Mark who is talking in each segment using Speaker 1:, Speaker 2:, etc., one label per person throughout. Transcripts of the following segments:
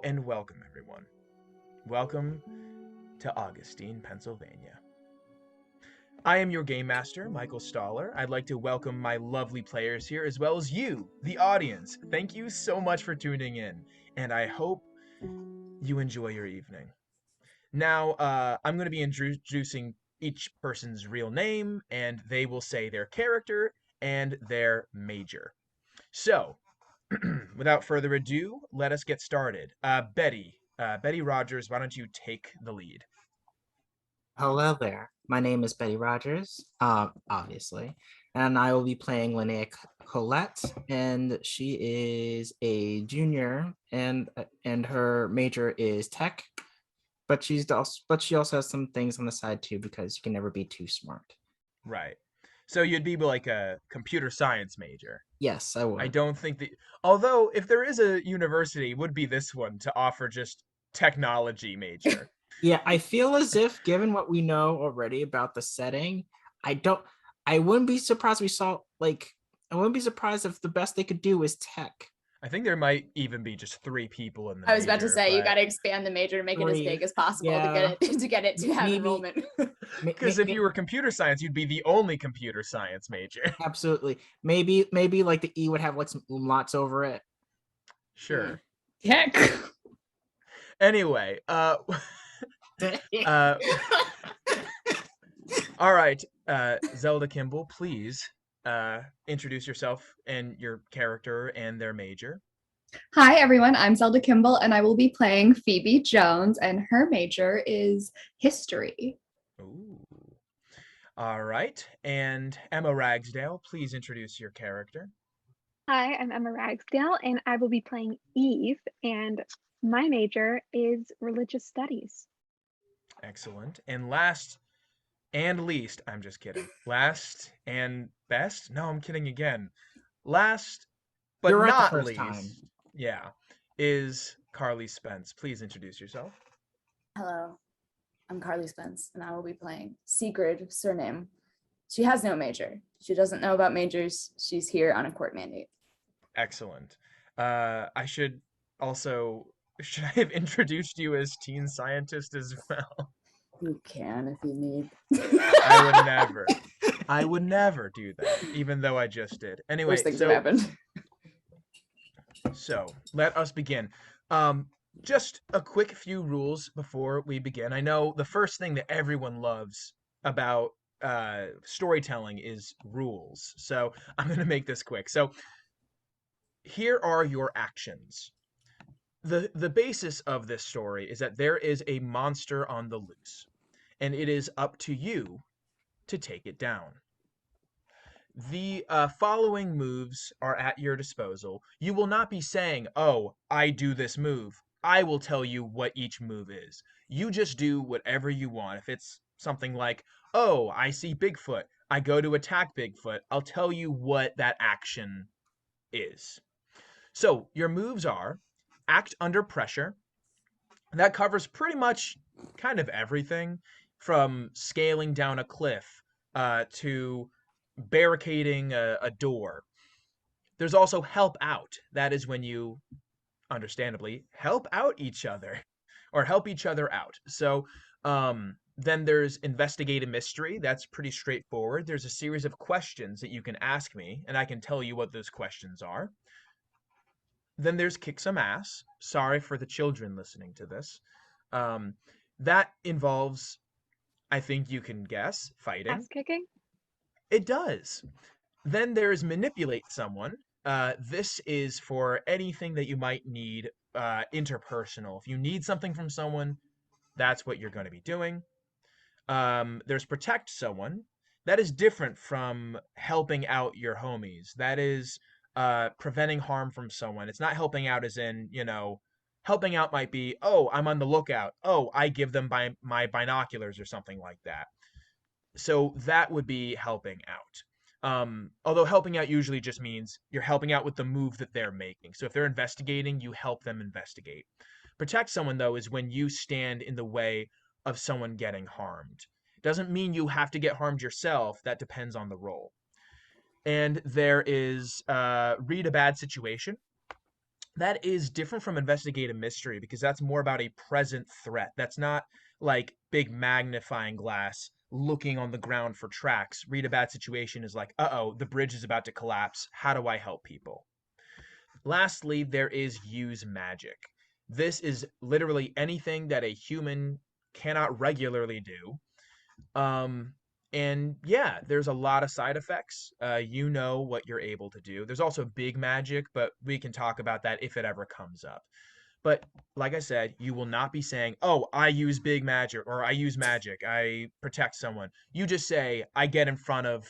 Speaker 1: and welcome, everyone. Welcome to Augustine, Pennsylvania. I am your game master, Michael Stahler. I'd like to welcome my lovely players here, as well as you, the audience. Thank you so much for tuning in, and I hope you enjoy your evening. Now, I'm going to be introducing each person's real name, and they will say their character and their major. So, without further ado, let us get started. Betty Rogers, why don't you take the lead?
Speaker 2: Hello there. My name is Betty Rogers, obviously, and I will be playing Linnea Colette, and she is a junior, and her major is tech, but she also has some things on the side too because you can never be too smart.
Speaker 1: Right. So you'd be like a computer science major.
Speaker 2: Yes, I
Speaker 1: I
Speaker 2: would.
Speaker 1: don't think that, although if there is a university, it would be this one to offer just technology major.
Speaker 2: Yeah, I feel as if, given what we know already about the setting, I don't. I wouldn't be surprised we saw like. I wouldn't be surprised if the best they could do is tech.
Speaker 1: I think there might even be just three people in the
Speaker 3: I was about to
Speaker 1: major,
Speaker 3: say you got
Speaker 1: but
Speaker 3: to expand the major to make it as
Speaker 2: Three.
Speaker 3: big as possible
Speaker 2: Yeah.
Speaker 3: to get it to have
Speaker 2: Maybe-
Speaker 3: enrollment.
Speaker 1: because if you were computer science, you'd be the only computer science major.
Speaker 2: Absolutely. Maybe like the E would have like some umlauts over it.
Speaker 1: Sure.
Speaker 3: Heck.
Speaker 1: Anyway, all right, Zelda Kimble, please introduce yourself and your character and their major.
Speaker 4: Hi, everyone. I'm Zelda Kimble, and I will be playing Phoebe Jones, and her major is history.
Speaker 1: Ooh. All right, and Emma Ragsdale, please introduce your character.
Speaker 5: Hi, I'm Emma Ragsdale, and I will be playing Eve, and my major is religious studies.
Speaker 1: Excellent. And last and least, I'm just kidding. Last and best? No, I'm kidding again. Last but
Speaker 2: You're right the
Speaker 1: not
Speaker 2: first
Speaker 1: least,
Speaker 2: time.
Speaker 1: yeah, is Carleigh Spence. Please introduce yourself.
Speaker 3: Hello, I'm Carleigh Spence, and I will be playing Siegrid, Sürname. She has no major. She doesn't know about majors. She's here on a court mandate.
Speaker 1: Excellent. I should also, should I have introduced you as teen scientist as well?
Speaker 3: You can if you need.
Speaker 1: I would never do that, even though I just did. Anyway,
Speaker 3: Worst things have happened.
Speaker 1: So let us begin. Just a quick few rules before we begin. I know the first thing that everyone loves about storytelling is rules. So I'm going to make this quick. So here are your actions. The basis of this story is that there is a monster on the loose, and it is up to you to take it down. The following moves are at your disposal. You will not be saying, oh, I do this move. I will tell you what each move is. You just do whatever you want. If it's something like, oh, I see Bigfoot, I go to attack Bigfoot, I'll tell you what that action is. So your moves are act under pressure. That covers pretty much kind of everything from scaling down a cliff to barricading a door. There's also help out. That is when you, understandably, help out each other or help each other out. So then there's investigate a mystery. That's pretty straightforward. There's a series of questions that you can ask me, and I can tell you what those questions are. Then there's kick some ass. Sorry for the children listening to this. That involves, I think you can guess, fighting.
Speaker 5: Ass kicking?
Speaker 1: It does. Then there's manipulate someone. This is for anything that you might need interpersonal. If you need something from someone, that's what you're going to be doing. There's protect someone. That is different from helping out your homies. That is preventing harm from someone. It's not helping out as in, helping out might be, oh, I'm on the lookout. Oh, I give them my binoculars or something like that. So that would be helping out. Although helping out usually just means you're helping out with the move that they're making. So if they're investigating, you help them investigate. Protect someone, though, is when you stand in the way of someone getting harmed. Doesn't mean you have to get harmed yourself. That depends on the role. And there is read a bad situation. that is different from investigate a mystery because that's more about a present threat. That's not like big magnifying glass looking on the ground for tracks. Read a bad situation is like, uh-oh, the bridge is about to collapse. How do I help people? Lastly, there is use magic. This is literally anything that a human cannot regularly do. Um, and yeah, there's a lot of side effects. You know what you're able to do. There's also big magic, but we can talk about that if it ever comes up. But like I said, you will not be saying, "Oh, I use big magic," or "I use magic. I protect someone." You just say, "I get in front of,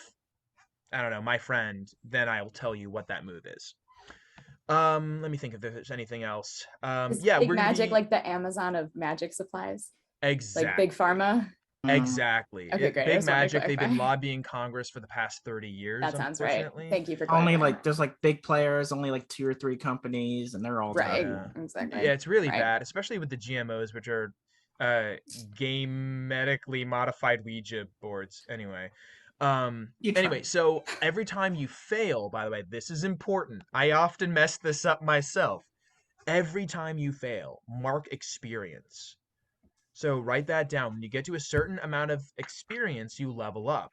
Speaker 1: I don't know, my friend." Then I will tell you what that move is. Let me think if there's anything else.
Speaker 3: Is
Speaker 1: Yeah,
Speaker 3: big
Speaker 1: we're gonna
Speaker 3: magic
Speaker 1: be
Speaker 3: like the Amazon of magic supplies? Like big
Speaker 1: exactly.
Speaker 3: pharma?
Speaker 2: Mm.
Speaker 1: Exactly.
Speaker 3: Okay, great. I
Speaker 1: Big
Speaker 3: just wanted to
Speaker 1: Magic, they've been
Speaker 3: clarify.
Speaker 1: lobbying Congress for the past 30 years,
Speaker 3: That sounds right.
Speaker 1: unfortunately.
Speaker 3: Thank you for
Speaker 2: Only
Speaker 3: clarifying.
Speaker 2: like there's like big players, only like 2 or 3 companies, and they're all
Speaker 3: Right,
Speaker 1: Yeah.
Speaker 2: terrible.
Speaker 3: exactly.
Speaker 1: Yeah, it's really
Speaker 3: Right.
Speaker 1: bad, especially with the GMOs, which are uh genetically modified Ouija boards.
Speaker 2: You
Speaker 1: Anyway,
Speaker 2: try.
Speaker 1: so every time you fail, by the way, this is important. I often mess this up myself. Every time you fail, mark experience. So write that down. When you get to a certain amount of experience, you level up.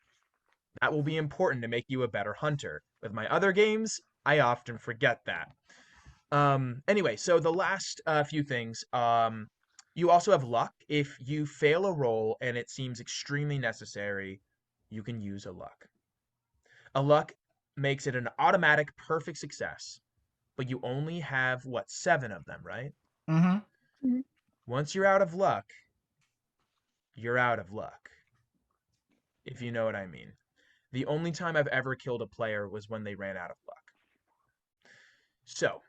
Speaker 1: That will be important to make you a better hunter. With my other games, I often forget that. Anyway, so the last few things. You also have luck. If you fail a roll and it seems extremely necessary, you can use a luck. A luck makes it an automatic perfect success, but you only have what, 7 of them, right?
Speaker 2: Mm-hmm.
Speaker 5: Mhm.
Speaker 1: Once you're out of luck, you're out of luck, if you know what I mean. The only time I've ever killed a player was when they ran out of luck. So,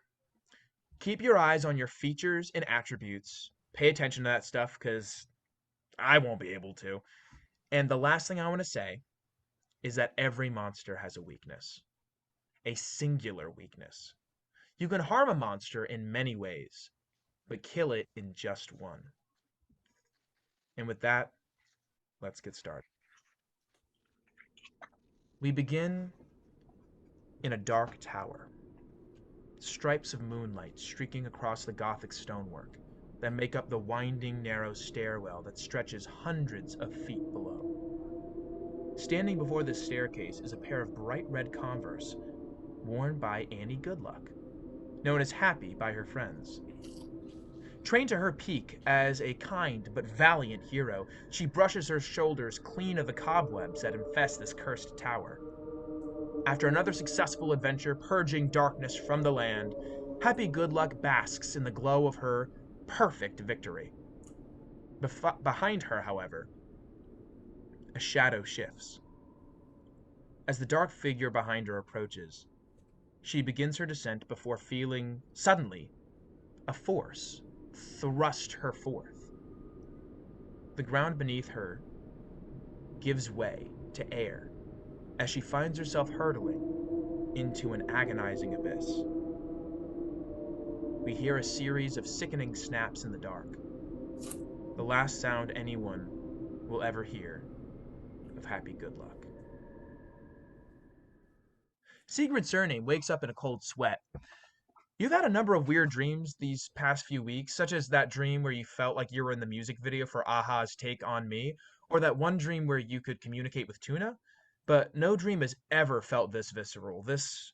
Speaker 1: keep your eyes on your features and attributes. Pay attention to that stuff because I won't be able to. And the last thing I want to say is that every monster has a weakness, a singular weakness. You can harm a monster in many ways, but kill it in just one. And with that, let's get started. We begin in a dark tower, stripes of moonlight streaking across the Gothic stonework that make up the winding, narrow stairwell that stretches hundreds of feet below. Standing before this staircase is a pair of bright red Converse worn by Annie Goodluck, known as Happy by her friends. Trained to her peak as a kind but valiant hero, she brushes her shoulders clean of the cobwebs that infest this cursed tower. After another successful adventure purging darkness from the land, Happy Goodluck basks in the glow of her perfect victory. Behind her, however, a shadow shifts. As the dark figure behind her approaches, she begins her descent before feeling, suddenly, a force thrust her forth. The ground beneath her gives way to air as she finds herself hurtling into an agonizing abyss. We hear a series of sickening snaps in the dark, the last sound anyone will ever hear of Happy Goodluck. Siegrid Sürname wakes up in a cold sweat. You've had a number of weird dreams these past few weeks, such as that dream where you felt like you were in the music video for Aha's Take on Me, or that one dream where you could communicate with Tuna, but no dream has ever felt this visceral, this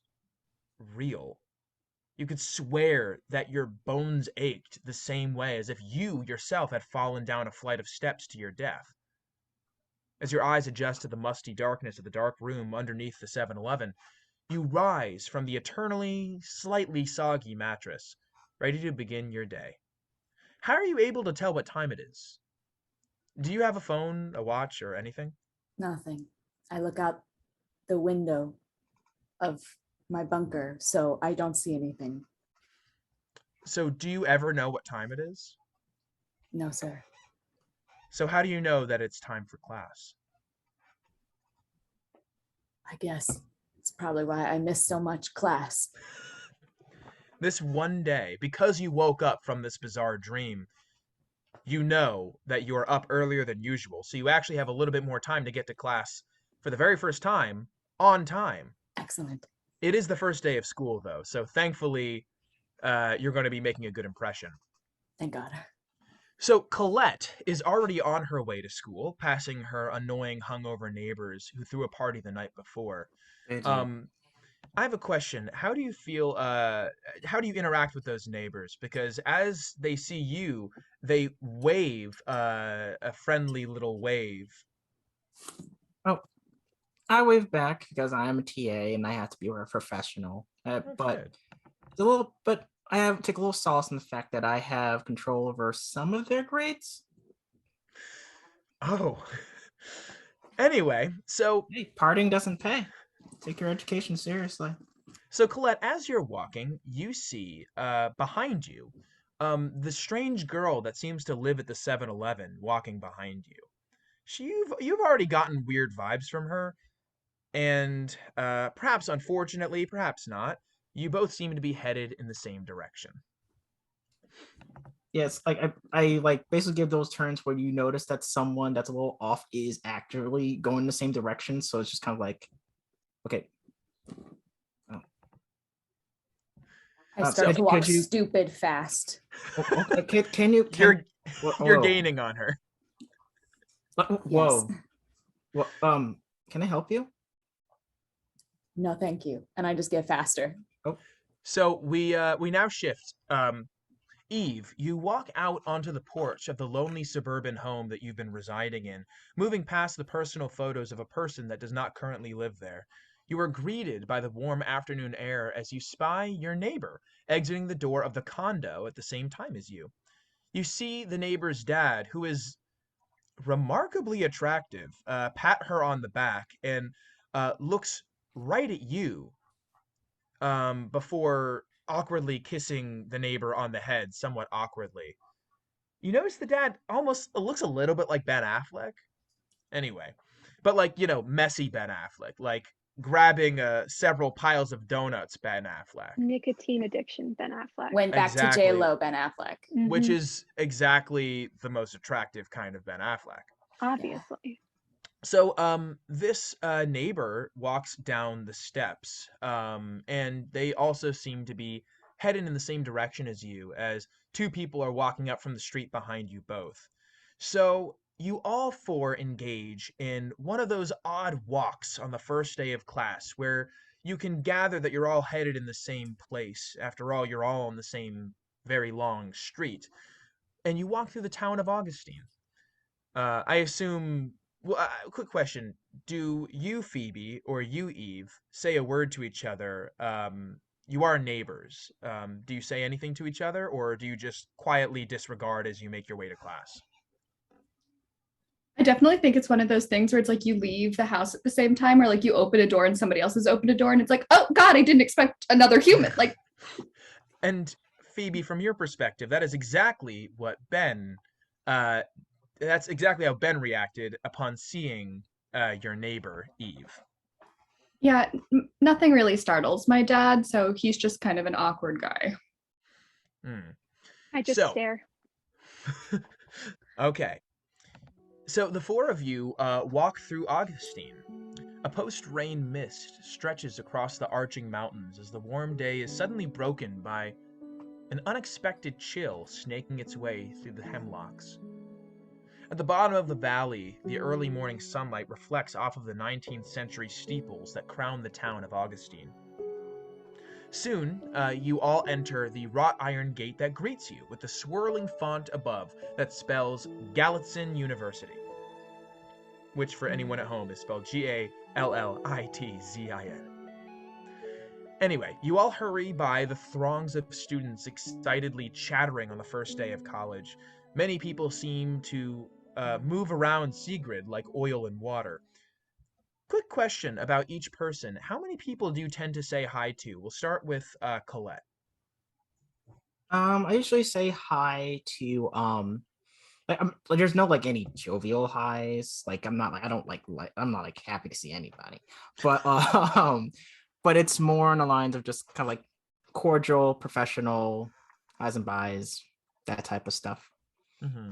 Speaker 1: real. You could swear that your bones ached the same way as if you yourself had fallen down a flight of steps to your death. As your eyes adjust to the musty darkness of the dark room underneath the 7-Eleven, you rise from the eternally, slightly soggy mattress, ready to begin your day. How are you able to tell what time it is? Do you have a phone, a watch, or anything?
Speaker 3: Nothing. I look out the window of my bunker, so I don't see anything.
Speaker 1: So, do you ever know what time it is?
Speaker 3: No, sir.
Speaker 1: So, how do you know that it's time for class?
Speaker 3: I guess it's probably why I missed so much class.
Speaker 1: This one day, because you woke up from this bizarre dream, you know that you are up earlier than usual, so you actually have a little bit more time to get to class for the very first time on time.
Speaker 3: Excellent.
Speaker 1: It is the first day of school, though, so thankfully you're going to be making a good impression.
Speaker 3: Thank God.
Speaker 1: So Colette is already on her way to school, passing her annoying hungover neighbors who threw a party the night before.
Speaker 2: They do.
Speaker 1: I have a question. How do you feel, how do you interact with those neighbors? Because as they see you, they wave a friendly little wave.
Speaker 2: Oh, I wave back because I am a TA and I have to be a professional. But
Speaker 1: Good.
Speaker 2: it's a little, but I have take a little solace in the fact that I have control over some of their grades.
Speaker 1: Oh. Anyway, so
Speaker 2: Hey, partying doesn't pay. Take your education seriously.
Speaker 1: Colette, as you're walking, you see behind you the strange girl that seems to live at the 7-Eleven walking behind you. You've already gotten weird vibes from her, and perhaps unfortunately, perhaps not, you both seem to be headed in the same direction.
Speaker 2: Yes, like I like basically give those turns where you notice that someone that's a little off is actually going the same direction. So it's just kind of like, okay.
Speaker 3: I start to walk
Speaker 2: could you-
Speaker 3: stupid fast.
Speaker 2: Okay, can you?
Speaker 1: You're gaining on her.
Speaker 2: Whoa. Well, can I help you?
Speaker 3: No, thank you. And I just get faster.
Speaker 1: So we now shift. Eve, you walk out onto the porch of the lonely suburban home that you've been residing in, moving past the personal photos of a person that does not currently live there. You are greeted by the warm afternoon air as you spy your neighbor exiting the door of the condo at the same time as you. You see the neighbor's dad, who is remarkably attractive, pat her on the back and looks right at you before awkwardly kissing the neighbor on the head, somewhat awkwardly. You notice the dad almost looks a little bit like Ben Affleck. Anyway, but like, messy Ben Affleck, like grabbing several piles of donuts Ben Affleck.
Speaker 5: Nicotine addiction, Ben Affleck.
Speaker 3: Went back to
Speaker 1: Exactly.
Speaker 3: J-Lo, Ben Affleck.
Speaker 1: Which
Speaker 5: Mhm.
Speaker 1: is exactly the most attractive kind of Ben Affleck.
Speaker 5: Obviously.
Speaker 1: So this neighbor walks down the steps, and they also seem to be headed in the same direction as you, as two people are walking up from the street behind you both. So you all four engage in one of those odd walks on the first day of class where you can gather that you're all headed in the same place. After all, you're all on the same very long street. And you walk through the town of Augustine. I assume. Well, quick question: do you, Phoebe, or you, Eve, say a word to each other? You are neighbors. Do you say anything to each other, or do you just quietly disregard as you make your way to class?
Speaker 4: I definitely think it's one of those things where it's like you leave the house at the same time, or like you open a door and somebody else has opened a door, and it's like, oh God, I didn't expect another human. Like,
Speaker 1: And Phoebe, from your perspective, that is exactly what Ben. That's exactly how Ben reacted upon seeing your neighbor Eve.
Speaker 4: yeah, nothing really startles my dad, so he's just kind of an awkward guy.
Speaker 5: I just
Speaker 1: So-
Speaker 5: stare.
Speaker 1: Okay. So the four of you walk through Augustine. A post-rain mist stretches across the arching mountains as the warm day is suddenly broken by an unexpected chill snaking its way through the hemlocks. At the bottom of the valley, the early morning sunlight reflects off of the 19th century steeples that crown the town of Augustine. Soon, you all enter the wrought iron gate that greets you with the swirling font above that spells Gallitzin University, which for anyone at home is spelled Gallitzin. Anyway, you all hurry by the throngs of students excitedly chattering on the first day of college. Many people seem to move around Siegrid like oil and water. Quick question about each person. How many people do you tend to say hi to? We'll start with Colette.
Speaker 2: I usually say hi to like there's no like any jovial highs. Like I'm not like I don't like I'm not like happy to see anybody. But but it's more on the lines of just kind of like cordial, professional, highs and buys, that type of stuff.
Speaker 1: Mm-hmm.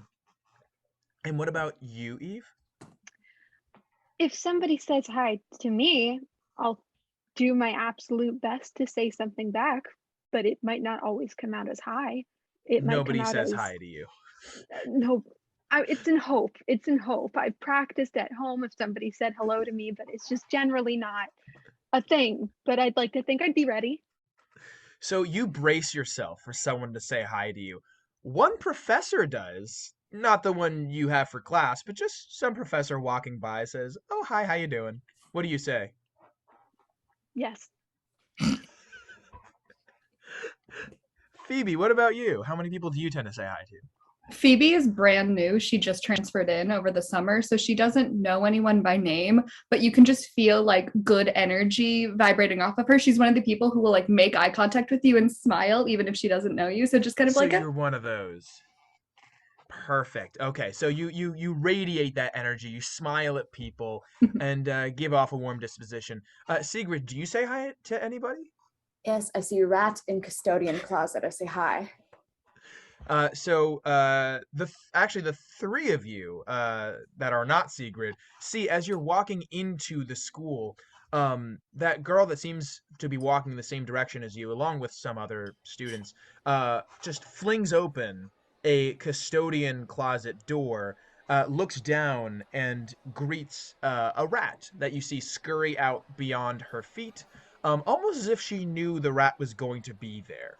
Speaker 1: And what about you, Eve?
Speaker 5: If somebody says hi to me, I'll do my absolute best to say something back. but it might not always come out as hi. It might come
Speaker 1: Nobody
Speaker 5: out
Speaker 1: says
Speaker 5: as
Speaker 1: hi to you.
Speaker 5: no. It's in hope. It's in hope. I've practiced at home if somebody said hello to me, but it's just generally not a thing. But I'd like to think I'd be ready.
Speaker 1: So you brace yourself for someone to say hi to you. One professor does, not the one you have for class, but just some professor walking by says, "Oh, hi, how you doing?" What do you say?
Speaker 5: Yes.
Speaker 1: Phoebe, what about you? How many people do you tend to say hi to?
Speaker 4: Phoebe is brand new. She just transferred in over the summer, so she doesn't know anyone by name, but you can just feel like good energy vibrating off of her. She's one of the people who will like make eye contact with you and smile even if she doesn't know you. So just kind of
Speaker 1: So
Speaker 4: like
Speaker 1: you're one of those. Perfect. Okay, so you radiate that energy. You smile at people and give off a warm disposition. Siegrid, do you say hi to anybody?
Speaker 3: Yes, I see a rat in custodian closet. I say hi.
Speaker 1: Actually the three of you that are not Siegrid see as you're walking into the school, that girl that seems to be walking in the same direction as you, along with some other students, just flings open a custodian closet door, looks down and greets a rat that you see scurry out beyond her feet, almost as if she knew the rat was going to be there.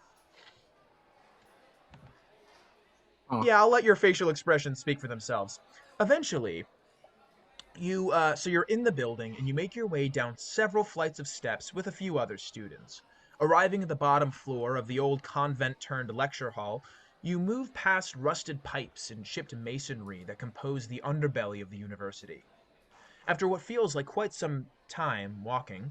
Speaker 2: Oh,
Speaker 1: Yeah, I'll let your facial expressions speak for themselves. Eventually, you're in the building and you make your way down several flights of steps with a few other students. Arriving at the bottom floor of the old convent-turned-lecture hall, you move past rusted pipes and chipped masonry that compose the underbelly of the university. After what feels like quite some time walking,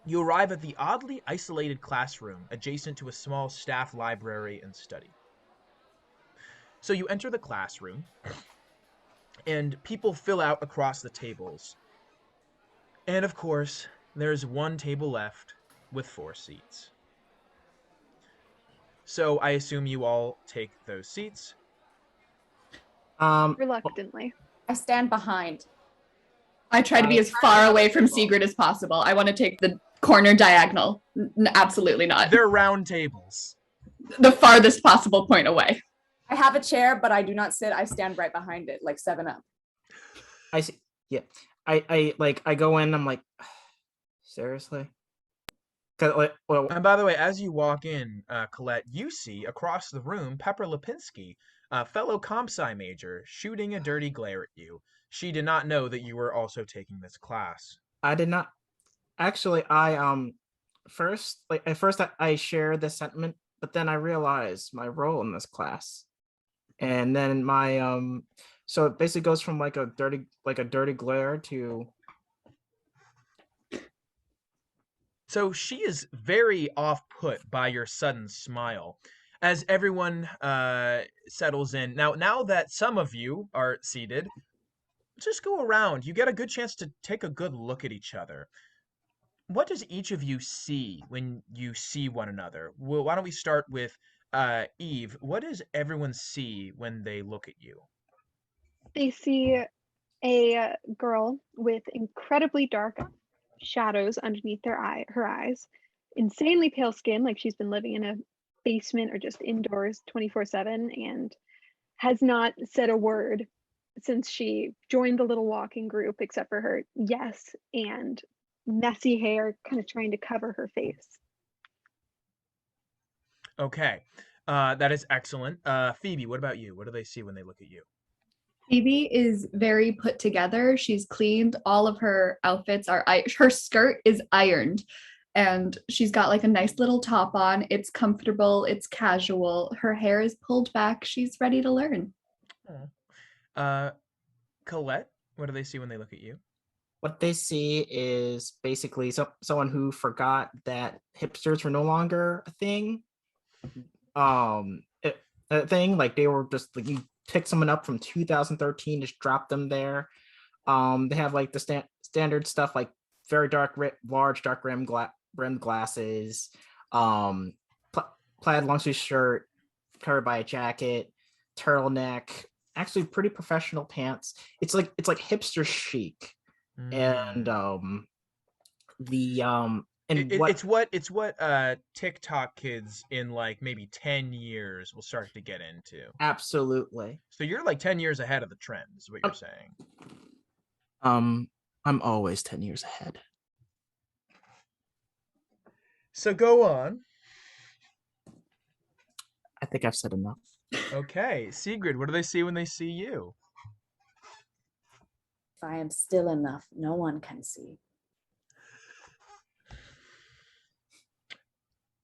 Speaker 1: you arrive at the oddly isolated classroom adjacent to a small staff library and study. So you enter the classroom, and people fill out across the tables. And of course, there's one table left with 4 seats. So I assume you all take those seats.
Speaker 2: well,
Speaker 5: Reluctantly.
Speaker 3: I stand behind.
Speaker 4: I try to be as far away from Sigrid as possible. I want to take the corner diagonal. Absolutely not.
Speaker 1: They're round tables.
Speaker 4: The farthest possible point away.
Speaker 3: I have a chair, but I do not sit. I stand right behind it, like 7-Up.
Speaker 2: I see. Yeah, I go in. I'm like, seriously? 'Cause, like, well,
Speaker 1: And by the way, as you walk in, Colette, you see across the room Pepper Lipinski, a fellow comp sci major, shooting a dirty glare at you. She did not know that you were also taking this class.
Speaker 2: I did not actually. First, like at first, I shared this sentiment, but then I realized my role in this class, and then so it basically goes from like a dirty glare to
Speaker 1: So she is very off-put by your sudden smile. As everyone settles in, now that some of you are seated, just go around. You get a good chance to take a good look at each other. What does each of you see when you see one another? Well, why don't we start with Eve? What does everyone see when they look at you?
Speaker 5: They see a girl with incredibly dark shadows underneath her eyes, insanely pale skin, like she's been living in a basement or just indoors 24/7, and has not said a word since she joined the little walking group, except for her yes and messy hair kind of trying to cover her face.
Speaker 1: Okay, that is excellent. Phoebe, what about you? What do they see when they look at you?
Speaker 4: Phoebe is very put together. She's cleaned. All of her outfits are, her skirt is ironed and she's got like a nice little top on. It's comfortable, it's casual. Her hair is pulled back. She's ready to learn.
Speaker 1: Oh. Colette, what do they see when they look at you?
Speaker 2: what they see is basically someone who forgot that hipsters were no longer a thing. A thing like they were just like you pick someone up from 2013, just drop them there. They have like the standard stuff like very large dark rimmed glasses, plaid long sleeve shirt covered by a jacket, turtleneck, actually pretty professional pants. It's like hipster chic. And the And what?
Speaker 1: It's what TikTok kids in like maybe 10 years will start to get into.
Speaker 2: Absolutely.
Speaker 1: So you're like 10 years ahead of the trend, is what you're saying.
Speaker 2: I'm always 10 years ahead.
Speaker 1: So go on.
Speaker 2: I think I've said enough.
Speaker 1: Okay, Siegrid, what do they see when they see you?
Speaker 3: If I am still enough, no one can see.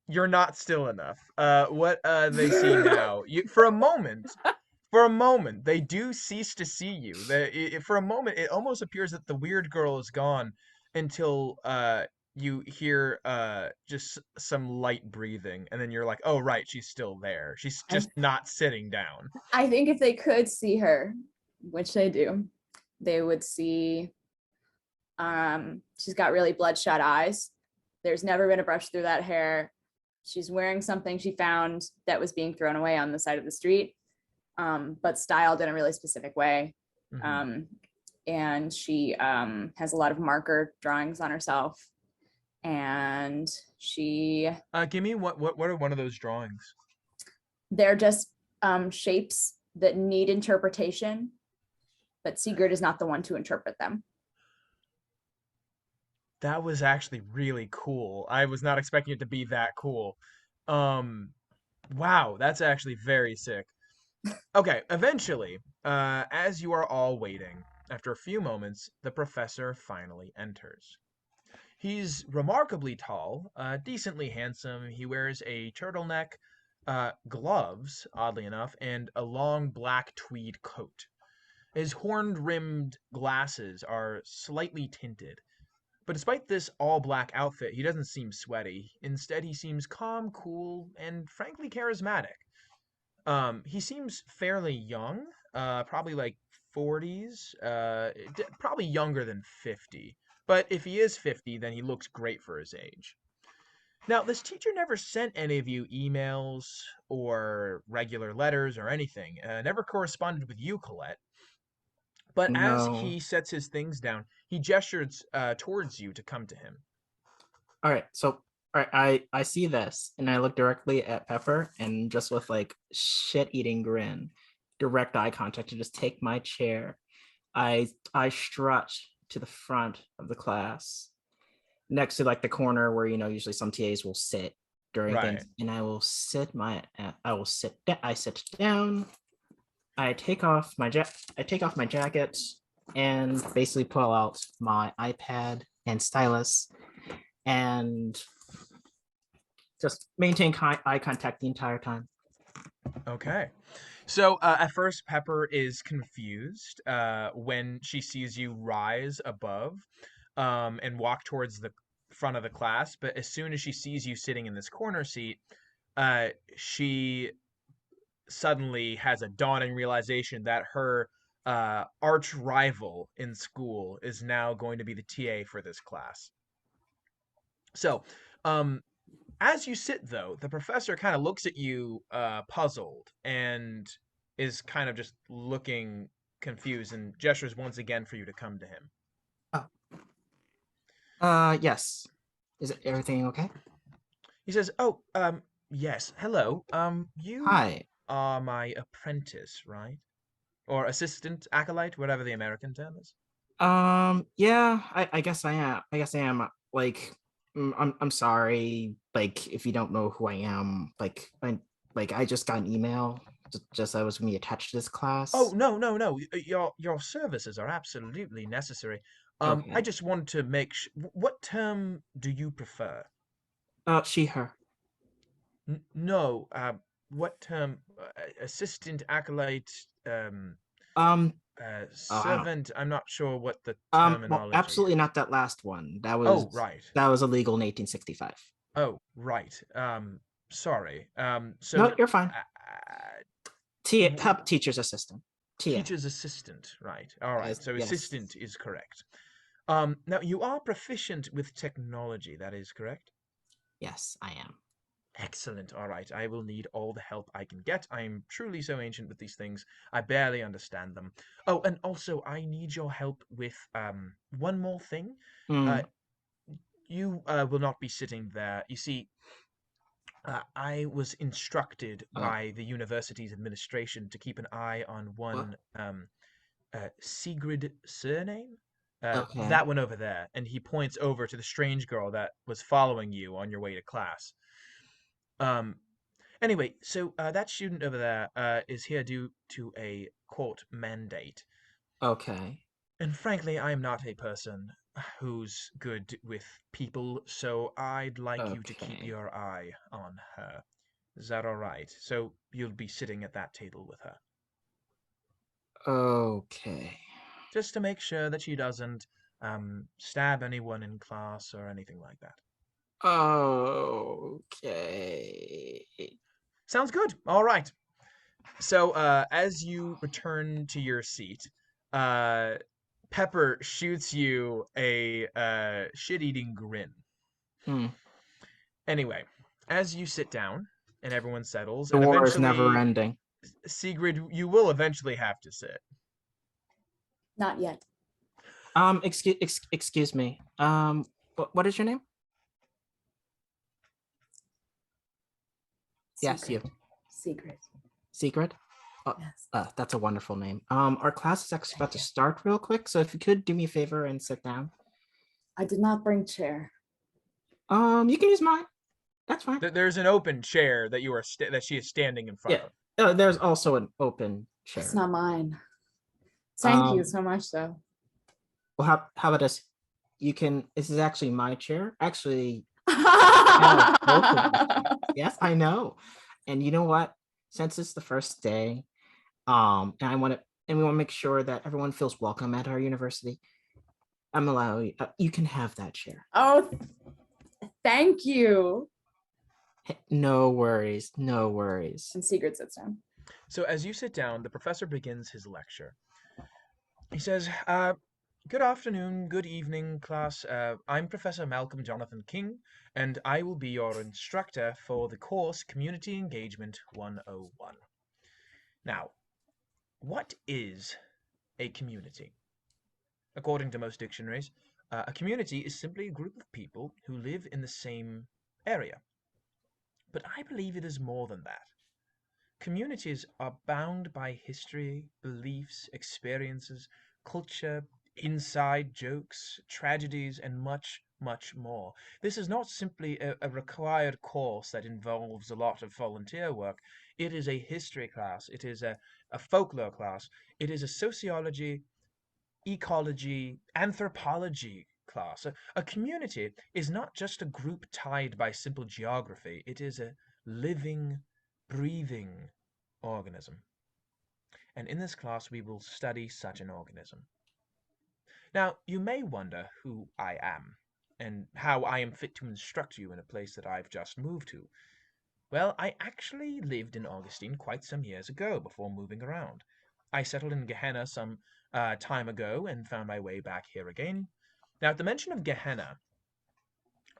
Speaker 1: You're not still enough. What they see now? For a moment, they do cease to see you. For a moment, it almost appears that the weird girl is gone until you hear just some light breathing, and then you're like, oh right, she's still there. She's just not sitting down.
Speaker 3: I think if they could see her, which they do, they would see she's got really bloodshot eyes. There's never been a brush through that hair. She's wearing something she found that was being thrown away on the side of the street, but styled in a really specific way.
Speaker 1: Mm-hmm.
Speaker 3: And she has a lot of marker drawings on herself. And she
Speaker 1: Give me what are one of those drawings?
Speaker 3: They're just shapes that need interpretation, but Siegrid is not the one to interpret them.
Speaker 1: That was actually really cool. I was not expecting it to be that cool. Wow, that's actually very sick. Okay, eventually, as you are all waiting, after a few moments, the professor finally enters. He's remarkably tall, decently handsome. He wears a turtleneck, gloves, oddly enough, and a long black tweed coat. His horn-rimmed glasses are slightly tinted. But despite this all-black outfit, he doesn't seem sweaty. Instead, he seems calm, cool, and frankly charismatic. He seems fairly young, probably like 40s, probably younger than 50. But if he is 50, then he looks great for his age. Now, this teacher never sent any of you emails or regular letters or anything, never corresponded with you, Colette. But as
Speaker 2: No.
Speaker 1: he sets his things down, he gestures towards you to come to him.
Speaker 2: All right. So, all right, I see this and I look directly at Pepper and just with like shit-eating grin, direct eye contact, to just take my chair. I strut to the front of the class next to like the corner where usually some TAs will sit during things, and I sit down. I take off my jacket and basically pull out my iPad and stylus and just maintain eye contact the entire time.
Speaker 1: Okay. So at first, Pepper is confused when she sees you rise above and walk towards the front of the class. But as soon as she sees you sitting in this corner seat, she suddenly has a dawning realization that her arch rival in school is now going to be the TA for this class. So, as you sit, though, the professor kind of looks at you puzzled and is kind of just looking confused and gestures once again for you to come to him.
Speaker 2: Yes. Is everything okay?
Speaker 1: He says, "Oh, yes. Hello. You
Speaker 2: Hi.
Speaker 1: are my apprentice, right? Or assistant, acolyte, whatever the American term is."
Speaker 2: Yeah, I guess I am. Like, I'm sorry. Like, if you don't know who I am, I just got an email. Just I was going to be attached to this class.
Speaker 1: Oh, no. Your services are absolutely necessary.
Speaker 2: Okay.
Speaker 1: I just want to make what term do you prefer?
Speaker 2: She, her.
Speaker 1: No. What term? Assistant, acolyte, servant. I'm not sure what the terminology
Speaker 2: well, absolutely
Speaker 1: is.
Speaker 2: not that last one. That was illegal in 1865.
Speaker 1: Oh, right. Sorry. So
Speaker 2: no, you're fine. Teacher's assistant. TA.
Speaker 1: Teacher's assistant, right. All right.
Speaker 2: Yes,
Speaker 1: So
Speaker 2: yes.
Speaker 1: assistant is correct. Now you are proficient with technology, that is correct?
Speaker 2: Yes, I am.
Speaker 1: Excellent. All right. I will need all the help I can get. I'm truly so ancient with these things. I barely understand them. Oh, and also I need your help with one more thing. You will not be sitting there. You see, I was instructed
Speaker 2: Uh,
Speaker 1: by the university's administration to keep an eye on
Speaker 2: what?
Speaker 1: one Siegrid Surname.
Speaker 2: Okay.
Speaker 1: That one over there, and he points over to the strange girl that was following you on your way to class. Um, anyway, so that student over there is here due to a court mandate.
Speaker 2: Okay.
Speaker 1: And frankly, I am not a person who's good with people, so I'd like you to keep
Speaker 2: Okay.
Speaker 1: your eye on her. Is that all right? So you'll be sitting at that table with her,
Speaker 2: Okay.
Speaker 1: just to make sure that she doesn't stab anyone in class or anything like that.
Speaker 2: Okay.
Speaker 1: Sounds good. All right. So as you return to your seat, uh, Pepper shoots you a shit-eating grin.
Speaker 2: Hmm.
Speaker 1: Anyway, as you sit down and everyone settles,
Speaker 2: The
Speaker 1: and
Speaker 2: war is never
Speaker 1: eventually,
Speaker 2: ending.
Speaker 1: Sigrid, you will eventually have to sit.
Speaker 3: Not yet.
Speaker 2: Excuse me. What is your name? Yes, you.
Speaker 3: Secret. Secret.
Speaker 2: Secret?
Speaker 3: Yes.
Speaker 2: That's a wonderful name. Our class is actually about to
Speaker 3: Thank you.
Speaker 2: start real quick, so if you could do me a favor and sit down.
Speaker 3: I did not bring chair.
Speaker 2: You can use mine. That's fine.
Speaker 1: There's an open chair that that she is standing in front
Speaker 2: Yeah.
Speaker 1: of.
Speaker 2: There's also an open chair.
Speaker 3: It's not mine. Thank you
Speaker 2: Um,
Speaker 3: so much, though.
Speaker 2: well, how about this? You can. This is actually my chair. Actually, both of these chairs. Yes, I know. And you know what? Since it's the first day, and we want to make sure that everyone feels welcome at our university. I'm allowing you can have that chair.
Speaker 3: Oh, thank you.
Speaker 2: No worries, no worries.
Speaker 3: And Sigrid sits down.
Speaker 1: So as you sit down, the professor begins his lecture. He says, good afternoon, good evening, class. I'm Professor Malcolm Jonathan King, and I will be your instructor for the course Community Engagement 101. Now, what is a community? According to most dictionaries, a community is simply a group of people who live in the same area. But I believe it is more than that. Communities are bound by history, beliefs, experiences, culture, inside jokes, tragedies, and much, much more. This is not simply a required course that involves a lot of volunteer work. It is a history class, it is a folklore class, it is a sociology, ecology, anthropology class. A community is not just a group tied by simple geography, it is a living, breathing organism. And in this class, we will study such an organism. Now, you may wonder who I am and how I am fit to instruct you in a place that I've just moved to. Well, I actually lived in Augustine quite some years ago before moving around. I settled in Gehenna some time ago and found my way back here again. Now, at the mention of Gehenna,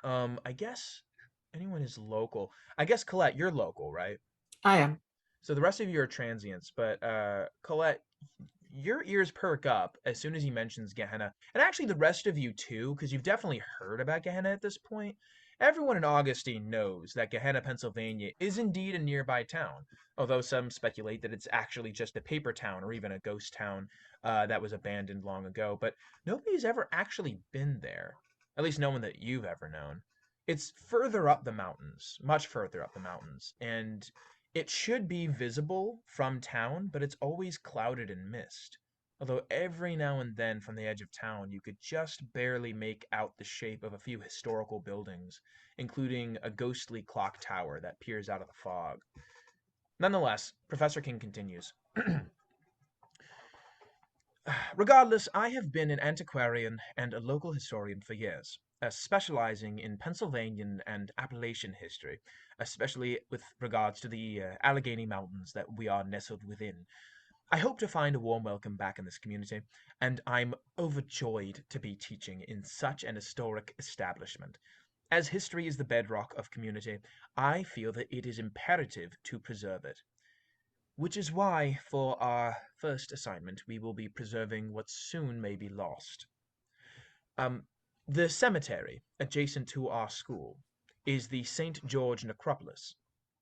Speaker 1: I guess anyone is local. I guess Colette, you're local, right?
Speaker 2: I am.
Speaker 1: So the rest of you are transients, but Colette, your ears perk up as soon as he mentions Gehenna, and actually the rest of you too, because you've definitely heard about Gehenna at this point. Everyone in Augustine knows that Gehenna, Pennsylvania is indeed a nearby town, although some speculate that it's actually just a paper town or even a ghost town that was abandoned long ago, but nobody's ever actually been there, at least no one that you've ever known. It's further up the mountains, much further up the mountains, and it should be visible from town, but it's always clouded in mist. Although every now and then from the edge of town you could just barely make out the shape of a few historical buildings, including a ghostly clock tower that peers out of the fog. Nonetheless, Professor King continues. Regardless, I have been an antiquarian and a local historian for years, specializing in Pennsylvanian and Appalachian history, especially with regards to the Allegheny Mountains that we are nestled within. I hope to find a warm welcome back in this community, and I'm overjoyed to be teaching in such an historic establishment. As history is the bedrock of community, I feel that it is imperative to preserve it. Which is why, for our first assignment, we will be preserving what soon may be lost. Um, The cemetery adjacent to our school is the St. George Necropolis,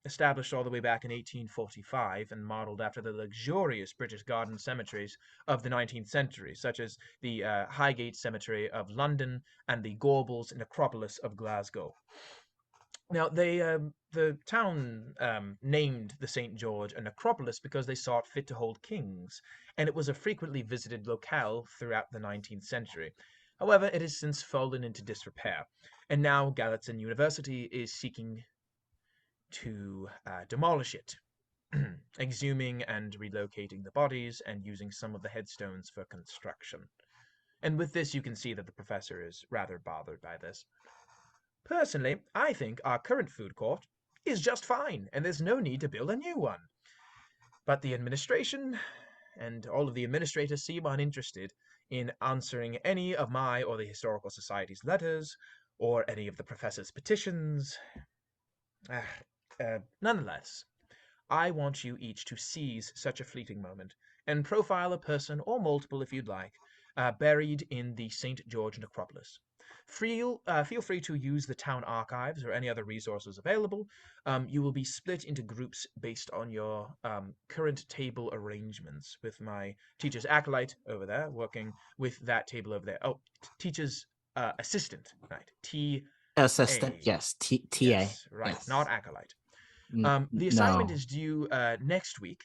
Speaker 1: established all the way back in 1845 and modeled after the luxurious British garden cemeteries of the 19th century, such as the Highgate Cemetery of London and the Gorbals Necropolis of Glasgow. Now, the town named the St. George a necropolis because they saw it fit to hold kings, and it was a frequently visited locale throughout the 19th century. However, it has since fallen into disrepair, and now Gallatin University is seeking to demolish it, exhuming and relocating the bodies and using some of the headstones for construction. And with this, you can see that the professor is rather bothered by this. Personally, I think our current food court is just fine, and there's no need to build a new one. But the administration and all of the administrators seem uninterested in answering any of my or the Historical Society's letters, or any of the professor's petitions. Nonetheless, I want you each to seize such a fleeting moment and profile a person, or multiple if you'd like, buried in the St. George Necropolis. Feel free to use the town archives or any other resources available. You will be split into groups based on your current table arrangements, with my teacher's acolyte over there working with that table over there. Oh, teacher's assistant, right?
Speaker 2: Assistant, yes. TA.
Speaker 1: Yes, right,
Speaker 2: Yes.
Speaker 1: not acolyte. The assignment is due next week,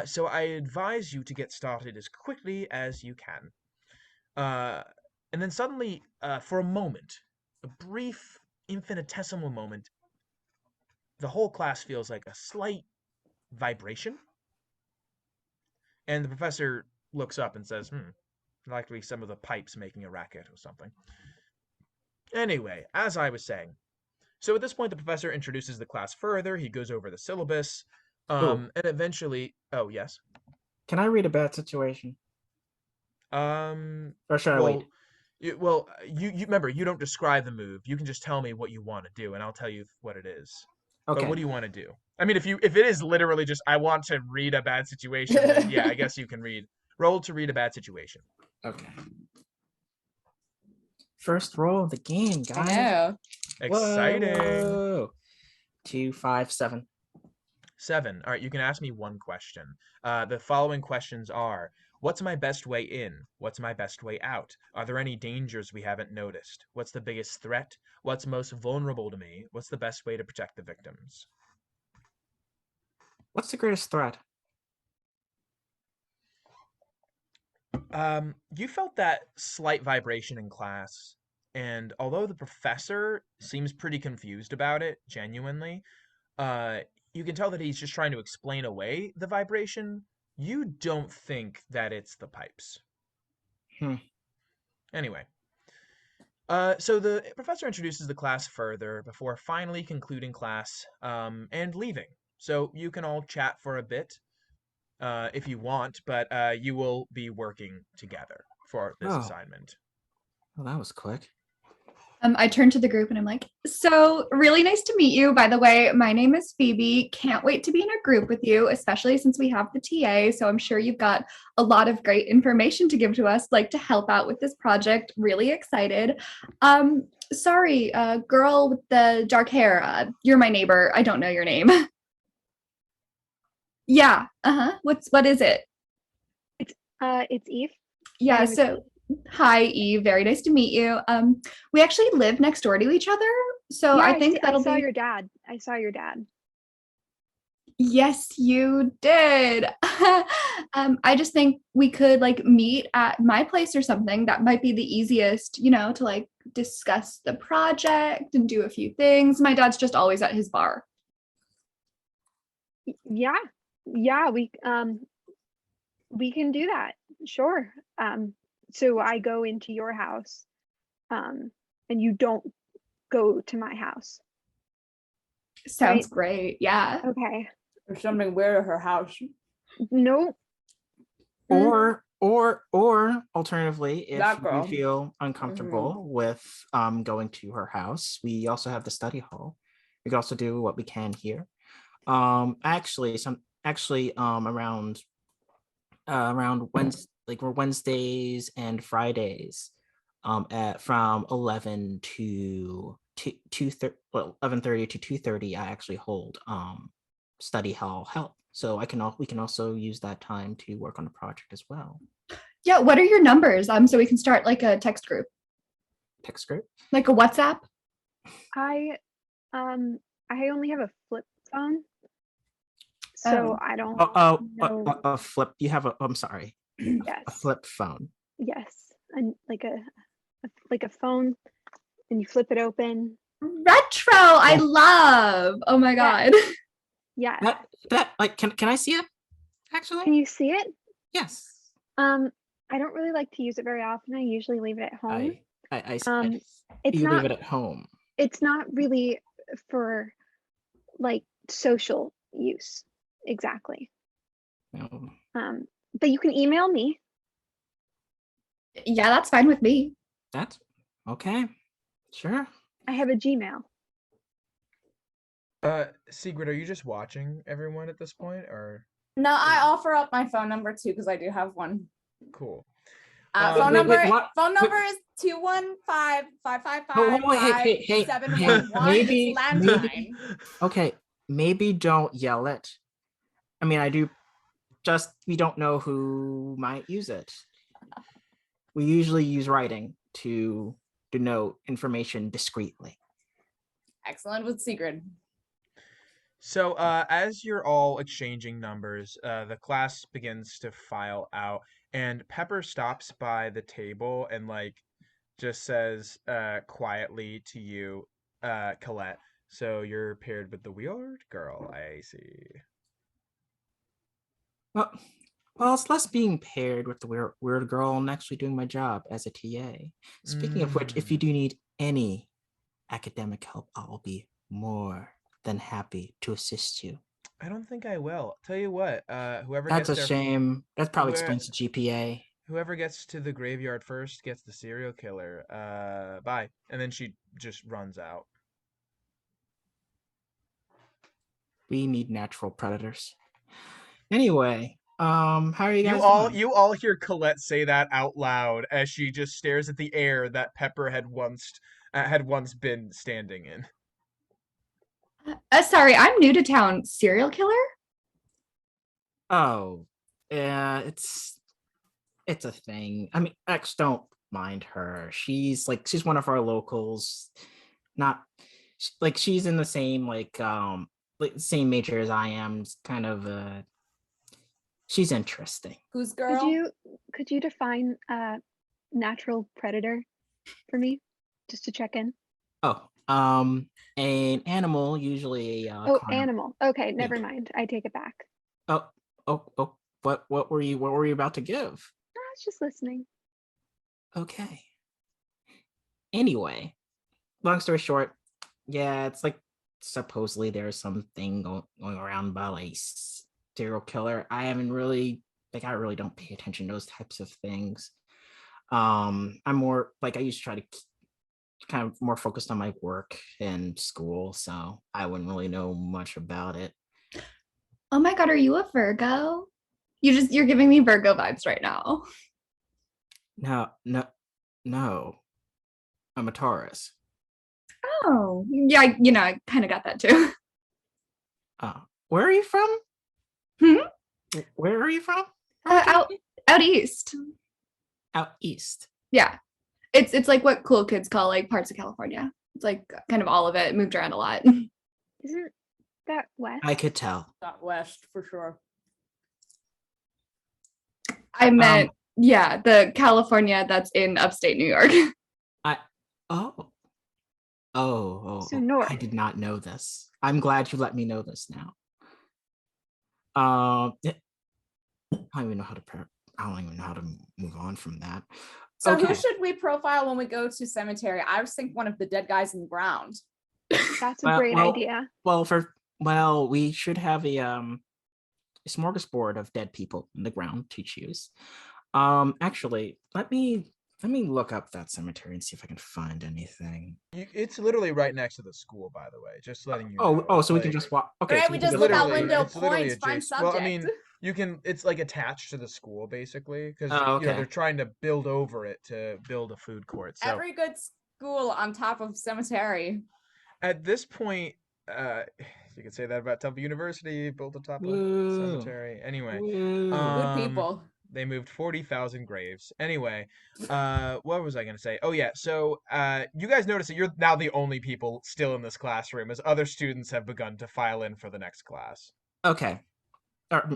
Speaker 1: so I advise you to get started as quickly as you can. And then suddenly, for a moment, a brief, infinitesimal moment, the whole class feels like a slight vibration. And the professor looks up and says, likely some of the pipes making a racket or something. Anyway, as I was saying, so at this point, the professor introduces the class further. He goes over the syllabus, and eventually, oh, yes?
Speaker 2: Can I read a bad situation? Or should I wait?
Speaker 1: You remember, you don't describe the move. You can just tell me what you want to do, and I'll tell you what it is.
Speaker 2: Okay.
Speaker 1: But what do you want to do? I mean, if it is literally just I want to read a bad situation, then yeah, I guess you can roll to read a bad situation.
Speaker 2: Okay. First roll of the game, guys.
Speaker 3: I know.
Speaker 1: Exciting.
Speaker 2: Whoa. 2, 5, 7.
Speaker 1: 7. All right, you can ask me one question. The following questions are: what's my best way in? What's my best way out? Are there any dangers we haven't noticed? What's the biggest threat? What's most vulnerable to me? What's the best way to protect the victims?
Speaker 2: What's the greatest threat?
Speaker 1: You felt that slight vibration in class, and although the professor seems pretty confused about it, genuinely, you can tell that he's just trying to explain away the vibration. You don't think that it's the pipes. Anyway, so the professor introduces the class further before finally concluding class and leaving. So you can all chat for a bit if you want, but you will be working together for this assignment.
Speaker 2: Well, that was quick.
Speaker 4: I turn to the group and I'm like, so really nice to meet you. By the way, my name is Phoebe. Can't wait to be in a group with you, especially since we have the TA. So I'm sure you've got a lot of great information to give to us, like to help out with this project. Really excited. Sorry, girl with the dark hair. You're my neighbor. I don't know your name. Yeah. What is it?
Speaker 5: It's Eve.
Speaker 4: Yeah. So hi, Eve. Very nice to meet you. We actually live next door to each other, so
Speaker 5: Yeah,
Speaker 4: I think that'll
Speaker 5: I saw
Speaker 4: be.
Speaker 5: your dad. I saw your dad.
Speaker 4: Yes, you did. I just think we could like meet at my place or something. That might be the easiest, to like discuss the project and do a few things. My dad's just always at his bar.
Speaker 5: Yeah, we can do that. Sure. So I go into your house, and you don't go to my house.
Speaker 4: Sounds great. Yeah.
Speaker 5: Okay.
Speaker 3: There's something weird at her house.
Speaker 5: No.
Speaker 2: Or alternatively, if
Speaker 3: That
Speaker 2: you
Speaker 3: girl.
Speaker 2: feel uncomfortable with going to her house, we also have the study hall. We can also do what we can here. Around Wednesdays and Fridays, at from 11 to 11:30 to 2:30. I actually hold study hall help, so we can also use that time to work on the project as well.
Speaker 4: Yeah, what are your numbers? So we can start like a text group,
Speaker 2: Text group.
Speaker 4: like a WhatsApp.
Speaker 5: I only have a flip phone, so
Speaker 4: Oh.
Speaker 5: I don't know.
Speaker 2: A flip. You have a. I'm sorry. A
Speaker 5: Yes,
Speaker 2: flip phone.
Speaker 5: yes, and like a phone, and you flip it open.
Speaker 4: Retro, I love. Oh my
Speaker 5: Yeah.
Speaker 4: god.
Speaker 5: Yeah.
Speaker 2: That like can I see it?
Speaker 5: Can
Speaker 2: Actually,
Speaker 5: you see it?
Speaker 2: yes.
Speaker 5: I don't really like to use it very often. I usually leave it at home.
Speaker 2: I
Speaker 5: It's
Speaker 2: you leave
Speaker 5: not
Speaker 2: it at home.
Speaker 5: it's not really for like social use exactly.
Speaker 2: No.
Speaker 5: But you can email me.
Speaker 4: Yeah, that's fine with me.
Speaker 2: That's okay. Sure.
Speaker 5: I have a Gmail.
Speaker 1: Siegrid, are you just watching everyone at this point, or
Speaker 3: No, I offer up my phone number too because I do have one.
Speaker 1: cool?
Speaker 3: Phone
Speaker 2: wait,
Speaker 3: number.
Speaker 2: what?
Speaker 3: Phone number is 215-555-5711.
Speaker 2: Maybe-
Speaker 3: It's landline.
Speaker 2: Okay, maybe don't yell it. I mean, we don't know who might use it. We usually use writing to denote information discreetly.
Speaker 3: Excellent with Siegrid.
Speaker 1: So, as you're all exchanging numbers, the class begins to file out, and Pepper stops by the table and just says quietly to you, Colette. So you're paired with the weird girl. I see.
Speaker 2: Well, it's less being paired with the weird girl and actually doing my job as a TA. Speaking of which, if you do need any academic help, I'll be more than happy to assist you.
Speaker 1: I don't think I will. Tell you what, whoever
Speaker 2: That's
Speaker 1: gets
Speaker 2: a
Speaker 1: there,
Speaker 2: shame. That probably
Speaker 1: where-
Speaker 2: explains the GPA.
Speaker 1: whoever gets to the graveyard first gets the serial killer. Bye. And then she just runs out.
Speaker 2: We need natural predators. Anyway, how are you guys doing?
Speaker 1: You all hear Colette say that out loud as she just stares at the air that Pepper had once been standing in.
Speaker 4: Sorry, I'm new to town. Serial killer?
Speaker 2: Oh, yeah, it's a thing. I mean, X, don't mind her. She's one of our locals. Not she's in the same same major as I am. It's kind of she's interesting.
Speaker 3: Who's girl?
Speaker 5: Could you define natural predator for me, just to check in?
Speaker 2: Oh, an animal, usually a
Speaker 5: animal. Okay, never mind. I take it back.
Speaker 2: Oh. What were you about to give?
Speaker 5: I was just listening.
Speaker 2: Okay. Anyway, long story short, yeah, it's supposedly there's something going around about a serial killer. I really don't pay attention to those types of things. I'm more I used to try to kind of more focused on my work and school, so I wouldn't really know much about it.
Speaker 4: Oh my god, are you a Virgo? You're giving me Virgo vibes right now.
Speaker 2: No. I'm a Taurus.
Speaker 4: Oh, yeah, I kind of got that too.
Speaker 2: Where are you from? Where are you from?
Speaker 4: Out east.
Speaker 2: Out east.
Speaker 4: Yeah. It's like what cool kids call parts of California. It's kind of all of it, moved around a lot.
Speaker 5: Isn't that west?
Speaker 2: I could tell.
Speaker 3: Not west for sure.
Speaker 4: I meant, yeah, the California that's in upstate New York.
Speaker 5: So north.
Speaker 2: I did not know this. I'm glad you let me know this now. I don't even know how to move on from that.
Speaker 3: So
Speaker 2: Okay.
Speaker 3: who should we profile when we go to cemetery? I was thinking one of the dead guys in the ground.
Speaker 5: That's a great idea.
Speaker 2: Well, we should have a smorgasbord of dead people in the ground to choose. Actually, let me look up that cemetery and see if I can find anything.
Speaker 1: It's literally right next to the school, by the way. Just letting you know.
Speaker 2: So we can just walk. Okay,
Speaker 3: Right,
Speaker 2: so
Speaker 3: we
Speaker 2: can
Speaker 3: just look out
Speaker 1: literally-
Speaker 3: window
Speaker 1: it's literally
Speaker 3: points, find
Speaker 1: adjacent.
Speaker 3: subject.
Speaker 1: Well, I mean, You can. It's like attached to the school basically, because
Speaker 2: Oh,
Speaker 1: they're
Speaker 2: okay.
Speaker 1: trying to build over it to build a food court. So
Speaker 3: Every good school on top of cemetery.
Speaker 1: at this point, uh, you could say that about Temple University, built atop a
Speaker 2: Woo.
Speaker 1: cemetery. Anyway,
Speaker 2: Woo.
Speaker 3: Good people.
Speaker 1: they moved 40,000 graves. Anyway, what was I gonna say? Oh yeah, so you guys notice that you're now the only people still in this classroom, as other students have begun to file in for the next class.
Speaker 2: Okay.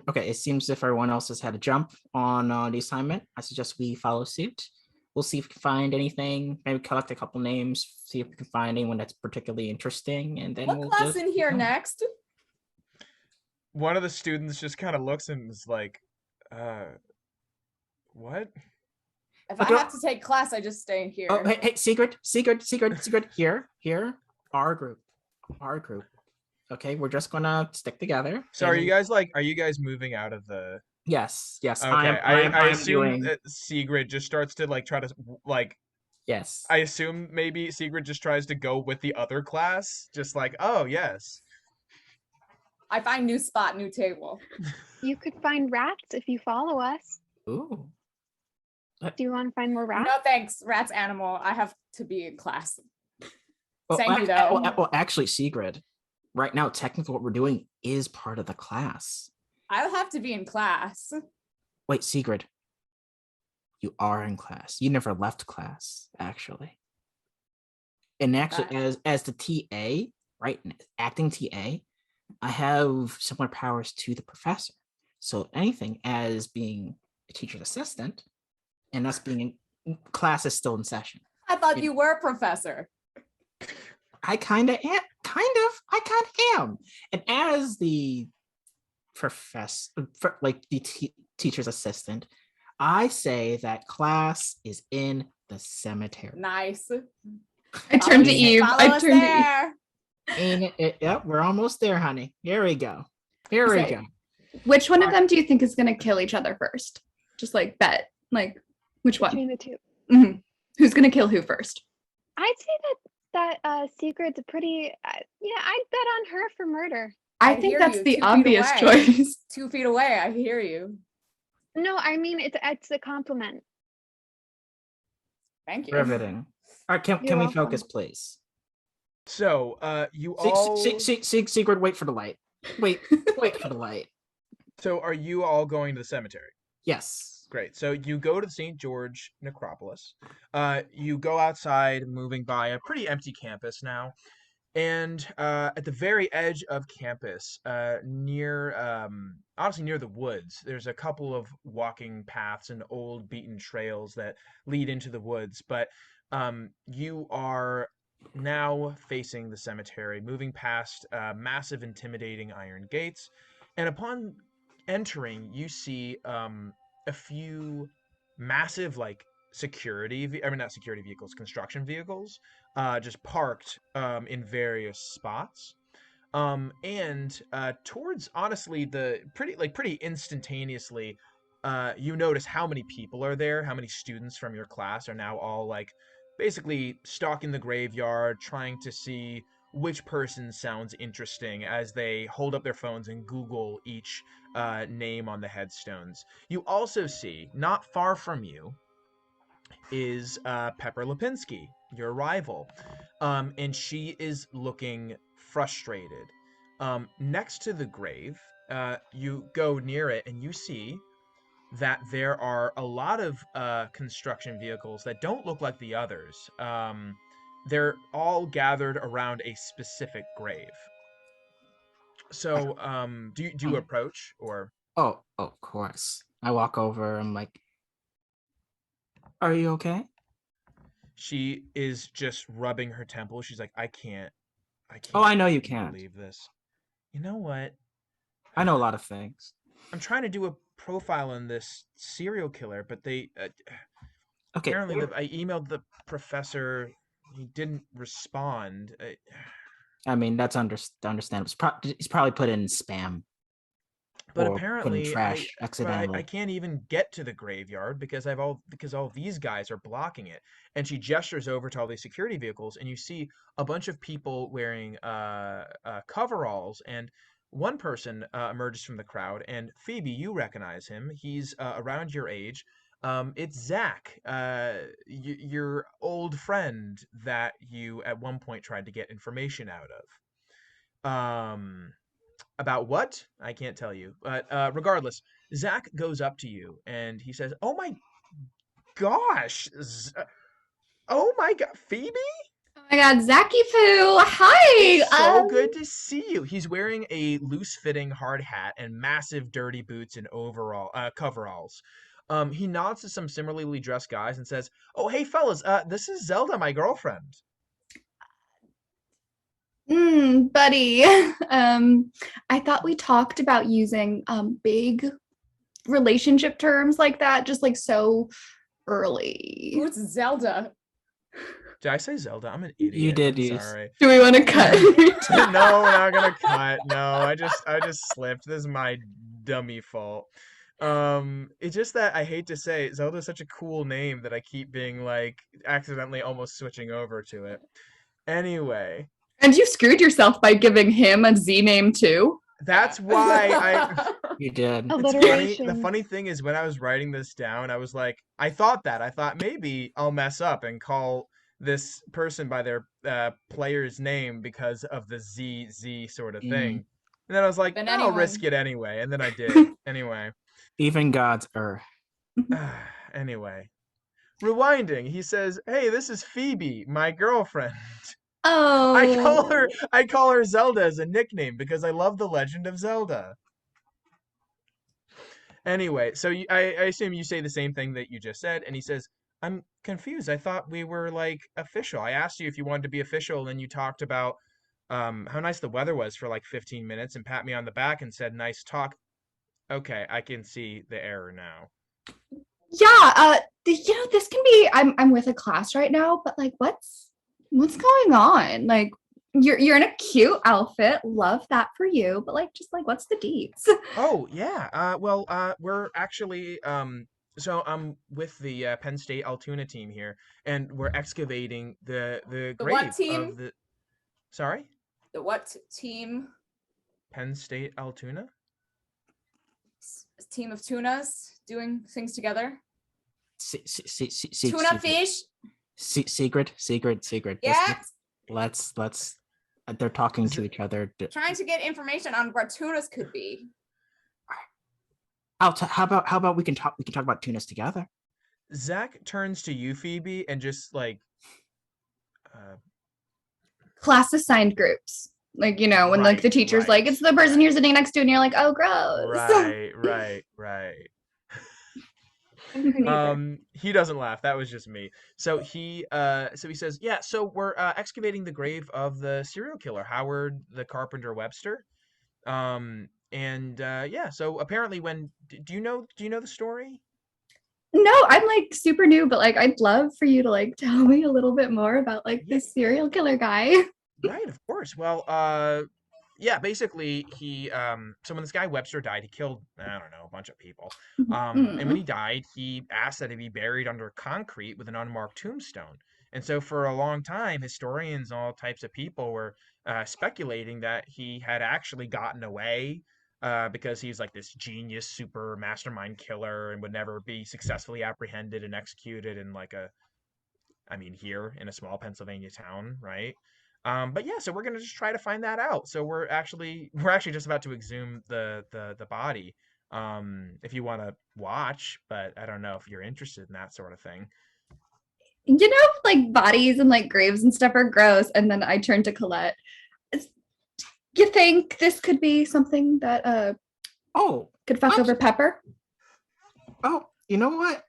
Speaker 2: Okay, it seems if everyone else has had a jump on the assignment, I suggest we follow suit. We'll see if we can find anything, maybe collect a couple names, see if we can find anyone that's particularly interesting, and then
Speaker 3: What
Speaker 2: we'll
Speaker 3: class
Speaker 2: just
Speaker 3: in here
Speaker 2: go.
Speaker 3: next?
Speaker 1: One of the students just kind of looks and is like, uh, what?
Speaker 3: If
Speaker 2: Oh,
Speaker 3: I have to take class, I just stay in here.
Speaker 2: Oh, hey, Siegrid. Here. Our group. Okay, we're just gonna stick together.
Speaker 1: So are you
Speaker 2: and-
Speaker 1: guys are you guys moving out of the?
Speaker 2: Yes.
Speaker 1: Okay, I
Speaker 2: I'm
Speaker 1: assume
Speaker 2: doing.
Speaker 1: that Sigrid just starts to try to
Speaker 2: Yes.
Speaker 1: I assume maybe Sigrid just tries to go with the other class, just like, oh yes.
Speaker 3: I find new spot, new table.
Speaker 5: You could find rats if you follow us.
Speaker 2: Ooh.
Speaker 5: Do you want to find more rats?
Speaker 3: No thanks, rat's animal. I have to be in class.
Speaker 2: Well,
Speaker 3: Thank you, though.
Speaker 2: well, actually, Sigrid, right now, technically, what we're doing is part of the class.
Speaker 3: I'll have to be in class.
Speaker 2: Wait, Sigrid, you are in class. You never left class, actually. And actually, as the TA, right, acting TA, I have similar powers to the professor. So anything as being a teacher's assistant, and us being in class is still in session.
Speaker 3: I thought you were a professor.
Speaker 2: I kind of am. I kind of am. And as the professor, like the teacher's assistant, I say that class is in the cemetery.
Speaker 3: Nice.
Speaker 4: I turned to Eve.
Speaker 3: Follow
Speaker 4: I
Speaker 3: us
Speaker 4: turned to Eve.
Speaker 3: there.
Speaker 2: Yep, we're almost there, honey. Here we go. Here we go.
Speaker 4: Which one of them do you think is going to kill each other first? Just like bet. Like, which one?
Speaker 5: Between the two.
Speaker 4: Mhm. Who's going to kill who first?
Speaker 5: I'd say that Sigrid's a pretty, yeah, I'd bet on her for murder.
Speaker 4: I
Speaker 3: I
Speaker 4: think
Speaker 3: hear
Speaker 4: that's
Speaker 3: you,
Speaker 4: the
Speaker 3: 2 feet
Speaker 4: obvious
Speaker 3: away.
Speaker 4: choice.
Speaker 3: 2 feet away. I hear you.
Speaker 5: No, I mean it's a compliment.
Speaker 3: Thank you.
Speaker 2: Riveting. All right, can
Speaker 5: You're
Speaker 2: we
Speaker 5: welcome.
Speaker 2: focus, please?
Speaker 1: So, you all.
Speaker 2: Sigrid, wait for the light. Wait for the light.
Speaker 1: So, are you all going to the cemetery?
Speaker 2: Yes.
Speaker 1: Great. So you go to the St. George necropolis. You go outside, moving by a pretty empty campus now, and at the very edge of campus, near honestly near the woods, there's a couple of walking paths and old beaten trails that lead into the woods. But you are now facing the cemetery, moving past massive, intimidating iron gates, and upon entering, you see a few massive I mean, not security vehicles, construction vehicles, just parked in various spots. And towards honestly the pretty instantaneously, you notice how many people are there, how many students from your class are now all basically stalking the graveyard, trying to see which person sounds interesting as they hold up their phones and Google each name on the headstones. You also see, not far from you, is Pepper Lipinski, your rival. And she is looking frustrated. Next to the grave, you go near it and you see that there are a lot of construction vehicles that don't look like the others. They're all gathered around a specific grave. So, do you approach or?
Speaker 2: Oh, of course. I walk over. I'm like, "Are you okay?"
Speaker 1: She is just rubbing her temple. She's like, I can't
Speaker 2: Oh, I know you can't.
Speaker 1: believe this. You know what?
Speaker 2: I know a lot of things.
Speaker 1: I'm trying to do a profile on this serial killer, but they
Speaker 2: Okay.
Speaker 1: apparently I emailed the professor. He didn't respond.
Speaker 2: I mean, that's understandable. He's probably put in spam.
Speaker 1: But
Speaker 2: or put in
Speaker 1: apparently,
Speaker 2: trash
Speaker 1: I
Speaker 2: accidentally.
Speaker 1: can't even get to the graveyard because all these guys are blocking it. And she gestures over to all these security vehicles, and you see a bunch of people wearing coveralls and one person emerges from the crowd, and Phoebe, you recognize him. He's around your age. It's Zach, your old friend that you at one point tried to get information out of. About what? I can't tell you. But regardless, Zach goes up to you and he says, "Oh my gosh! Oh my god, Phoebe!
Speaker 4: Oh my god, Zachy Poo!
Speaker 1: It's
Speaker 4: Hi!
Speaker 1: so good to see you." He's wearing a loose-fitting hard hat and massive dirty boots and coveralls. He nods to some similarly dressed guys and says, "Oh, hey fellas, this is Zelda, my girlfriend."
Speaker 4: Buddy. I thought we talked about using big relationship terms like that, just like so early.
Speaker 3: Who's Zelda?
Speaker 1: Did I say Zelda? I'm an idiot.
Speaker 2: You did
Speaker 1: I'm
Speaker 2: use.
Speaker 1: sorry.
Speaker 4: Do we want to cut?
Speaker 1: No, we're not gonna cut. No, I just slipped. This is my dummy fault. It's just that I hate to say it, Zelda's such a cool name that I keep being like accidentally almost switching over to it. Anyway,
Speaker 4: And you screwed yourself by giving him a Z name too.
Speaker 1: that's why I
Speaker 2: You did.
Speaker 1: it's funny.
Speaker 5: Alliteration.
Speaker 1: The funny thing is when I was writing this down, I was like, I thought maybe I'll mess up and call this person by their player's name because of the ZZ sort of thing. And then I was like,
Speaker 3: Then
Speaker 1: I'll risk
Speaker 3: anyone.
Speaker 1: it anyway. And then I did. Anyway.
Speaker 2: Even God's Earth.
Speaker 1: Anyway. Rewinding, he says, "Hey, this is Phoebe, my girlfriend."
Speaker 4: Oh.
Speaker 1: I call her Zelda as a nickname because I love the Legend of Zelda. Anyway, so I assume you say the same thing that you just said, and he says, "I'm confused. I thought we were like official. I asked you if you wanted to be official, and you talked about how nice the weather was for like 15 minutes and pat me on the back and said nice talk." Okay, I can see the error now.
Speaker 4: Yeah, this can be I'm with a class right now, but like what's going on? Like you're in a cute outfit. Love that for you, but like just like what's the deets?
Speaker 1: Oh, yeah. We're actually so I'm with the Penn State Altoona team here, and we're excavating the
Speaker 3: The
Speaker 1: grave
Speaker 3: what team?
Speaker 1: of the. Sorry,
Speaker 3: The what team?
Speaker 1: Penn State Altoona.
Speaker 3: A team of tunas doing things together.
Speaker 2: Tuna
Speaker 3: Tuna fish.
Speaker 2: Secret.
Speaker 3: Yeah.
Speaker 2: Let's. They're talking to each other.
Speaker 3: Trying to get information on what tunas could be.
Speaker 2: How about we can talk about tunas together.
Speaker 1: Zach turns to you, Phoebe, and just like,
Speaker 4: Class assigned groups. Like, when like the teacher's like, it's the person you're sitting next to, and you're like, oh gross.
Speaker 1: Right.
Speaker 5: I'm her
Speaker 1: He doesn't laugh. That was just me. So he says, yeah, so we're excavating the grave of the serial killer, Howard the Carpenter Webster. Yeah, so apparently do you know the story?
Speaker 4: No, I'm like super new, but like I'd love for you to like tell me a little bit more about like this serial killer guy.
Speaker 1: Right, of course. Well, yeah, basically so when this guy Webster died, he killed, I don't know, a bunch of people. And when he died, he asked that he be buried under concrete with an unmarked tombstone. And so for a long time, historians and all types of people were speculating that he had actually gotten away because he's like this genius, super mastermind killer and would never be successfully apprehended and executed in here in a small Pennsylvania town, right? But yeah, so we're gonna just try to find that out. So we're actually just about to exhume the body. If you want to watch, but I don't know if you're interested in that sort of thing.
Speaker 4: Like bodies and like graves and stuff are gross. And then I turn to Colette. You think this could be something that could fuck over Pepper?
Speaker 2: Oh, you know what?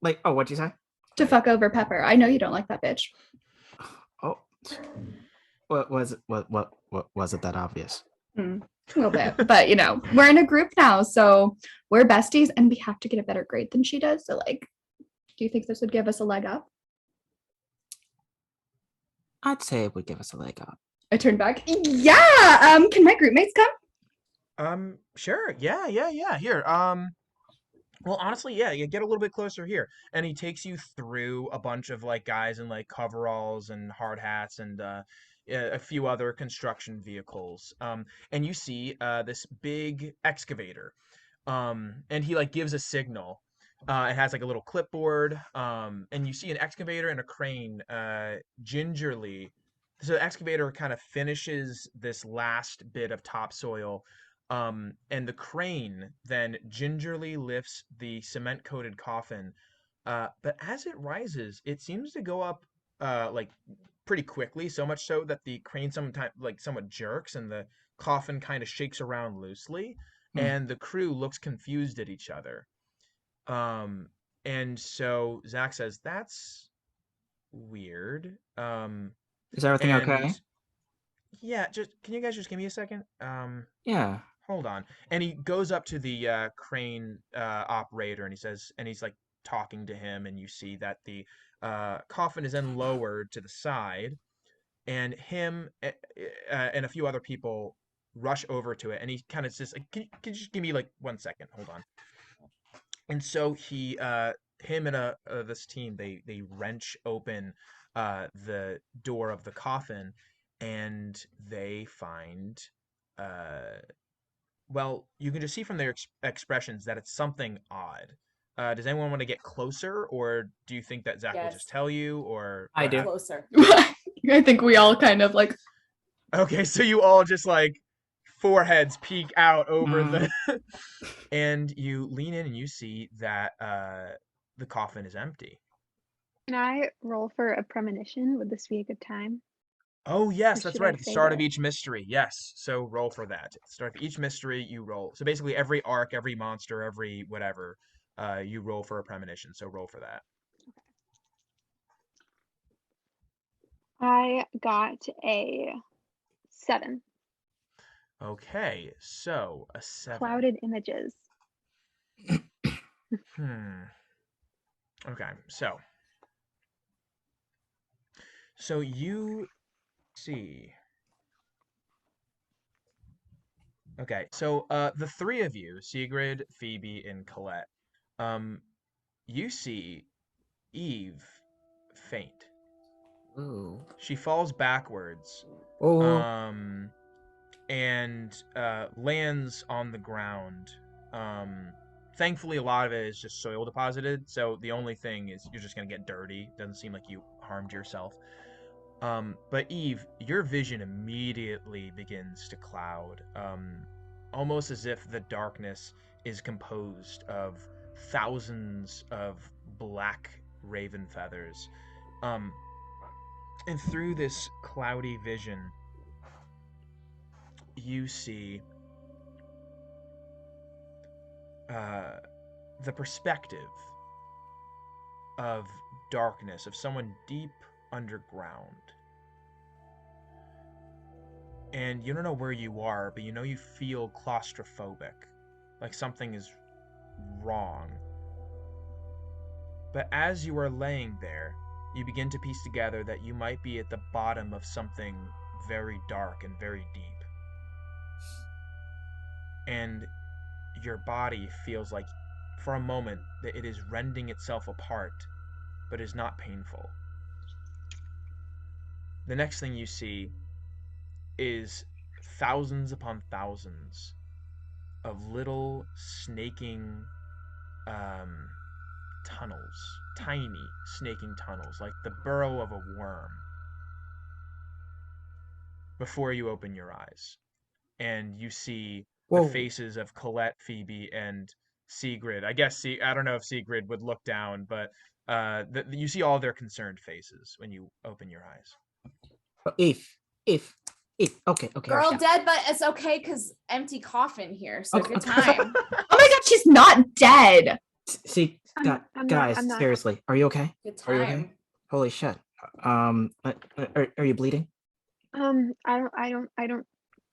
Speaker 2: Like, what'd you say?
Speaker 4: To fuck over Pepper. I know you don't like that bitch.
Speaker 2: Oh, what was it that obvious?
Speaker 4: A little bit, but we're in a group now, so we're besties and we have to get a better grade than she does. So like, do you think this would give us a leg up?
Speaker 2: I'd say it would give us a leg up.
Speaker 4: I turn back. Yeah. Can my group mates come?
Speaker 1: Sure. Yeah. Here. Well, honestly, yeah, you get a little bit closer here. And he takes you through a bunch of like guys in like coveralls and hard hats and a few other construction vehicles. And you see this big excavator. And he like gives a signal. It has like a little clipboard. And you see an excavator and a crane gingerly. So the excavator kind of finishes this last bit of topsoil. And the crane then gingerly lifts the cement coated coffin. But as it rises, it seems to go up like pretty quickly, so much so that the crane sometimes like somewhat jerks and the coffin kind of shakes around loosely,
Speaker 2: Hmm.
Speaker 1: and the crew looks confused at each other. Um, and so Zach says, "That's weird."
Speaker 2: Is everything
Speaker 1: And
Speaker 2: okay?
Speaker 1: yeah, just can you guys just give me a second?
Speaker 2: Yeah.
Speaker 1: Hold on. And he goes up to the crane operator and he says, and he's like talking to him, and you see that the coffin is then lowered to the side, and him and a few other people rush over to it, and he kind of says, like, can you just give me like 1 second? Hold on. And so him and this team, they wrench open the door of the coffin, and they find uh, well, you can just see from their expressions that it's something odd. Does anyone want to get closer, or do you think that Zach will just
Speaker 3: Yes.
Speaker 1: tell you, or
Speaker 2: I
Speaker 1: what
Speaker 2: do.
Speaker 1: happened?
Speaker 3: Closer.
Speaker 4: I think we all kind of like,
Speaker 1: Okay, so you all just like foreheads peek out over
Speaker 2: Mm,
Speaker 1: the, and you lean in and you see that the coffin is empty.
Speaker 5: Can I roll for a premonition? Would this be a good time?
Speaker 1: Oh
Speaker 5: Or
Speaker 1: yes, that's
Speaker 5: should
Speaker 1: right.
Speaker 5: I
Speaker 1: At the
Speaker 5: save
Speaker 1: start of
Speaker 5: it?
Speaker 1: each mystery, yes. So roll for that. At the start of each mystery, you roll. So basically, every arc, every monster, every whatever, you roll for a premonition. So roll for that.
Speaker 5: I got a 7.
Speaker 1: Okay, so a 7.
Speaker 5: Clouded images.
Speaker 1: Hmm. Okay, so you see. Okay, so the three of you, Siegrid, Phoebe, and Colette, um, you see Eve faint.
Speaker 2: ooh.
Speaker 1: She falls backwards,
Speaker 2: Oh.
Speaker 1: um, and lands on the ground. Thankfully, a lot of it is just soil deposited, so the only thing is you're just gonna get dirty. Doesn't seem like you harmed yourself. But Eve, your vision immediately begins to cloud, almost as if the darkness is composed of thousands of black raven feathers. Um, and through this cloudy vision, you see uh, the perspective of darkness, of someone deep underground. And you don't know where you are, but you know you feel claustrophobic, like something is wrong. But as you are laying there, you begin to piece together that you might be at the bottom of something very dark and very deep. And your body feels like, for a moment, that it is rending itself apart, but is not painful. The next thing you see is thousands upon thousands of little snaking um, tunnels, tiny snaking tunnels, like the burrow of a worm, before you open your eyes. And you see the
Speaker 2: Whoa.
Speaker 1: faces of Colette, Phoebe, and Siegrid. I guess I don't know if Siegrid would look down, but you see all their concerned faces when you open your eyes.
Speaker 2: Oh, if. Okay, okay.
Speaker 3: Girl
Speaker 2: yeah.
Speaker 3: dead, but it's okay because empty coffin here. So
Speaker 2: Okay,
Speaker 3: good
Speaker 2: okay.
Speaker 3: time.
Speaker 4: oh my God, she's not dead.
Speaker 2: See,
Speaker 5: I'm
Speaker 2: guys,
Speaker 5: not.
Speaker 2: seriously, are you okay?
Speaker 3: Good
Speaker 2: Are you okay?
Speaker 3: time.
Speaker 2: Holy shit. Are you bleeding?
Speaker 5: I don't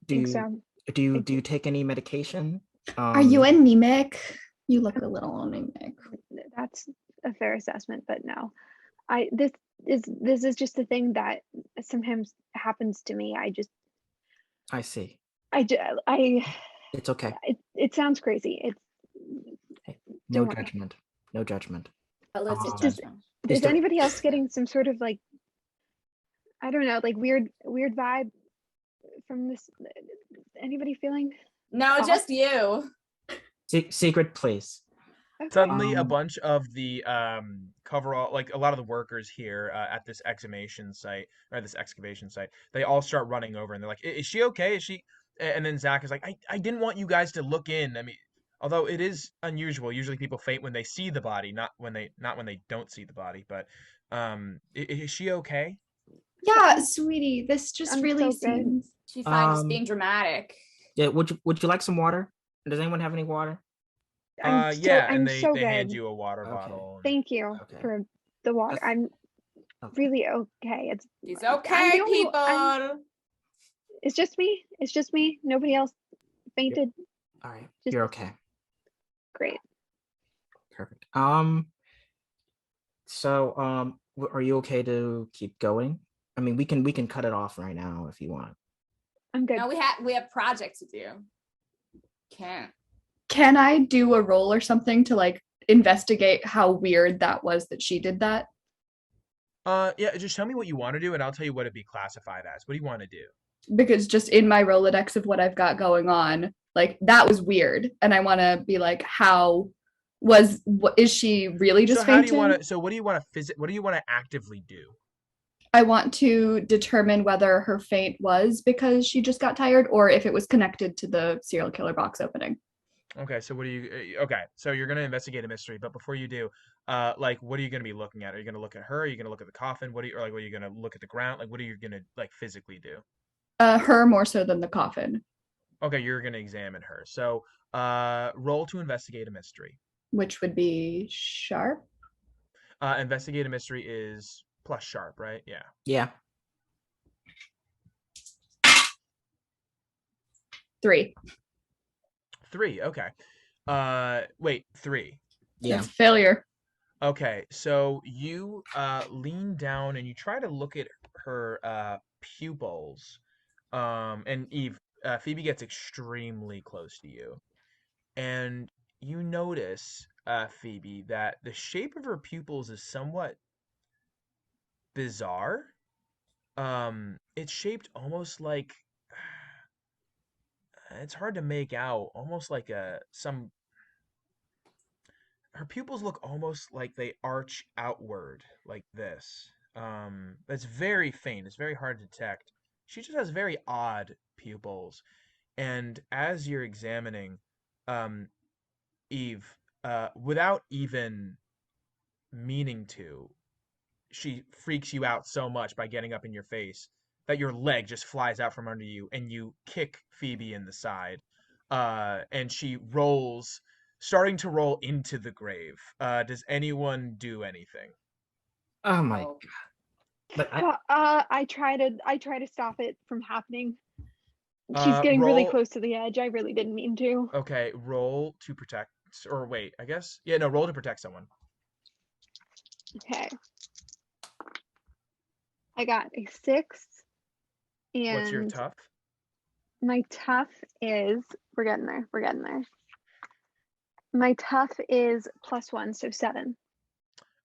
Speaker 2: Do
Speaker 5: think
Speaker 2: you
Speaker 5: so.
Speaker 2: do you take any medication?
Speaker 4: Are you anemic? You look a little anemic.
Speaker 5: That's a fair assessment, but no. This is just a thing that sometimes happens to me.
Speaker 2: I see.
Speaker 5: I
Speaker 2: It's okay.
Speaker 5: it sounds crazy. It's
Speaker 2: Hey, no
Speaker 5: don't worry.
Speaker 2: judgment. No judgment.
Speaker 3: But let's
Speaker 2: Um,
Speaker 5: Does
Speaker 3: judgment.
Speaker 2: is
Speaker 5: is
Speaker 2: there
Speaker 5: anybody else getting some sort of like I don't know, like weird vibe from this. Anybody feeling
Speaker 3: No,
Speaker 5: off?
Speaker 3: just you.
Speaker 2: Secret, please.
Speaker 5: Okay.
Speaker 1: Suddenly, a
Speaker 2: Um,
Speaker 1: bunch of the coverall, like a lot of the workers here at this exhumation site or this excavation site, they all start running over and they're like, "Is she okay? Is she?" And then Zach is like, "I didn't want you guys to look in. I mean, although it is unusual. Usually people faint when they see the body, not when they don't see the body. But is she okay?"
Speaker 4: Yeah, sweetie, this just
Speaker 5: I'm
Speaker 4: really
Speaker 5: so good.
Speaker 4: seems.
Speaker 3: She's fine, just
Speaker 2: Um,
Speaker 3: being dramatic.
Speaker 2: Yeah, would you like some water? Does anyone have any water?
Speaker 1: Yeah, and
Speaker 5: I'm
Speaker 1: they
Speaker 5: so
Speaker 1: hand
Speaker 5: good.
Speaker 1: you a water
Speaker 2: Okay.
Speaker 1: bottle.
Speaker 5: Thank you
Speaker 2: Okay.
Speaker 5: for the water.
Speaker 2: That's-
Speaker 5: I'm
Speaker 2: Okay.
Speaker 5: really okay.
Speaker 3: She's
Speaker 5: I'm
Speaker 3: okay,
Speaker 5: the only one-
Speaker 3: people.
Speaker 5: It's just me. It's just me. Nobody else fainted.
Speaker 2: All right.
Speaker 5: Just-
Speaker 2: You're okay.
Speaker 5: Great.
Speaker 2: Perfect. So are you okay to keep going? I mean, we can cut it off right now if you want.
Speaker 5: I'm good.
Speaker 3: No, we have projects to do. Can't.
Speaker 4: Can I do a roll or something to like investigate how weird that was that she did that?
Speaker 1: Yeah, just tell me what you want to do, and I'll tell you what it'd be classified as. What do you want to do?
Speaker 4: Because just in my Rolodex of what I've got going on, like that was weird. And I want to be like, is she really just
Speaker 1: So how do you
Speaker 4: fainting?
Speaker 1: want to? So what do you want to What do you want to actively do?
Speaker 4: I want to determine whether her faint was because she just got tired or if it was connected to the serial killer box opening.
Speaker 1: Okay, so what do you? Okay, so you're gonna investigate a mystery, but before you do, like, what are you gonna be looking at? Are you gonna look at her? Are you gonna look at the coffin? Or like, what are you gonna look at the ground? Like, what are you gonna like physically do?
Speaker 4: Her more so than the coffin,
Speaker 1: Okay, you're gonna examine her. So, roll to investigate a mystery.
Speaker 4: which would be sharp.
Speaker 1: Investigate a mystery is plus sharp, right? Yeah.
Speaker 2: Yeah.
Speaker 4: 3.
Speaker 1: 3. Okay. Wait, 3.
Speaker 2: Yeah.
Speaker 4: That's a failure.
Speaker 1: Okay, so you lean down and you try to look at her pupils. And Eve, Phoebe gets extremely close to you. And you notice, Phoebe, that the shape of her pupils is somewhat bizarre. It's shaped almost like it's hard to make out, almost like some her pupils look almost like they arch outward like this. That's very faint. It's very hard to detect. She just has very odd pupils. And as you're examining, um, Eve, without even meaning to, she freaks you out so much by getting up in your face that your leg just flies out from under you and you kick Phoebe in the side. And she rolls, starting to roll into the grave. Does anyone do anything?
Speaker 2: Oh my
Speaker 3: Oh.
Speaker 2: God. But
Speaker 5: I try to stop it from happening. She's getting really
Speaker 1: Roll.
Speaker 5: close to the edge. I really didn't mean to.
Speaker 1: Okay, roll to protect. Or wait, I guess. Yeah, no, roll to protect someone.
Speaker 5: Okay. I got a 6,
Speaker 1: What's your
Speaker 5: and
Speaker 1: tough?
Speaker 5: my tough is we're getting there. We're getting there. My tough is +1, so 7.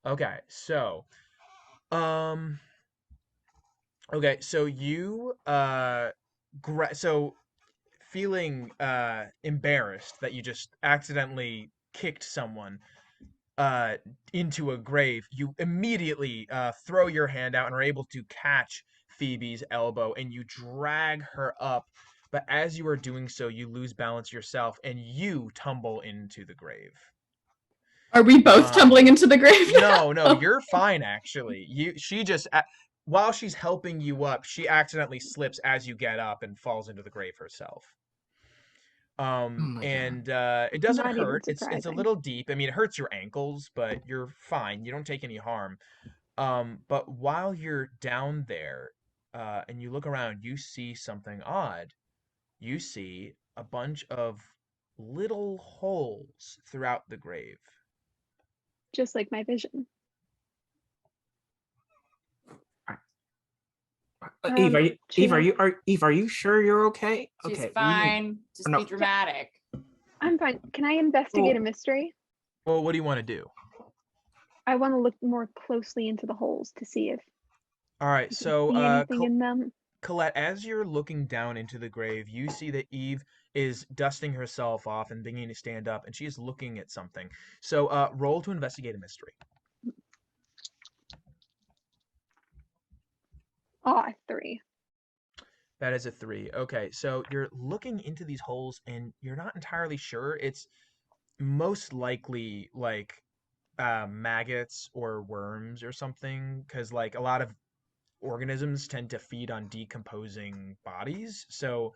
Speaker 1: Okay, so, um, okay, so you, so feeling embarrassed that you just accidentally kicked someone uh into a grave, you immediately throw your hand out and are able to catch Phoebe's elbow and you drag her up. But as you are doing so, you lose balance yourself and you tumble into the grave.
Speaker 4: Are we both tumbling into the grave?
Speaker 1: No, you're fine actually. She just while she's helping you up, she accidentally slips as you get up and falls into the grave herself.
Speaker 2: oh my God.
Speaker 1: And it doesn't
Speaker 5: Not even
Speaker 1: hurt. It's a
Speaker 5: surprising.
Speaker 1: little deep. I mean, it hurts your ankles, but you're fine. You don't take any harm. But while you're down there, and you look around, you see something odd. You see a bunch of little holes throughout the grave.
Speaker 5: Just like my vision.
Speaker 2: Eve,
Speaker 5: Eve,
Speaker 2: are you sure you're okay?
Speaker 3: She's
Speaker 2: Okay.
Speaker 3: fine. Just
Speaker 2: no.
Speaker 3: be dramatic.
Speaker 5: I'm fine. Can I investigate a mystery?
Speaker 1: Well, what do you want to do?
Speaker 5: I want to look more closely into the holes to see if
Speaker 1: All right,
Speaker 5: You can
Speaker 1: so
Speaker 5: see anything in them.
Speaker 1: Colette, as you're looking down into the grave, you see that Eve is dusting herself off and beginning to stand up, and she is looking at something. So roll to investigate a mystery.
Speaker 5: Ah, 3.
Speaker 1: That is a 3. Okay, so you're looking into these holes, and you're not entirely sure. It's most likely like maggots or worms or something, because like a lot of organisms tend to feed on decomposing bodies. So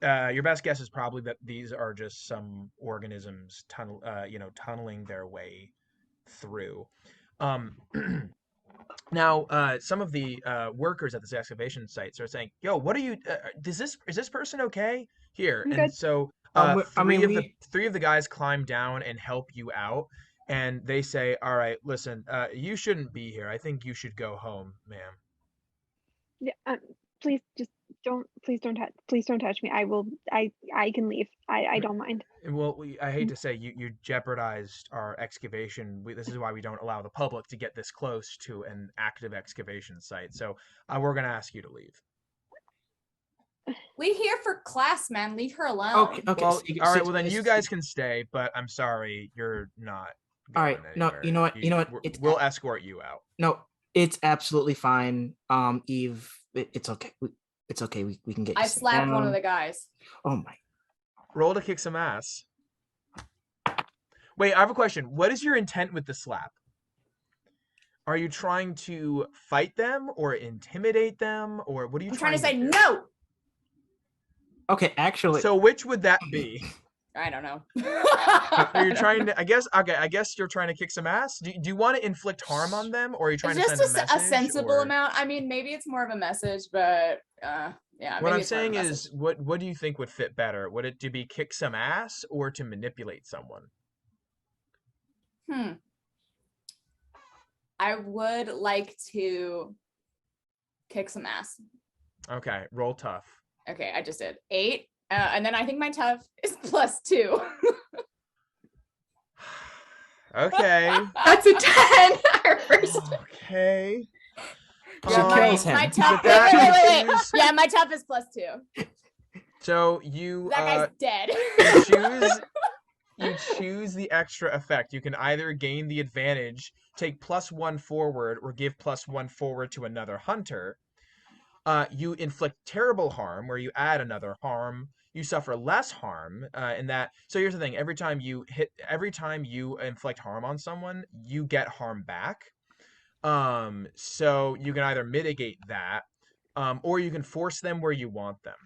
Speaker 1: your best guess is probably that these are just some organisms tunneling their way through. Um, Now, some of the workers at this excavation site are saying, "Yo, what are you? Is this person okay here?"
Speaker 5: I'm
Speaker 1: And
Speaker 5: good.
Speaker 1: so,
Speaker 2: I mean,
Speaker 1: three of the guys climb down and help you out, and they say, "All right, listen, you shouldn't be here. I think you should go home, ma'am."
Speaker 5: Yeah, please just please don't touch me. I can leave. I don't mind.
Speaker 1: Well, I hate to say, you jeopardized our excavation. This is why we don't allow the public to get this close to an active excavation site. So we're gonna ask you to leave.
Speaker 3: We here for class, man. Leave her alone.
Speaker 2: Okay.
Speaker 1: Well, all right. Well, then
Speaker 2: Sig-
Speaker 1: you guys can stay, but I'm sorry, you're not
Speaker 2: All
Speaker 1: going
Speaker 2: right. No,
Speaker 1: anywhere.
Speaker 2: you know what? You know what?
Speaker 1: We'll escort you out.
Speaker 2: No, it's absolutely fine. Eve, it's okay. It's okay. We can get you
Speaker 3: I
Speaker 2: sit
Speaker 3: slapped one of
Speaker 2: down.
Speaker 3: the guys.
Speaker 2: Oh my.
Speaker 1: Roll to kick some ass. Wait, I have a question. What is your intent with the slap? Are you trying to fight them or intimidate them, or what are you
Speaker 3: I'm trying to say
Speaker 1: do?
Speaker 3: no.
Speaker 2: Okay, actually.
Speaker 1: So which would that be?
Speaker 3: I don't know.
Speaker 1: Are you trying to? I guess you're trying to kick some ass. Do you want to inflict harm on them, or are you trying to
Speaker 3: Just
Speaker 1: send a message?
Speaker 3: a sensible amount. I mean, maybe it's more of a message, but yeah.
Speaker 1: What
Speaker 3: maybe
Speaker 1: I'm
Speaker 3: it's more of a
Speaker 1: saying is,
Speaker 3: message.
Speaker 1: what do you think would fit better? Would it to be kick some ass or to manipulate someone?
Speaker 3: I would like to kick some ass.
Speaker 1: Okay, roll tough.
Speaker 3: Okay, I just did 8, and then I think my tough is +2.
Speaker 1: Okay.
Speaker 4: That's a 10. Our first.
Speaker 1: Okay.
Speaker 2: She kills him.
Speaker 3: My tough.
Speaker 1: That
Speaker 3: Wait. Yeah, my tough is +2.
Speaker 1: So you
Speaker 3: That guy's dead.
Speaker 1: you choose the extra effect. You can either gain the advantage, take +1 forward, or give +1 forward to another hunter. You inflict terrible harm, where you add another harm. You suffer less harm in that. So here's the thing: every time you inflict harm on someone, you get harm back. So you can either mitigate that, or you can force them where you want them.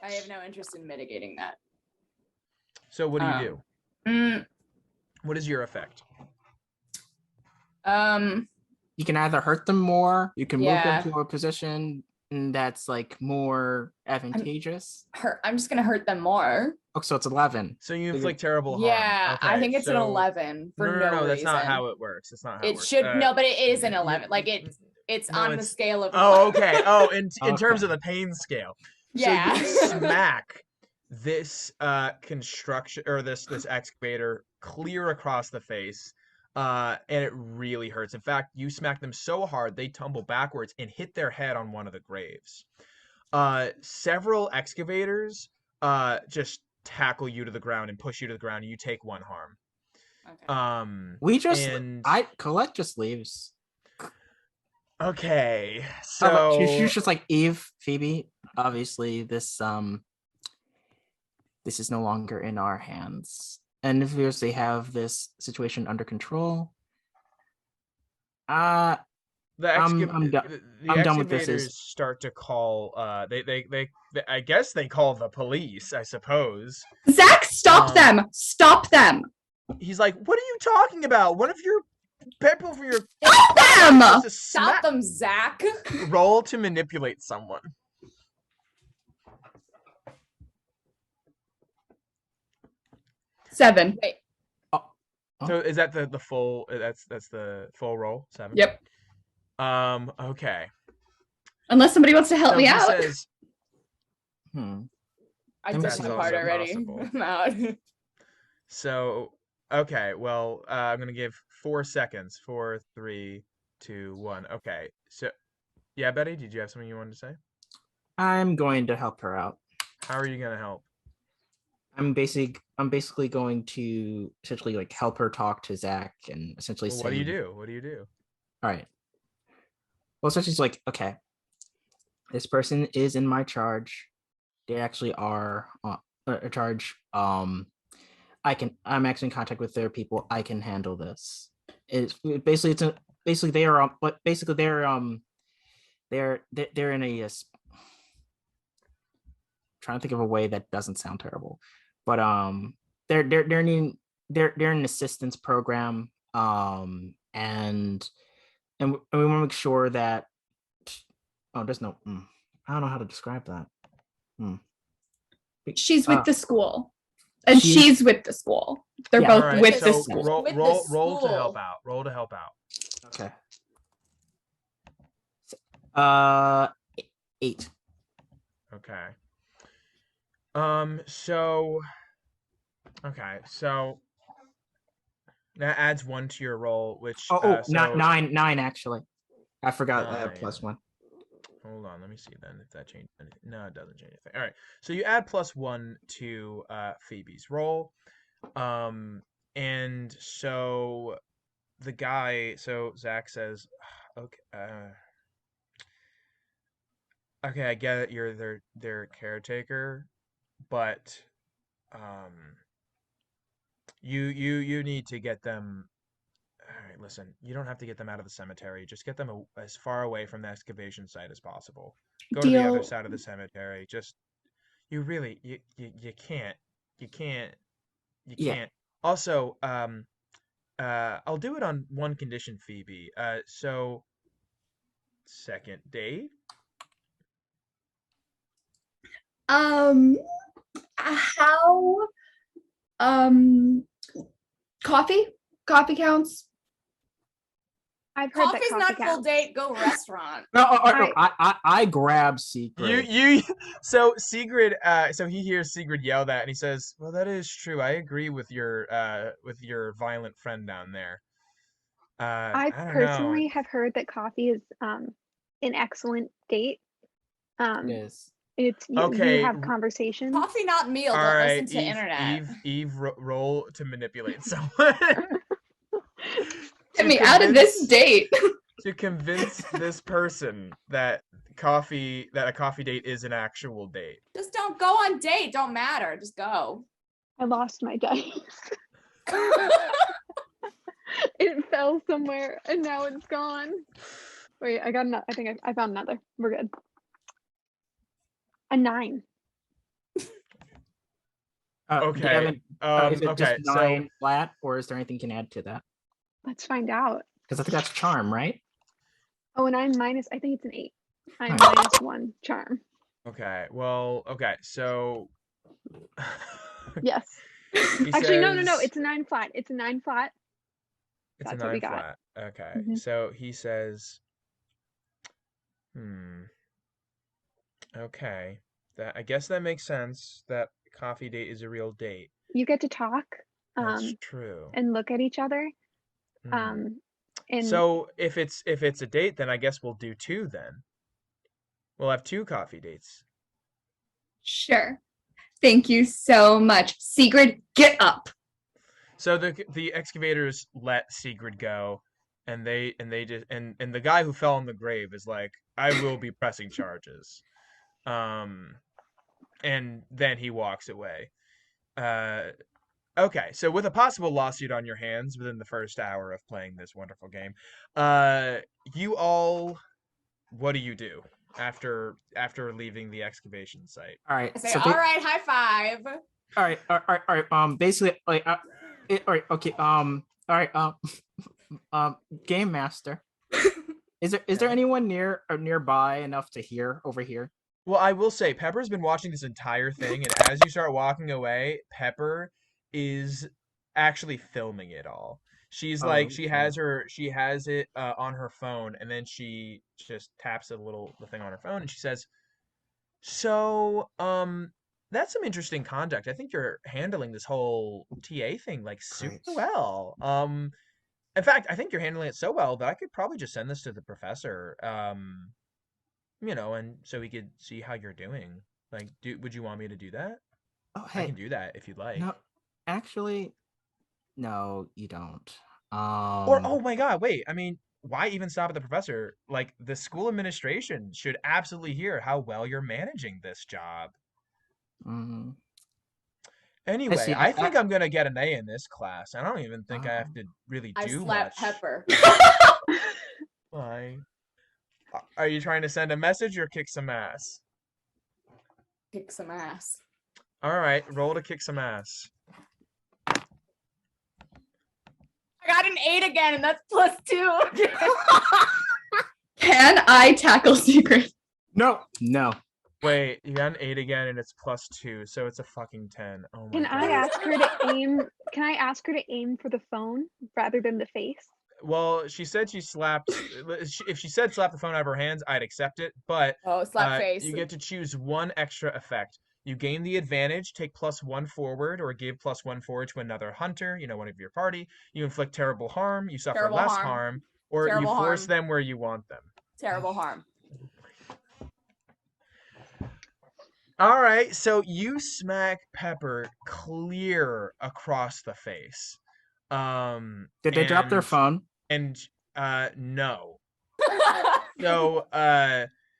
Speaker 3: I have no interest in mitigating that.
Speaker 1: So what do you do? What is your effect?
Speaker 2: You can either hurt them more, you can move
Speaker 3: Yeah.
Speaker 2: them to a position that's like more advantageous.
Speaker 3: I'm just gonna hurt them more.
Speaker 2: Oh, so it's 11.
Speaker 1: So you inflict terrible harm.
Speaker 3: Yeah,
Speaker 1: Okay,
Speaker 3: I think it's an
Speaker 1: so-
Speaker 3: 11 for no
Speaker 1: No, that's
Speaker 3: reason.
Speaker 1: not how it works. It's not how it
Speaker 3: It
Speaker 1: works.
Speaker 3: should no, but it is an 11. Like it's
Speaker 1: No,
Speaker 3: on the
Speaker 1: it's-
Speaker 3: scale of.
Speaker 1: Oh, okay. Oh, in terms
Speaker 2: Okay.
Speaker 1: of the pain scale.
Speaker 3: Yeah.
Speaker 1: So you smack this construction or this excavator clear across the face, and it really hurts. In fact, you smack them so hard they tumble backwards and hit their head on one of the graves. Several excavators just tackle you to the ground and push you to the ground, and you take 1 harm.
Speaker 3: Okay.
Speaker 2: Colette just leaves.
Speaker 1: Okay,
Speaker 2: How about-
Speaker 1: so
Speaker 2: she's just like, Eve, Phoebe, obviously this is no longer in our hands, and if they have this situation under control.
Speaker 1: the
Speaker 2: I'm done with this.
Speaker 1: excavators start to call. They I guess they call the police. I suppose.
Speaker 4: Zach, stop them! Stop them!
Speaker 1: He's like, "What are you talking about? One of your people for your
Speaker 4: Stop them!
Speaker 3: Stop them, Zach.
Speaker 1: roll to manipulate someone."
Speaker 4: 7.
Speaker 3: Wait.
Speaker 1: So is that the full? That's the full roll 7.
Speaker 4: Yep.
Speaker 1: Okay.
Speaker 4: Unless somebody wants to help
Speaker 1: So
Speaker 4: me
Speaker 1: he
Speaker 4: out.
Speaker 1: says,
Speaker 3: I
Speaker 2: That
Speaker 3: did
Speaker 2: is
Speaker 3: my
Speaker 1: also
Speaker 3: part already.
Speaker 1: possible.
Speaker 3: I'm out.
Speaker 1: so okay. Well, I'm gonna give 4 seconds. 4, 3, 2, 1. Okay. So, yeah, Betty, did you have something you wanted to say?
Speaker 2: I'm going to help her out.
Speaker 1: How are you gonna help?
Speaker 2: I'm basically going to essentially like help her talk to Zach and essentially
Speaker 1: Well,
Speaker 2: say,
Speaker 1: what do you do? What do you do?
Speaker 2: all right. Well, essentially it's like, okay, this person is in my charge. They actually are a charge. I'm actually in contact with their people. I can handle this. Basically they are but basically they're in a trying to think of a way that doesn't sound terrible, but they're needing they're in an assistance program, and we want to make sure that there's no I don't know how to describe that.
Speaker 4: She's with
Speaker 2: Uh,
Speaker 4: the school. And she's with the school. They're
Speaker 2: Yeah.
Speaker 4: both
Speaker 1: All right.
Speaker 4: with the
Speaker 1: So
Speaker 4: school.
Speaker 1: roll to help out. Roll to help out.
Speaker 2: Okay. 8.
Speaker 1: Okay. So. Okay. So that adds 1 to your roll, which so
Speaker 2: 9 actually. I forgot I have
Speaker 1: 9.
Speaker 2: +1.
Speaker 1: Hold on, let me see then if that changed anything. No, it doesn't change anything. All right, so you add +1 to Phoebe's roll, and so the guy. So Zach says, "Okay, okay, I get it. You're their caretaker, but you need to get them. All right, listen, you don't have to get them out of the cemetery. Just get them as far away from the excavation site as possible. Go to the other
Speaker 4: Deal.
Speaker 1: side of the cemetery. Just you really you can't you can't you
Speaker 2: Yeah.
Speaker 1: can't. Also, I'll do it on one condition, Phoebe. So second date.
Speaker 4: How coffee? Coffee counts.
Speaker 5: I've heard that
Speaker 3: Coffee's
Speaker 5: coffee
Speaker 3: not full
Speaker 5: counts.
Speaker 3: date. Go restaurant.
Speaker 2: No, I grab Siegrid.
Speaker 1: So Siegrid, so he hears Siegrid yell that, and he says, "Well, that is true. I agree with your violent friend down there."
Speaker 5: I
Speaker 1: I don't know.
Speaker 5: personally have heard that coffee is an excellent date.
Speaker 2: It is.
Speaker 5: It's you
Speaker 1: Okay,
Speaker 5: have conversations.
Speaker 3: Coffee, not meal.
Speaker 1: All
Speaker 3: Don't
Speaker 1: right,
Speaker 3: listen to internet.
Speaker 1: Eve, roll to manipulate someone.
Speaker 4: Get me out of this date.
Speaker 1: To convince this person that a coffee date is an actual date.
Speaker 3: Just don't go on date. Don't matter. Just go.
Speaker 5: I lost my dice. It fell somewhere and now it's gone. Wait, I got another. I think I found another. We're good. A 9.
Speaker 1: Okay.
Speaker 2: Is it
Speaker 1: Okay.
Speaker 2: just 9 flat, or is there anything you can add to that?
Speaker 5: Let's find out.
Speaker 2: Because I think that's charm, right?
Speaker 5: Oh, and I'm minus. I think it's an 8. I'm -1 charm.
Speaker 1: Okay. Well. Okay. So.
Speaker 5: Yes. Actually, no. It's a 9 flat. It's a 9 flat.
Speaker 1: It's
Speaker 5: That's
Speaker 1: a
Speaker 5: what we
Speaker 1: 9
Speaker 5: got.
Speaker 1: flat. Okay.
Speaker 5: Mhm.
Speaker 1: So he says, okay. I guess that makes sense. That coffee date is a real date.
Speaker 5: You get to talk.
Speaker 1: That's true.
Speaker 5: And look at each other. And
Speaker 1: so if it's a date, then I guess we'll do 2 then. We'll have 2 coffee dates.
Speaker 4: Sure. Thank you so much. Siegrid, get up.
Speaker 1: So the excavators let Siegrid go, and they just and the guy who fell in the grave is like, I will be pressing charges. And then he walks away. Okay, so with a possible lawsuit on your hands within the first hour of playing this wonderful game, you all, what do you do after leaving the excavation site?
Speaker 2: All right.
Speaker 3: I say, all right, high five.
Speaker 2: All right. Basically, like, all right. Okay. All right. Game master. Is there anyone near or nearby enough to hear over here?
Speaker 1: Well, I will say Pepper's been watching this entire thing, and as you start walking away, Pepper is actually filming it all. She's like, she has it on her phone, and then she just taps the thing on her phone, and she says, "So, that's some interesting conduct. I think you're handling this whole TA thing like super well. In fact, I think you're handling it so well that I could probably just send this to the professor. And so he could see how you're doing. Like, would you want me to do that?
Speaker 2: Oh,
Speaker 1: I
Speaker 2: hey,
Speaker 1: can do that if you'd like.
Speaker 2: no, actually, no, you don't.
Speaker 1: Or, oh my God, wait. I mean, why even stop at the professor? Like, the school administration should absolutely hear how well you're managing this job.
Speaker 2: mm, I
Speaker 1: Anyway,
Speaker 2: see.
Speaker 1: I think I'm gonna get an A in this class. I don't even think I have
Speaker 2: Oh.
Speaker 1: to really
Speaker 3: I
Speaker 1: do
Speaker 3: slap
Speaker 1: much.
Speaker 3: Pepper.
Speaker 1: Why? Are you trying to send a message or kick some ass?
Speaker 3: Kick some ass.
Speaker 1: All right, roll to kick some ass.
Speaker 3: I got an 8 again, and that's +2.
Speaker 4: Can I tackle Secret?
Speaker 2: No.
Speaker 1: Wait, you got an 8 again, and it's +2, so it's a fucking 10. Oh my
Speaker 5: Can
Speaker 1: God.
Speaker 5: I ask her to aim? Can I ask her to aim for the phone rather than the face?
Speaker 1: Well, she said she slapped. If she said slap the phone out of her hands, I'd accept it. But
Speaker 3: Oh, slap face.
Speaker 1: you get to choose one extra effect. You gain the advantage, take +1 forward, or give +1 forward to another hunter, one of your party. You inflict terrible harm, you suffer
Speaker 3: Terrible
Speaker 1: less
Speaker 3: harm.
Speaker 1: harm, or
Speaker 3: Terrible
Speaker 1: you force
Speaker 3: harm.
Speaker 1: them where you want them.
Speaker 3: Terrible harm.
Speaker 1: All right, so you smack Pepper clear across the face.
Speaker 2: Did they drop their phone?
Speaker 1: And no. So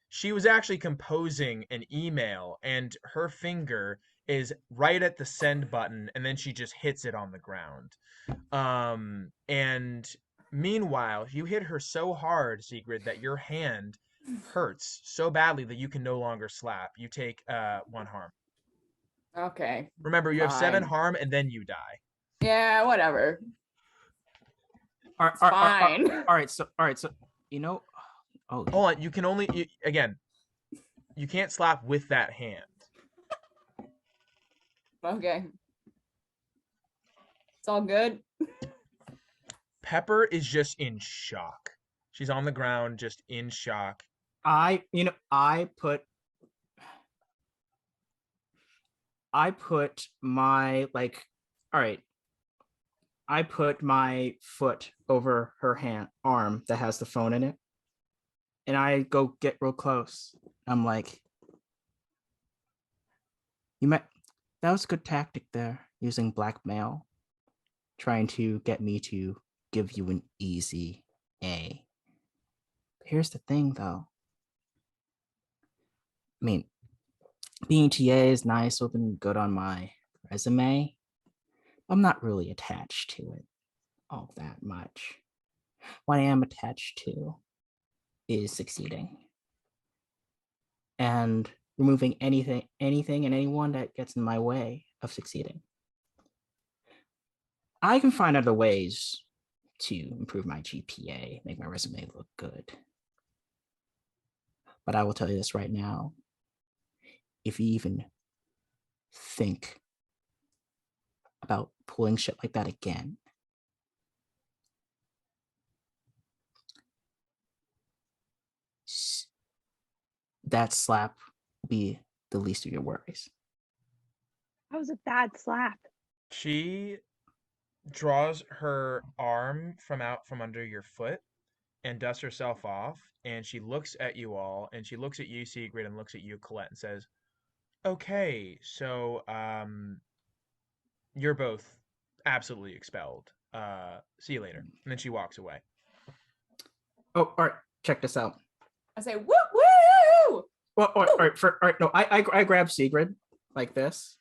Speaker 1: she was actually composing an email, and her finger is right at the send button, and then she just hits it on the ground. And meanwhile, you hit her so hard, Siegrid, that your hand hurts so badly that you can no longer slap. You take 1 harm.
Speaker 3: Okay.
Speaker 1: Remember, you have 7
Speaker 3: Fine.
Speaker 1: harm, and then you die.
Speaker 3: Yeah, whatever. Fine.
Speaker 2: All right. So, oh,
Speaker 1: Hold on, you can only again. You can't slap with that hand.
Speaker 3: Okay. It's all good.
Speaker 1: Pepper is just in shock. She's on the ground, just in shock.
Speaker 2: I put my all right. I put my foot over her arm that has the phone in it, and I go get real close. I'm like, that was a good tactic there, using blackmail, trying to get me to give you an easy A. Here's the thing, though. I mean, being TA is nice, looking good on my resume. I'm not really attached to it all that much. What I am attached to is succeeding and removing anything and anyone that gets in my way of succeeding. I can find other ways to improve my GPA, make my resume look good. But I will tell you this right now. If you even think about pulling shit like that again, that slap will be the least of your worries.
Speaker 5: That was a bad slap.
Speaker 1: She draws her arm from under your foot and dusts herself off, and she looks at you all, and she looks at you, Siegrid, and looks at you, Colette, and says, "Okay, so you're both absolutely expelled. See you later." And then she walks away.
Speaker 2: Oh, all right. Check this out.
Speaker 3: I say, woo woo!
Speaker 2: Well, all right. No, I grab Siegrid like this,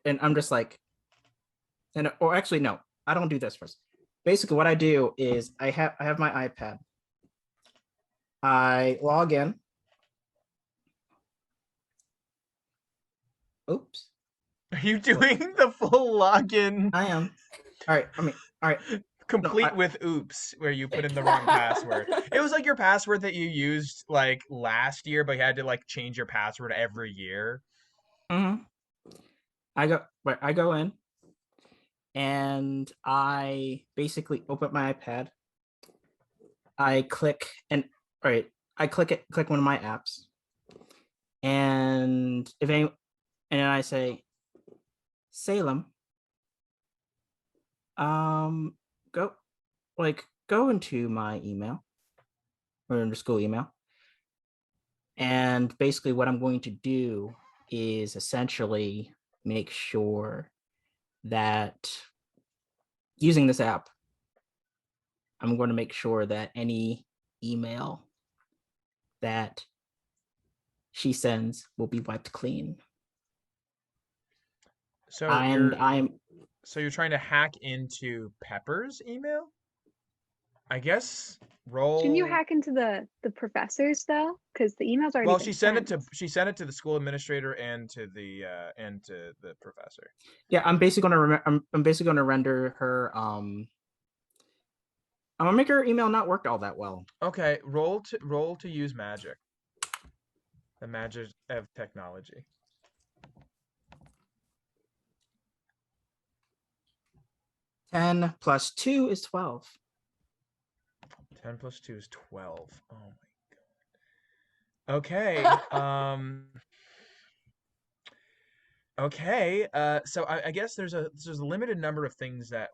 Speaker 2: and I'm just like, or actually, no, I don't do this first. Basically, what I do is I have my iPad. I log in. Oops.
Speaker 1: Are you doing the full login?
Speaker 2: I am. All right. All right.
Speaker 1: Complete with oops, where you put in the wrong password. It was like your password that you used like last year, but you had to like change your password every year.
Speaker 2: Mm-hmm. I go in, and I basically open my iPad. I click click one of my apps, and and I say, Salem, go like go into my email or into school email. And basically what I'm going to do is essentially make sure that using this app, I'm going to make sure that any email that she sends will be wiped clean.
Speaker 1: So
Speaker 2: And
Speaker 1: you're trying to hack into Pepper's email? I guess roll.
Speaker 5: Shouldn't you hack into the professors though? Because the email's already
Speaker 1: Well,
Speaker 5: been
Speaker 1: she sent it to the school administrator and to the professor.
Speaker 2: yeah, I'm basically going to render her I'm gonna make her email not work all that well.
Speaker 1: Okay, roll to use magic. The magic of technology.
Speaker 2: 10 plus 2 is 12.
Speaker 1: 10 plus 2 is 12. Oh my god. Okay. Okay. So I guess there's a limited number of things that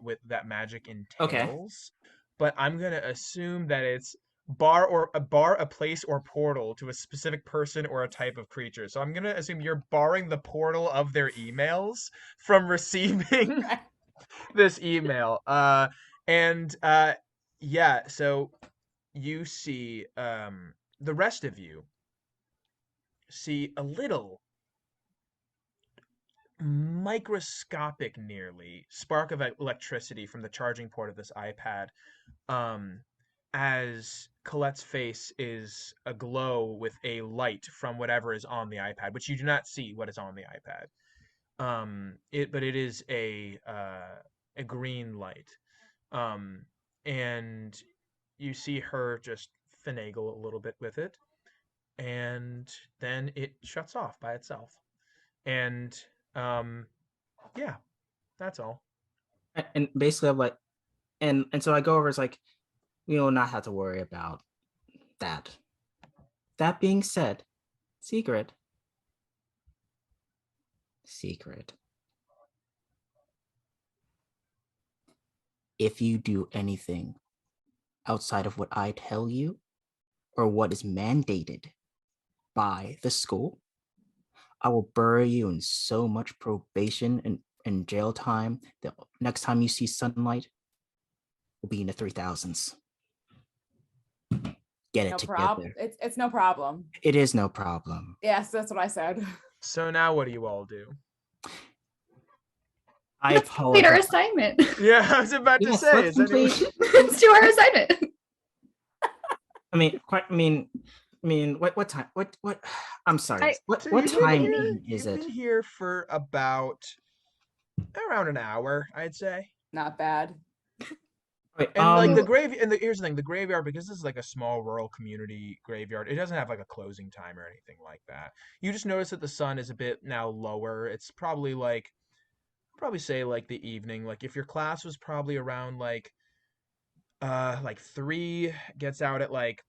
Speaker 1: magic entails, but I'm gonna assume that it's bar, a place or portal to a specific person or a type of creature. So I'm gonna assume you're barring the portal of their emails from receiving this email. Yeah, so you see, the rest of you see a little microscopic, nearly, spark of electricity from the charging port of this iPad, as Colette's face is aglow with a light from whatever is on the iPad, which you do not see what is on the iPad. But it is a green light, and you see her just finagle a little bit with it, and then it shuts off by itself. And yeah, that's all.
Speaker 2: And basically I'm like, and so I go over, it's like, we will not have to worry about that. That being said, Siegrid, if you do anything outside of what I tell you or what is mandated by the school, I will bury you in so much probation and jail time that next time you see sunlight will be in the 3000s. Get it
Speaker 3: No
Speaker 2: together.
Speaker 3: problem. It's no problem.
Speaker 2: It is no problem.
Speaker 3: Yes, that's what I said.
Speaker 1: So now what do you all do?
Speaker 2: I
Speaker 4: Let's complete our assignment.
Speaker 1: Yeah, I was about to say.
Speaker 2: Let's complete.
Speaker 4: Let's do our assignment.
Speaker 2: What time? What? I'm sorry. What
Speaker 1: You've
Speaker 2: time
Speaker 1: been
Speaker 2: is
Speaker 1: You've
Speaker 2: it?
Speaker 1: been here for around an hour, I'd say.
Speaker 3: Not bad.
Speaker 2: Wait,
Speaker 1: And like here's the thing, the graveyard, because this is like a small rural community graveyard, it doesn't have like a closing time or anything like that. You just notice that the sun is a bit now lower. It's probably say like the evening. Like if your class was probably around like 3, gets out at like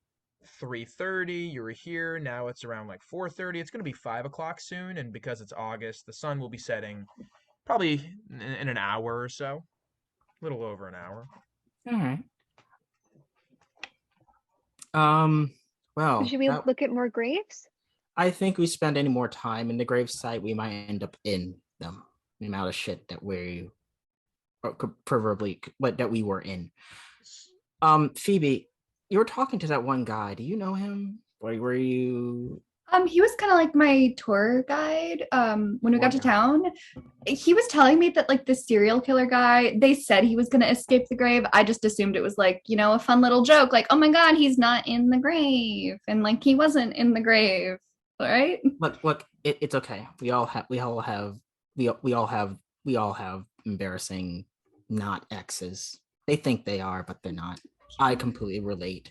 Speaker 1: 3:30, you were here, now it's around like 4:30. It's gonna be 5 o'clock soon, and because it's August, the sun will be setting probably in an hour or so. A little over an hour.
Speaker 2: All right. Well,
Speaker 5: Should we look at more graves?
Speaker 2: I think we spend any more time in the gravesite, we might end up in them. The amount of shit that we were in. Phoebe, you were talking to that one guy. Do you know him? Or were you?
Speaker 4: He was kind of like my tour guide when we got to
Speaker 2: Tour guide.
Speaker 4: town. He was telling me that like the serial killer guy, they said he was going to escape the grave. I just assumed it was like, a fun little joke, like, oh my god, he's not in the grave, and like he wasn't in the grave. All right,
Speaker 2: Look, it's okay. We all have embarrassing not exes. They think they are, but they're not. I completely relate.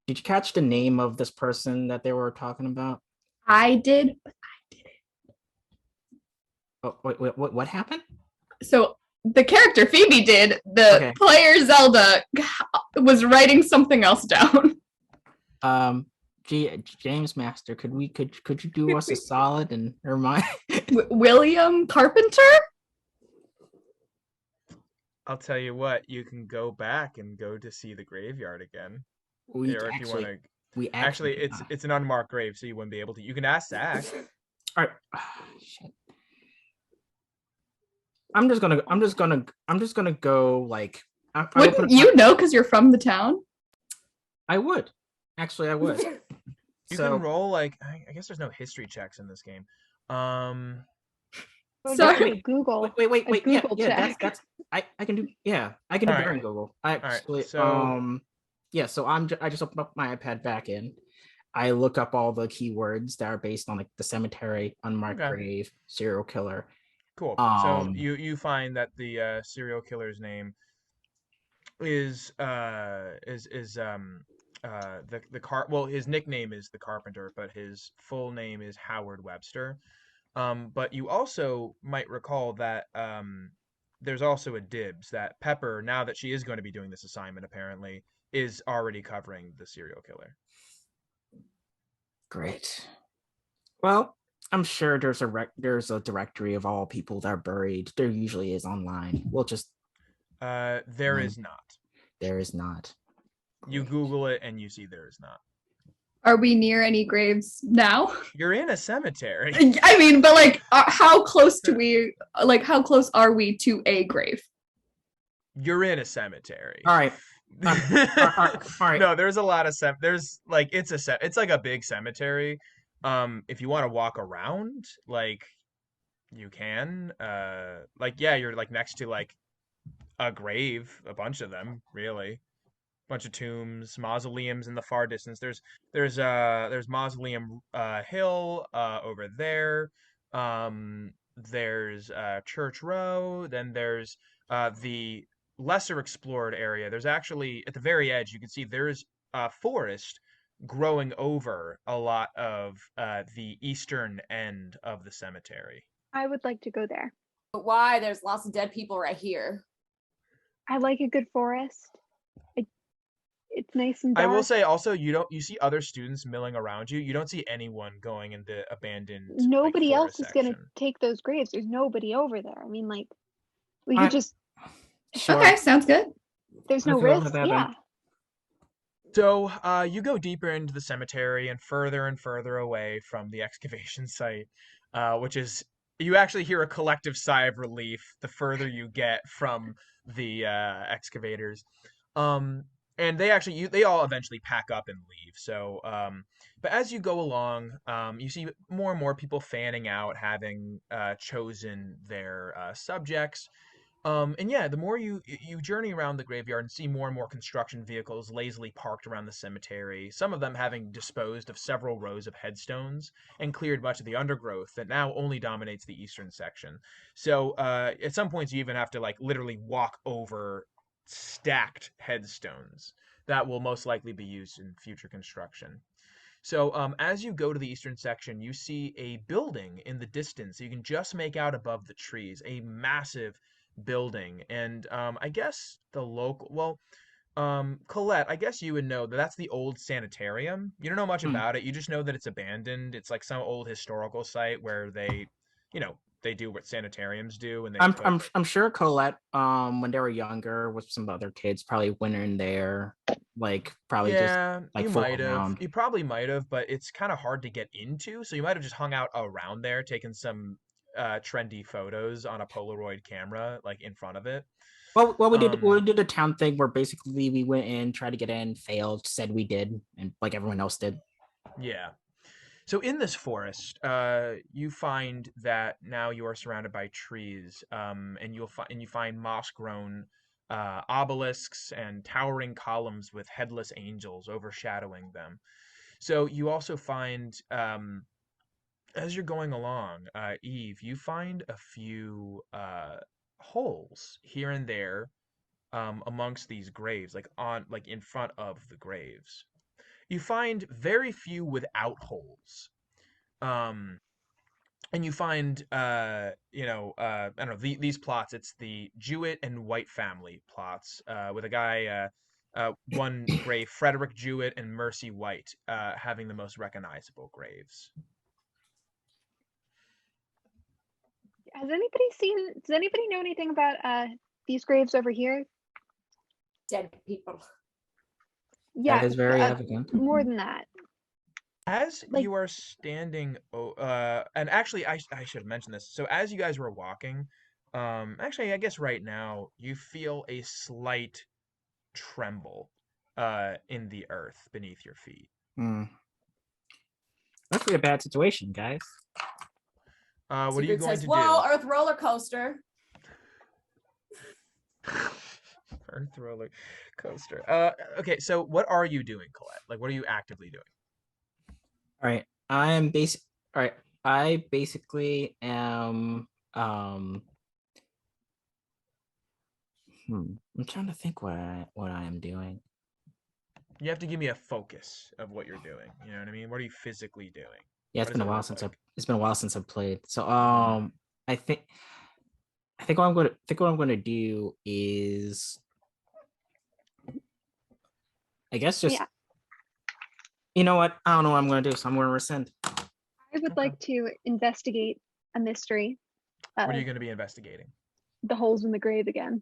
Speaker 2: Did you catch the name of this person that they were talking about?
Speaker 4: I did.
Speaker 2: Oh, wait, what happened?
Speaker 4: So the character Phoebe did. The player Zelda was writing something else down.
Speaker 2: James Master, could you do us a solid and remind?
Speaker 4: William Carpenter?
Speaker 1: I'll tell you what, you can go back and go to see the graveyard again.
Speaker 2: We
Speaker 1: Or if you want
Speaker 2: actually,
Speaker 1: to.
Speaker 2: we
Speaker 1: Actually,
Speaker 2: actually.
Speaker 1: it's an unmarked grave, so you wouldn't be able to. You can ask Zach.
Speaker 2: All right. Shit. I'm just gonna go like. I will put
Speaker 4: Wouldn't you know because you're from the town?
Speaker 2: I would. Actually, I would.
Speaker 1: You
Speaker 2: So
Speaker 1: can roll like I guess there's no history checks in this game.
Speaker 5: Well,
Speaker 4: Sorry.
Speaker 5: just do a Google.
Speaker 2: wait.
Speaker 5: A
Speaker 2: Yeah,
Speaker 5: Google
Speaker 2: that's
Speaker 5: check.
Speaker 2: I can do. Yeah, I can do
Speaker 1: All
Speaker 2: better
Speaker 1: right.
Speaker 2: in Google.
Speaker 1: right,
Speaker 2: Actually,
Speaker 1: so-
Speaker 2: yeah. So I just opened up my iPad back in. I look up all the keywords that are based on like the cemetery, unmarked
Speaker 1: Okay.
Speaker 2: grave, serial killer.
Speaker 1: Cool. So you find that the serial killer's name is well, his nickname is the Carpenter, but his full name is Howard Webster. But you also might recall that there's also a dibs that Pepper, now that she is going to be doing this assignment, apparently, is already covering the serial killer.
Speaker 2: Great. Well, I'm sure there's a directory of all people that are buried. There usually is online. We'll just
Speaker 1: There is not.
Speaker 2: there is not.
Speaker 1: You
Speaker 2: Great.
Speaker 1: Google it and you see there is not.
Speaker 4: Are we near any graves now?
Speaker 1: You're in a cemetery.
Speaker 4: I mean, but like, how close how close are we to a grave?
Speaker 1: You're in a cemetery.
Speaker 2: All right. All right.
Speaker 1: No, there's a lot of there's like it's like a big cemetery. If you want to walk around, like you can. Like yeah, you're like next to like a grave, a bunch of them, really. Bunch of tombs, mausoleums in the far distance. There's Mausoleum Hill over there. There's Church Row. Then there's the lesser explored area. There's actually at the very edge you can see there's a forest growing over a lot of the eastern end of the cemetery.
Speaker 5: I would like to go there.
Speaker 3: But why? There's lots of dead people right here.
Speaker 5: I like a good forest. It's nice and
Speaker 1: I
Speaker 5: dark.
Speaker 1: will say also you see other students milling around you. You don't see anyone going in the abandoned like,
Speaker 5: Nobody else
Speaker 1: forest
Speaker 5: is going to
Speaker 1: section.
Speaker 5: take those graves. There's nobody over there. I mean, like, we
Speaker 2: I-
Speaker 5: could just,
Speaker 2: Sure.
Speaker 4: Okay, sounds good.
Speaker 5: there's no
Speaker 2: Let's go with
Speaker 5: risk.
Speaker 2: that then.
Speaker 5: Yeah.
Speaker 1: So you go deeper into the cemetery and further away from the excavation site, which is you actually hear a collective sigh of relief the further you get from the excavators. And they all eventually pack up and leave. So, but as you go along, you see more and more people fanning out, having chosen their subjects. And yeah, the more you journey around the graveyard and see more and more construction vehicles lazily parked around the cemetery, some of them having disposed of several rows of headstones and cleared much of the undergrowth that now only dominates the eastern section. So at some points you even have to like literally walk over stacked headstones that will most likely be used in future construction. So as you go to the eastern section, you see a building in the distance. You can just make out above the trees a massive building. And I guess Colette, I guess you would know that that's the old sanitarium. You don't know much about it. You just know that it's abandoned. It's like some old historical site where they do what sanitariums do, and
Speaker 2: I'm sure Colette, when they were younger, with some other kids, probably went in there, like probably just like
Speaker 1: you
Speaker 2: fool
Speaker 1: might have.
Speaker 2: around.
Speaker 1: You probably might have, but it's kind of hard to get into. So you might have just hung out around there, taking some trendy photos on a Polaroid camera, like in front of it.
Speaker 2: Well, we did the town thing where basically we went in, tried to get in, failed, said we did, and like everyone else did.
Speaker 1: Yeah. So in this forest, you find that now you are surrounded by trees, and you find moss-grown obelisks and towering columns with headless angels overshadowing them. So you also find, as you're going along, Eve, you find a few holes here and there amongst these graves, like in front of the graves. You find very few without holes. Um, and you find, I don't know, these plots. It's the Jewett and White family plots with a guy, one grave, Frederick Jewett and Mercy White, having the most recognizable graves.
Speaker 5: Does anybody know anything about these graves over here.
Speaker 3: Dead people.
Speaker 5: Yeah,
Speaker 2: That is very evident.
Speaker 5: more than that.
Speaker 1: As
Speaker 5: Like-
Speaker 1: you are standing, and actually, I should have mentioned this. So as you guys were walking, actually, I guess right now you feel a slight tremble, in the earth beneath your feet.
Speaker 2: Hmm. Must be a bad situation, guys.
Speaker 1: What are you
Speaker 3: Siegrid
Speaker 1: going
Speaker 3: says,
Speaker 1: to
Speaker 3: "Whoa, Earth roller coaster."
Speaker 1: do? Earth roller coaster. Okay, so what are you doing, Colette? Like, what are you actively doing?
Speaker 2: All right. All right. I basically am I'm trying to think what I am doing.
Speaker 1: You have to give me a focus of what you're doing. You know what I mean? What are you physically doing?
Speaker 2: Yeah,
Speaker 1: What
Speaker 2: it's
Speaker 1: does
Speaker 2: been a
Speaker 1: it
Speaker 2: while
Speaker 1: look
Speaker 2: since
Speaker 1: like?
Speaker 2: it's been a while since I've played. So I think what I'm gonna do is I guess just
Speaker 5: Yeah,
Speaker 2: you know what? I don't know what I'm gonna do, so I'm gonna rescind.
Speaker 5: I would
Speaker 1: Okay.
Speaker 5: like to investigate a mystery.
Speaker 1: What are you going to be investigating?
Speaker 5: The holes in the grave again.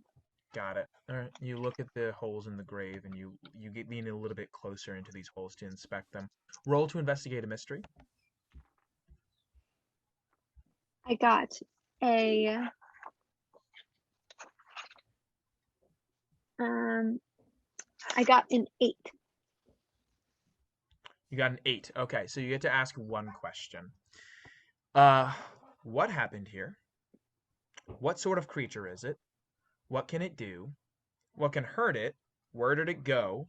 Speaker 1: Got it. All right. You look at the holes in the grave, and you lean a little bit closer into these holes to inspect them. Roll to investigate a mystery.
Speaker 5: I got a I got an 8.
Speaker 1: You got an 8. Okay, so you get to ask one question. What happened here? What sort of creature is it? What can it do? What can hurt it? Where did it go?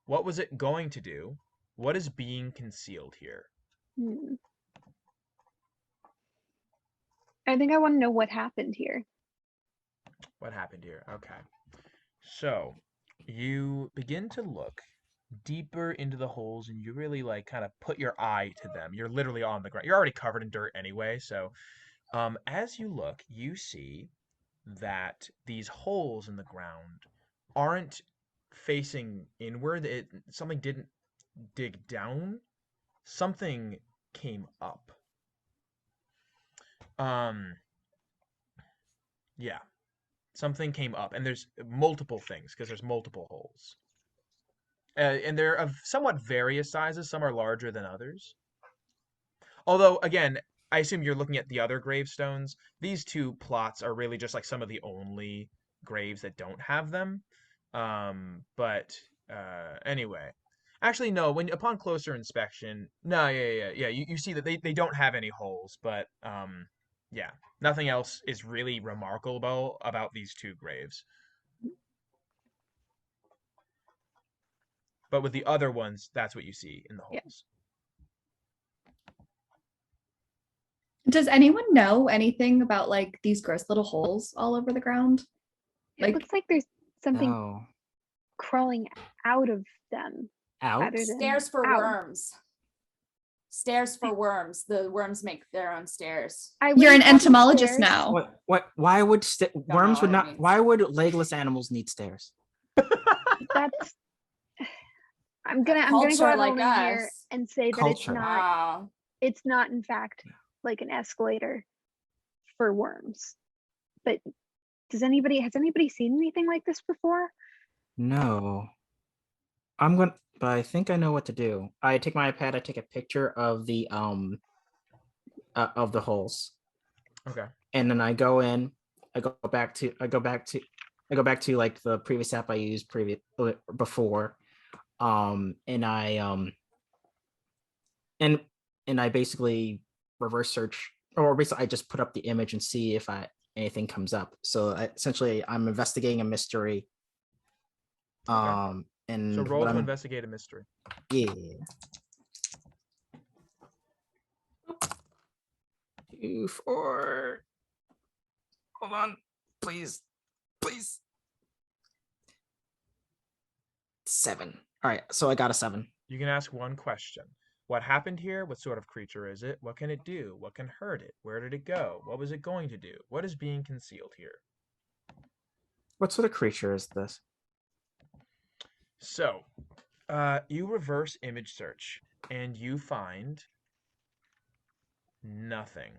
Speaker 1: What was it going to do? What is being concealed here?
Speaker 5: I think I want to know what happened here.
Speaker 1: What happened here? Okay. So, you begin to look deeper into the holes and you really like kind of put your eye to them. You're literally on the ground. You're already covered in dirt anyway, so as you look, you see that these holes in the ground aren't facing inward. Something didn't dig down. Something came up. Um, yeah, something came up, and there's multiple things because there's multiple holes. And they're of somewhat various sizes. Some are larger than others. Although, again, I assume you're looking at the other gravestones. These two plots are really just like some of the only graves that don't have them. But anyway, actually, no. When upon closer inspection, no, yeah. You see that they don't have any holes, but yeah, nothing else is really remarkable about these two graves. But with the other ones, that's what you see in the
Speaker 5: Yeah.
Speaker 1: holes.
Speaker 4: Does anyone know anything about like these gross little holes all over the ground?
Speaker 5: It
Speaker 4: Like,
Speaker 5: looks like there's something
Speaker 2: No.
Speaker 5: crawling out of them.
Speaker 2: Out?
Speaker 5: Rather than
Speaker 3: Stairs for
Speaker 5: out.
Speaker 3: worms. Stairs for worms. The worms make their own stairs.
Speaker 5: I
Speaker 4: you're an
Speaker 5: wouldn't call them
Speaker 4: entomologist
Speaker 5: stairs.
Speaker 4: now.
Speaker 2: What why would worms
Speaker 3: what
Speaker 2: would
Speaker 3: it
Speaker 2: not
Speaker 3: means.
Speaker 2: why would legless animals need stairs?
Speaker 5: That's I'm gonna
Speaker 3: Culture
Speaker 5: go out
Speaker 3: like
Speaker 5: on a limb here
Speaker 3: us.
Speaker 5: and say that
Speaker 2: Culture.
Speaker 3: Wow.
Speaker 5: it's not in fact like an escalator for worms. But has anybody seen anything like this before?
Speaker 2: No. But I think I know what to do. I take my iPad, I take a picture of the holes.
Speaker 1: Okay.
Speaker 2: And then I go back to like the previous app I used before. And I basically reverse search, or basically I just put up the image and see if anything comes up. So essentially I'm investigating a mystery.
Speaker 1: Okay.
Speaker 2: And
Speaker 1: So roll to investigate a mystery.
Speaker 2: yeah. 2, 4. Hold on, please. 7. All right, so I got a 7.
Speaker 1: You can ask one question. What happened here? What sort of creature is it? What can it do? What can hurt it? Where did it go? What was it going to do? What is being concealed here?
Speaker 2: What sort of creature is this?
Speaker 1: So, you reverse image search and you find nothing.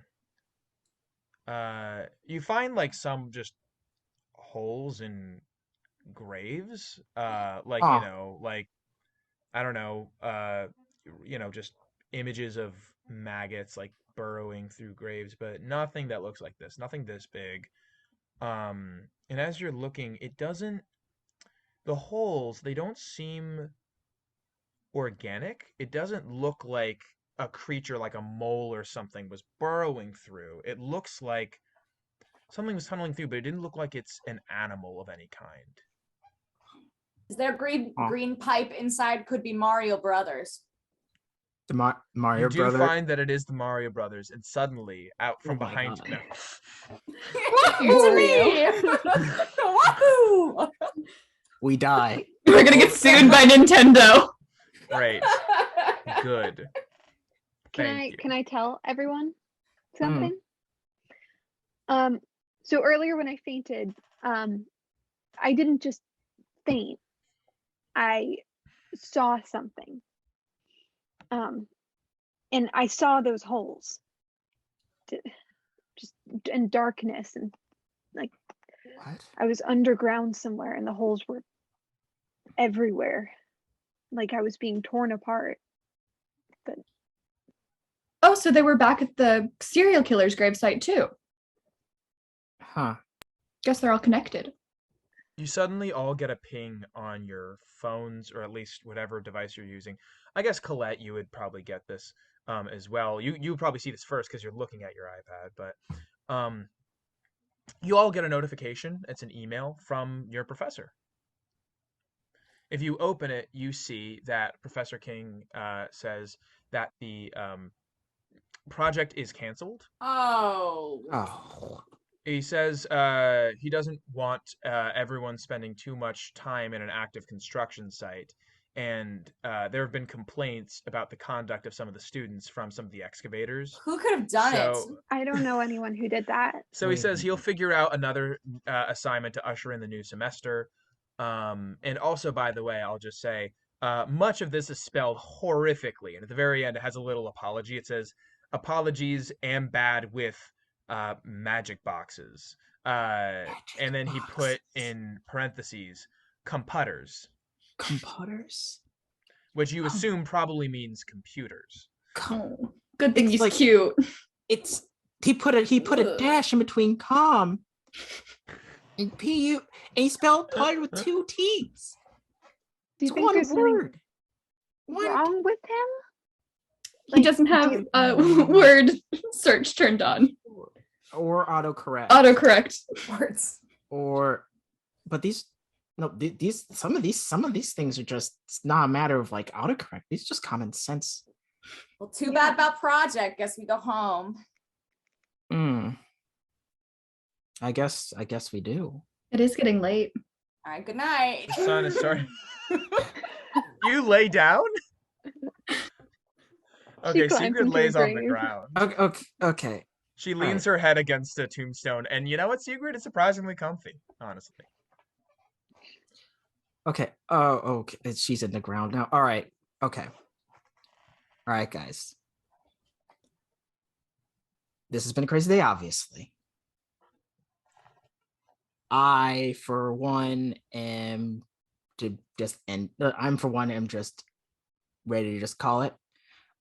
Speaker 1: You find like some just holes in graves. Like,
Speaker 2: Oh,
Speaker 1: like, I don't know, just images of maggots like burrowing through graves, but nothing that looks like this, nothing this big. And as you're looking, the holes, they don't seem organic. It doesn't look like a creature like a mole or something was burrowing through. It looks like something was tunneling through, but it didn't look like it's an animal of any kind.
Speaker 3: Is there green
Speaker 2: oh.
Speaker 3: green pipe inside? Could be Mario Brothers.
Speaker 2: The
Speaker 1: You
Speaker 2: Mario
Speaker 1: do
Speaker 2: brother.
Speaker 1: find that it is the Mario Brothers, and suddenly, out
Speaker 2: Oh
Speaker 1: from
Speaker 2: my
Speaker 1: behind,
Speaker 2: God.
Speaker 1: no,
Speaker 3: It's me. Wahoo!
Speaker 2: We die.
Speaker 4: We're gonna get sued by Nintendo.
Speaker 1: great, good, thank you.
Speaker 5: Can I tell everyone
Speaker 2: Mm.
Speaker 5: something? So earlier when I fainted, I didn't just faint. I saw something. And I saw those holes. Just in darkness, and like
Speaker 2: What?
Speaker 5: I was underground somewhere and the holes were everywhere. Like I was being torn apart. But
Speaker 4: Oh, so they were back at the serial killer's gravesite too.
Speaker 2: Huh.
Speaker 4: Guess they're all connected.
Speaker 1: You suddenly all get a ping on your phones, or at least whatever device you're using. I guess Colette, you would probably get this as well. You would probably see this first because you're looking at your iPad, but you all get a notification. It's an email from your professor. If you open it, you see that Professor King says that the project is canceled.
Speaker 3: Oh.
Speaker 2: Oh.
Speaker 1: He says he doesn't want everyone spending too much time in an active construction site. And there have been complaints about the conduct of some of the students from some of the excavators.
Speaker 3: Who could have done it?
Speaker 5: I don't know anyone who did that.
Speaker 1: So he says he'll figure out another assignment to usher in the new semester. And also, by the way, I'll just say, much of this is spelled horrifically. And at the very end, it has a little apology. It says, apologies, am bad with magic boxes. And then he put in parentheses, computers,
Speaker 2: Computers?
Speaker 1: which you assume probably means computers.
Speaker 4: Oh, good thing
Speaker 2: It's
Speaker 4: he's
Speaker 2: like-
Speaker 4: cute.
Speaker 2: It's he put a
Speaker 3: Ugh.
Speaker 2: dash in between com and pu, and he spelled putter with two T's.
Speaker 5: Do you
Speaker 2: It's
Speaker 5: think
Speaker 2: one
Speaker 5: there's something
Speaker 2: word. One
Speaker 5: wrong with him?
Speaker 4: He doesn't have word search turned on.
Speaker 2: or autocorrect.
Speaker 4: Autocorrect.
Speaker 3: Words.
Speaker 2: But some of these things are just, it's not a matter of like autocorrect. These are just common sense.
Speaker 3: Well, too bad about project. Guess we go home.
Speaker 2: I guess we do.
Speaker 4: It is getting late.
Speaker 3: All right, good night.
Speaker 1: The sun is starting. You lay down? Okay,
Speaker 5: climbs
Speaker 1: Sigrid
Speaker 5: into a
Speaker 1: lays on the
Speaker 5: grave.
Speaker 1: ground.
Speaker 2: Okay.
Speaker 1: She leans her head against a tombstone, and you know what, Sigrid? It's surprisingly comfy, honestly.
Speaker 2: Okay. Oh, okay. She's in the ground now. All right. Okay. All right, guys. This has been a crazy day, obviously. I, for one, am to just end. I'm for one am just ready to just call it.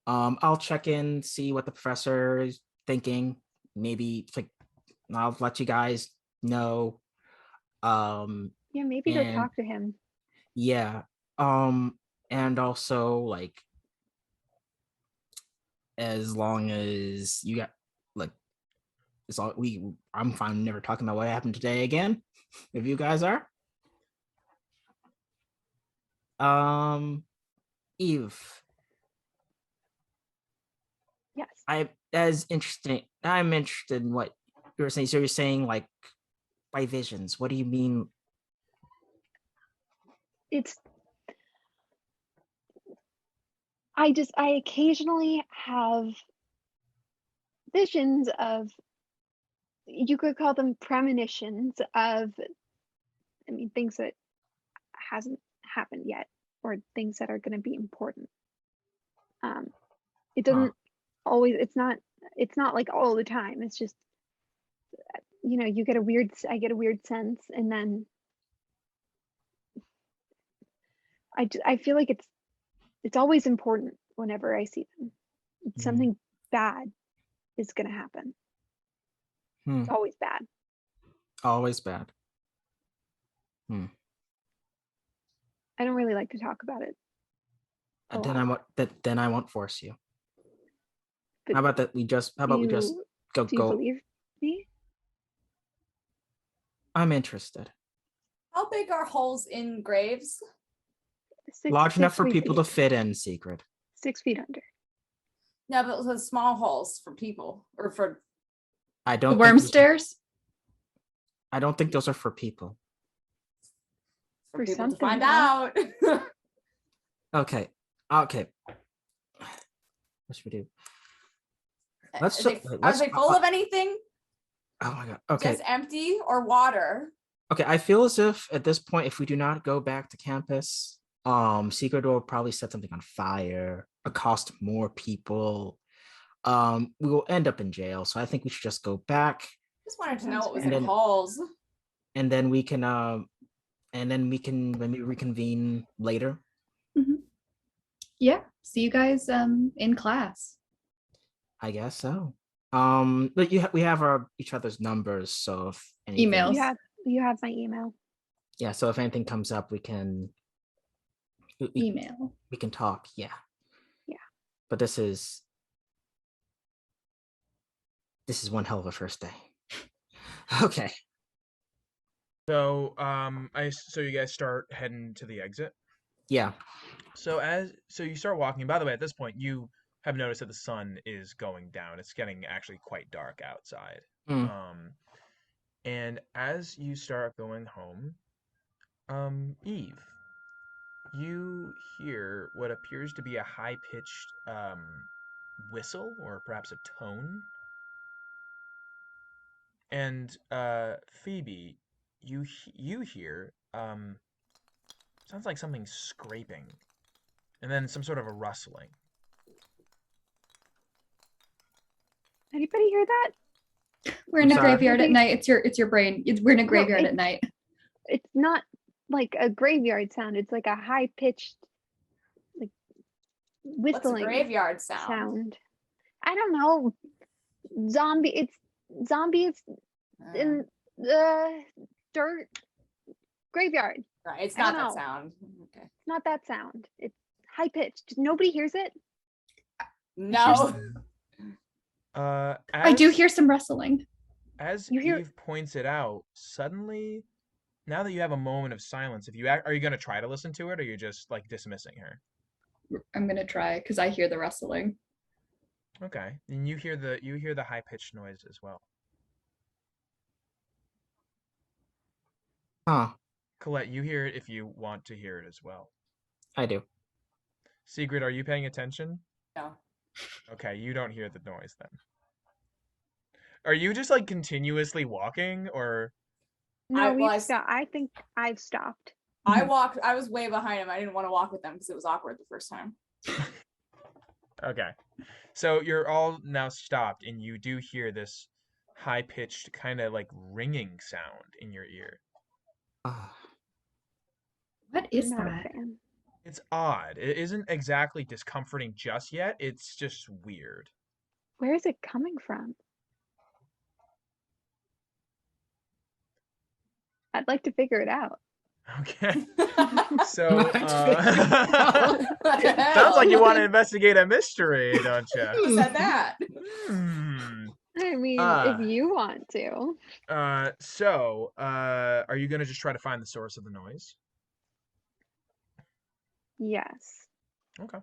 Speaker 2: I'll check in, see what the professor is thinking. Maybe like I'll let you guys know.
Speaker 5: Yeah, maybe go
Speaker 2: and-
Speaker 5: talk to him.
Speaker 2: Yeah. And also like, as long as you got like, it's all I'm fine never talking about what happened today again. If you guys are. Eve.
Speaker 5: Yes.
Speaker 2: I'm interested in what you were saying. So you're saying like by visions. What do you mean?
Speaker 5: I occasionally have visions of, you could call them premonitions of, things that hasn't happened yet, or things that are going to be important. It doesn't always, it's not like all the time. It's just you get I get a weird sense, and then I feel like it's always important whenever I see them. Something bad is gonna happen. It's always bad.
Speaker 2: Always bad.
Speaker 5: I don't really like to talk about it.
Speaker 2: Then I won't force you.
Speaker 5: But
Speaker 2: How about that? How about we just go?
Speaker 5: Do you believe me?
Speaker 2: I'm interested.
Speaker 3: How big are holes in graves?
Speaker 2: Large enough for people to
Speaker 5: feet.
Speaker 2: fit in, Siegrid.
Speaker 5: 6 feet under.
Speaker 3: No, but the small holes for people or for
Speaker 2: I
Speaker 4: The
Speaker 2: don't.
Speaker 4: worm
Speaker 2: think
Speaker 4: stairs?
Speaker 2: I don't think those are for people.
Speaker 3: people to
Speaker 5: something,
Speaker 3: find
Speaker 5: though.
Speaker 3: out.
Speaker 2: Okay. Okay. What should we do? Let's.
Speaker 3: Are they full of anything?
Speaker 2: Oh my god. Okay.
Speaker 3: Just empty or water?
Speaker 2: Okay. I feel as if at this point, if we do not go back to campus, Siegrid will probably set something on fire, accost more people. We will end up in jail. So I think we should just go back.
Speaker 3: Just wanted to know what was
Speaker 2: And
Speaker 3: in
Speaker 2: then-
Speaker 3: holes.
Speaker 2: And then we can maybe reconvene later.
Speaker 4: Yeah. See you guys in class.
Speaker 2: I guess so. But we have each other's numbers, so if anything,
Speaker 4: Emails.
Speaker 5: You have my email.
Speaker 2: yeah. So if anything comes up, we can
Speaker 4: Email.
Speaker 2: we can talk. Yeah.
Speaker 5: Yeah.
Speaker 2: But this is one hell of a first day. Okay.
Speaker 1: So so you guys start heading to the exit.
Speaker 2: Yeah.
Speaker 1: So you start walking. By the way, at this point, you have noticed that the sun is going down. It's getting actually quite dark outside.
Speaker 2: Mm.
Speaker 1: And as you start going home, Eve, you hear what appears to be a high-pitched whistle or perhaps a tone. And Phoebe, you hear sounds like something scraping, and then some sort of a rustling.
Speaker 5: Anybody hear that?
Speaker 4: We're in a
Speaker 2: Sorry.
Speaker 4: graveyard at night. It's your brain. We're in a graveyard
Speaker 5: it-
Speaker 4: at night.
Speaker 5: It's not like a graveyard sound. It's like a high pitched, like
Speaker 3: What's a
Speaker 5: whistling
Speaker 3: graveyard sound?
Speaker 5: I don't know. Zombies in the dirt graveyard.
Speaker 3: Right, it's
Speaker 5: I
Speaker 3: not
Speaker 5: don't
Speaker 3: that
Speaker 5: know.
Speaker 3: sound. Okay.
Speaker 5: It's not that sound. It's high pitched. Nobody hears it.
Speaker 3: No.
Speaker 4: I do hear some rustling.
Speaker 1: As
Speaker 5: You hear-
Speaker 1: Eve points it out, suddenly, now that you have a moment of silence, are you going to try to listen to it, or you're just like dismissing her?
Speaker 4: I'm gonna try because I hear the rustling.
Speaker 1: Okay, and you hear the high pitched noise as well.
Speaker 2: Huh.
Speaker 1: Colette, you hear it if you want to hear it as well.
Speaker 2: I do.
Speaker 1: Siegrid, are you paying attention?
Speaker 3: No.
Speaker 1: Okay, you don't hear the noise then. Are you just like continuously walking, or?
Speaker 5: No,
Speaker 3: well,
Speaker 5: we've stopped. I think I've stopped.
Speaker 3: I was way behind him. I didn't want to walk with them because it was awkward the first time.
Speaker 1: Okay, so you're all now stopped, and you do hear this high pitched kind of like ringing sound in your ear.
Speaker 4: What is
Speaker 5: I'm not
Speaker 4: that?
Speaker 5: a fan.
Speaker 1: It's odd. It isn't exactly discomforting just yet. It's just weird.
Speaker 5: Where is it coming from? I'd like to figure it out.
Speaker 1: Okay. So,
Speaker 3: What the
Speaker 1: sounds like you
Speaker 3: hell?
Speaker 1: want to investigate a mystery, don't you?
Speaker 3: Who said that?
Speaker 1: Hmm.
Speaker 5: I mean,
Speaker 1: Ah.
Speaker 5: if you want to.
Speaker 1: Are you gonna just try to find the source of the noise?
Speaker 5: Yes.
Speaker 1: Okay.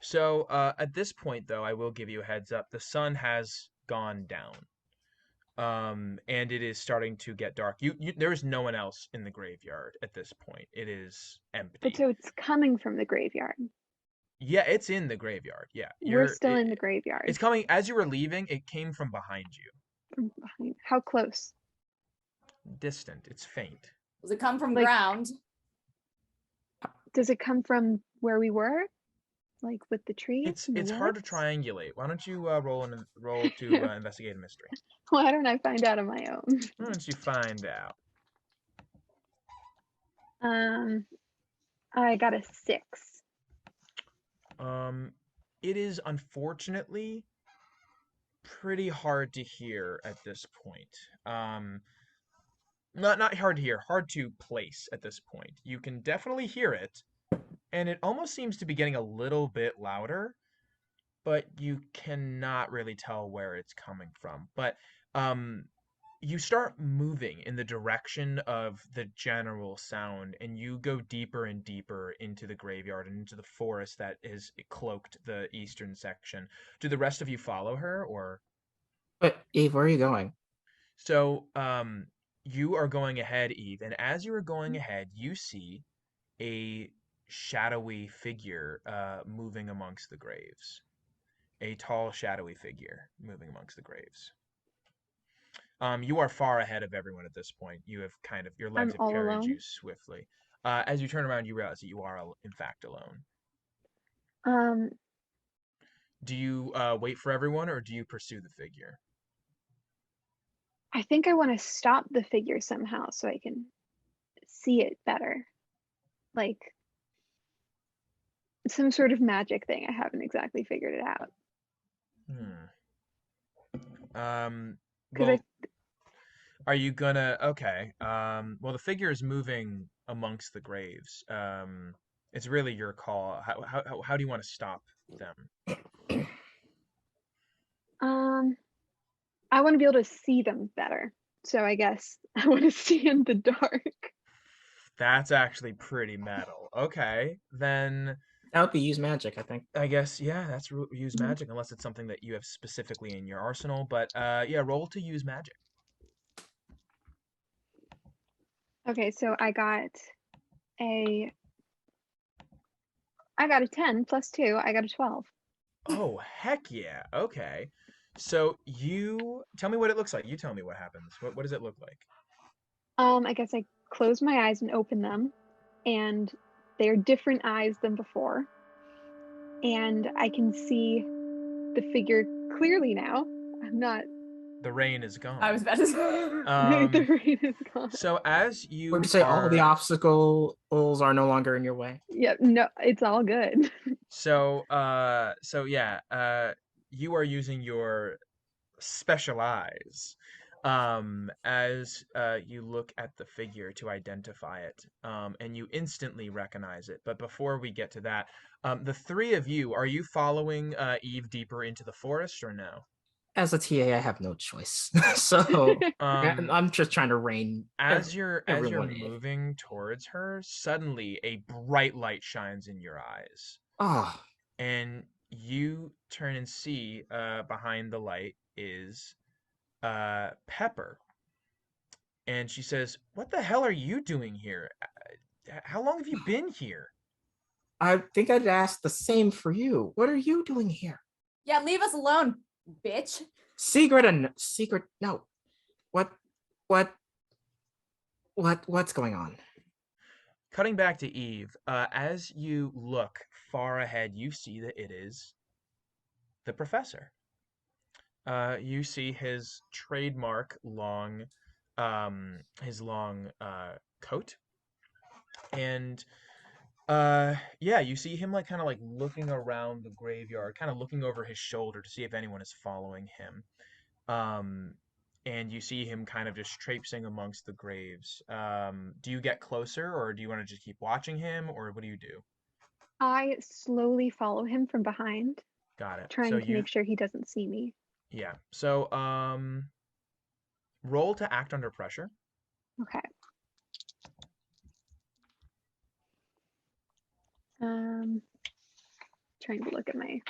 Speaker 1: So, at this point, though, I will give you a heads up. The sun has gone down. And it is starting to get dark. There is no one else in the graveyard at this point. It is empty.
Speaker 5: But so it's coming from the graveyard.
Speaker 1: Yeah, it's in the graveyard. Yeah,
Speaker 5: We're still in the graveyard.
Speaker 1: It's coming as you were leaving. It came from behind you.
Speaker 5: From behind. How close?
Speaker 1: Distant. It's faint.
Speaker 3: Does it come from
Speaker 5: Like-
Speaker 3: ground?
Speaker 5: Does it come from where we were? like with the trees. And the
Speaker 1: It's hard to
Speaker 5: woods?
Speaker 1: triangulate. Why don't you roll to investigate a mystery?
Speaker 5: Why don't I find out on my own?
Speaker 1: Why don't you find out?
Speaker 5: I got a 6.
Speaker 1: It is unfortunately pretty hard to hear at this point. Not hard to hear, hard to place at this point. You can definitely hear it, and it almost seems to be getting a little bit louder, but you cannot really tell where it's coming from. But you start moving in the direction of the general sound, and you go deeper and deeper into the graveyard and into the forest that is cloaked the eastern section. Do the rest of you follow her, or?
Speaker 2: But Eve, where are you going?
Speaker 1: So, you are going ahead, Eve, and as you are going ahead, you see a shadowy figure moving amongst the graves. A tall, shadowy figure moving amongst the graves. You are far ahead of everyone at this point. You have your legs
Speaker 5: I'm
Speaker 1: have
Speaker 5: all
Speaker 1: carried
Speaker 5: alone.
Speaker 1: you swiftly. As you turn around, you realize that you are, in fact, alone. Do you wait for everyone, or do you pursue the figure?
Speaker 5: I think I want to stop the figure somehow so I can see it better. Like some sort of magic thing. I haven't exactly figured it out.
Speaker 1: Well, are you gonna? Okay. Well, the figure is moving amongst the graves. It's really your call. How do you want to stop them?
Speaker 5: I want to be able to see them better. So I guess I want to see in the dark.
Speaker 1: That's actually pretty metal. Okay, then
Speaker 2: That would be use magic, I think.
Speaker 1: I guess, yeah, that's use magic, unless it's something that you have specifically in your arsenal. But yeah, roll to use magic.
Speaker 5: Okay, so I got a 10 plus 2. I got a 12.
Speaker 1: Oh, heck yeah. Okay. So you tell me what it looks like. You tell me what happens. What does it look like?
Speaker 5: I guess I close my eyes and open them, and they are different eyes than before. And I can see the figure clearly now. I'm not.
Speaker 1: The rain is gone.
Speaker 3: I was about to say.
Speaker 5: The rain is gone.
Speaker 1: So as you
Speaker 2: Would you say all the obstacles are no longer in your way?
Speaker 5: Yeah, no, it's all good.
Speaker 1: So yeah, you are using your special eyes as you look at the figure to identify it, and you instantly recognize it. But before we get to that, the three of you, are you following Eve deeper into the forest or no?
Speaker 2: As a TA, I have no choice. So I'm just trying to rein
Speaker 1: as you're
Speaker 2: everyone in.
Speaker 1: moving towards her, suddenly a bright light shines in your eyes.
Speaker 2: Oh,
Speaker 1: And you turn and see behind the light is Pepper. And she says, "What the hell are you doing here? How long have you been here?"
Speaker 2: I think I'd ask the same for you. What are you doing here?
Speaker 3: Yeah, leave us alone, bitch.
Speaker 2: Siegrid, no. What's going on?
Speaker 1: Cutting back to Eve, as you look far ahead, you see that it is the professor. You see his trademark long coat, and yeah, you see him like kind of like looking around the graveyard, kind of looking over his shoulder to see if anyone is following him. And you see him kind of just traipsing amongst the graves. Do you get closer, or do you want to just keep watching him, or what do you do?
Speaker 5: I slowly follow him from behind,
Speaker 1: Got it.
Speaker 5: trying to make sure he doesn't see me.
Speaker 1: Yeah. So roll to act under pressure.
Speaker 5: Okay. Trying to look at my.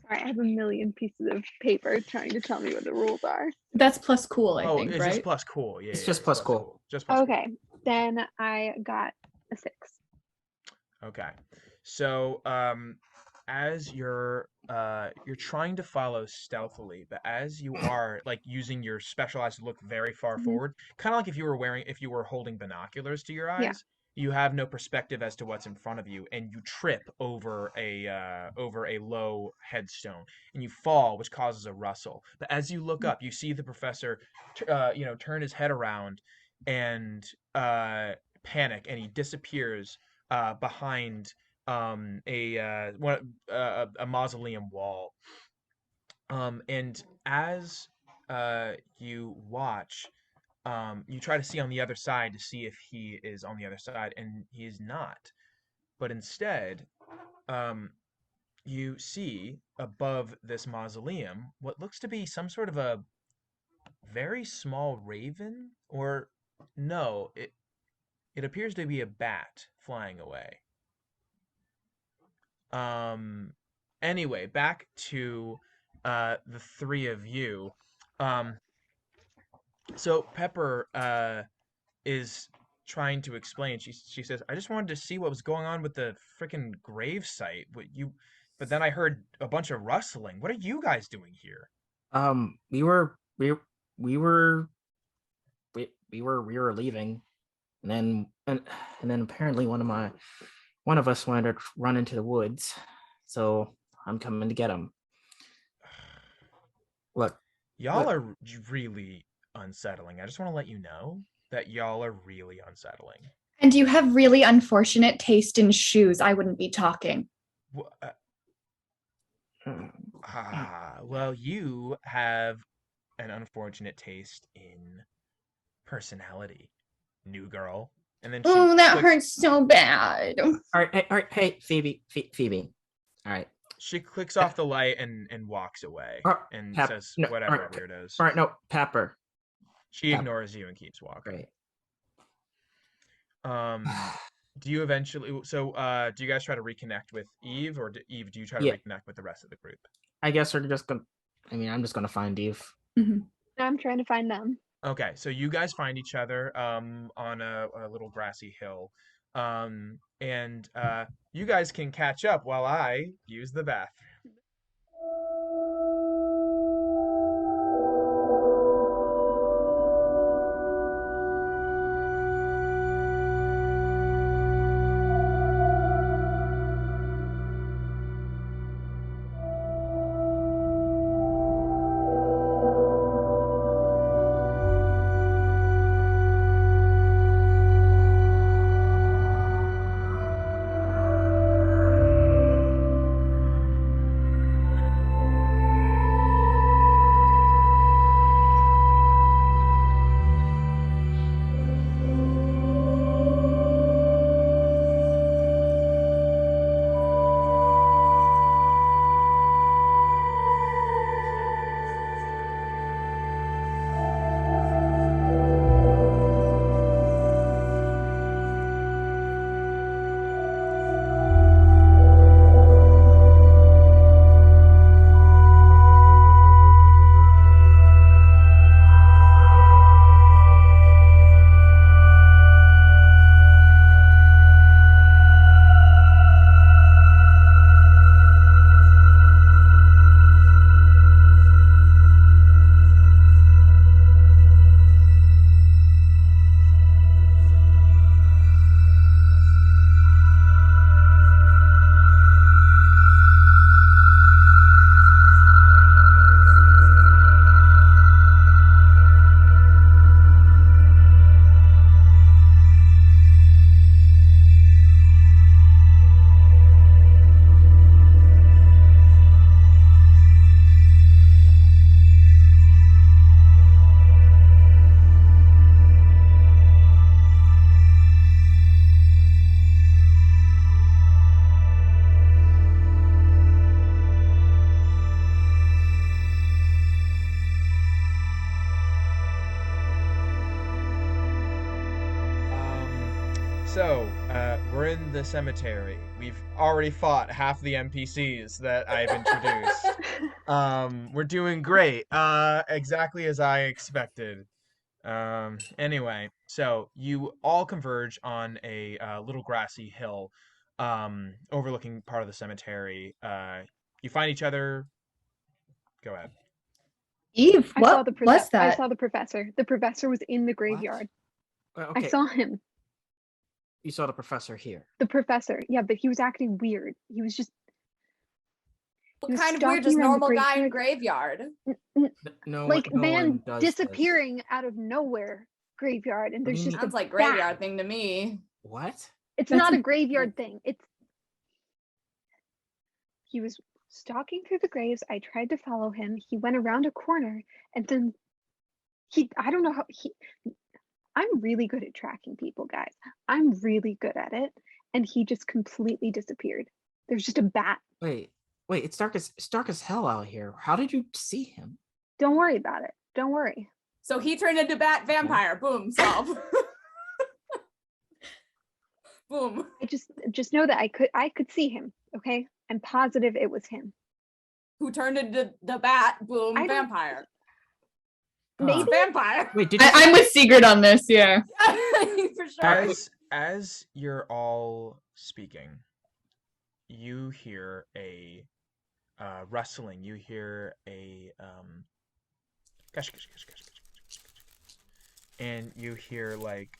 Speaker 5: Sorry, I have a million pieces of paper trying to tell me what the rules are.
Speaker 4: That's plus cool, I think,
Speaker 1: it's
Speaker 4: right?
Speaker 1: just plus cool. Yeah,
Speaker 2: It's
Speaker 1: yeah,
Speaker 2: just plus cool.
Speaker 1: Just plus
Speaker 5: Okay, then I got a 6.
Speaker 1: Okay. So as you're trying to follow stealthily, but as you are like using your special eyes to look very far
Speaker 5: Mhm.
Speaker 1: forward, kind of like if you were holding binoculars to your
Speaker 5: Yeah.
Speaker 1: eyes, you have no perspective as to what's in front of you, and you trip over a low headstone, and you fall, which causes a rustle. But as you look up, you see the professor, turn his head around and panic, and he disappears behind a mausoleum wall. And as you watch, you try to see on the other side to see if he is on the other side, and he is not. But instead, um, you see above this mausoleum what looks to be some sort of a very small raven, or no, it appears to be a bat flying away. Um, anyway, back to the three of you. Um, so Pepper is trying to explain. She says, "I just wanted to see what was going on with the freaking grave site. But then I heard a bunch of rustling. What are you guys doing here?"
Speaker 2: We were we were we were leaving, and then apparently one of us wanted to run into the woods, so I'm coming to get him. Look,
Speaker 1: Y'all
Speaker 2: look.
Speaker 1: are really unsettling. I just want to let you know that y'all are really unsettling.
Speaker 4: And you have really unfortunate taste in shoes. I wouldn't be talking.
Speaker 1: Well, you have an unfortunate taste in personality, new girl. And then she
Speaker 4: Oh, that
Speaker 1: clicks.
Speaker 4: hurts so bad.
Speaker 2: All right. Hey, Phoebe. All right.
Speaker 1: She clicks off the light and walks away and says,
Speaker 2: no,
Speaker 1: "Whatever,
Speaker 2: all right,
Speaker 1: weirdos."
Speaker 2: All right, no, Pepper.
Speaker 1: She ignores you and keeps walking.
Speaker 2: Great.
Speaker 1: Do you eventually? So, do you guys try to reconnect with Eve, or Eve? Do you try to
Speaker 2: Yeah.
Speaker 1: reconnect with the rest of the group?
Speaker 2: I guess we're just gonna. I mean, I'm just gonna find Eve.
Speaker 5: I'm trying to find them.
Speaker 1: Okay, so you guys find each other on a little grassy hill, and you guys can catch up while I use the bathroom. So, we're in the cemetery. We've already fought half the NPCs that I've introduced. We're doing great. Exactly as I expected. Anyway, so you all converge on a little grassy hill. overlooking part of the cemetery. You find each other. Go ahead.
Speaker 4: Eve,
Speaker 5: I saw
Speaker 4: what
Speaker 5: the
Speaker 4: was
Speaker 5: I
Speaker 4: that?
Speaker 5: saw the professor. The professor was in the graveyard. I
Speaker 2: Okay,
Speaker 5: saw him.
Speaker 2: you saw the professor here.
Speaker 5: The professor. Yeah, but he was acting weird. He was just
Speaker 3: What
Speaker 5: was
Speaker 3: kind of weird, just
Speaker 5: stalking around the
Speaker 3: normal guy in
Speaker 5: graveyard.
Speaker 3: graveyard.
Speaker 2: No,
Speaker 5: like
Speaker 2: no
Speaker 5: man
Speaker 2: one does this.
Speaker 5: disappearing out of nowhere graveyard, and
Speaker 2: What do
Speaker 5: there's
Speaker 2: you
Speaker 5: just
Speaker 2: mean?
Speaker 3: Sounds like
Speaker 5: bat.
Speaker 3: graveyard thing to me.
Speaker 2: What?
Speaker 5: It's
Speaker 4: That's
Speaker 5: not
Speaker 4: a-
Speaker 5: a graveyard thing. He was stalking through the graves. I tried to follow him. He went around a corner, and then I don't know how I'm really good at tracking people, guys. I'm really good at it. And he just completely disappeared. There's just a bat.
Speaker 2: Wait, it's dark as hell out here. How did you see him?
Speaker 5: Don't worry about it. Don't worry.
Speaker 3: So he turned into bat vampire. Boom, solve. Boom.
Speaker 5: I just know that I could see him. Okay, I'm positive it was him.
Speaker 3: Who turned into the bat? Boom,
Speaker 5: I don't-
Speaker 3: vampire.
Speaker 5: Maybe
Speaker 3: Vampire.
Speaker 2: Wait, did you?
Speaker 4: I'm with Siegrid on this, yeah.
Speaker 3: For sure.
Speaker 1: As you're all speaking, you hear a rustling. You hear a gosh, and you hear like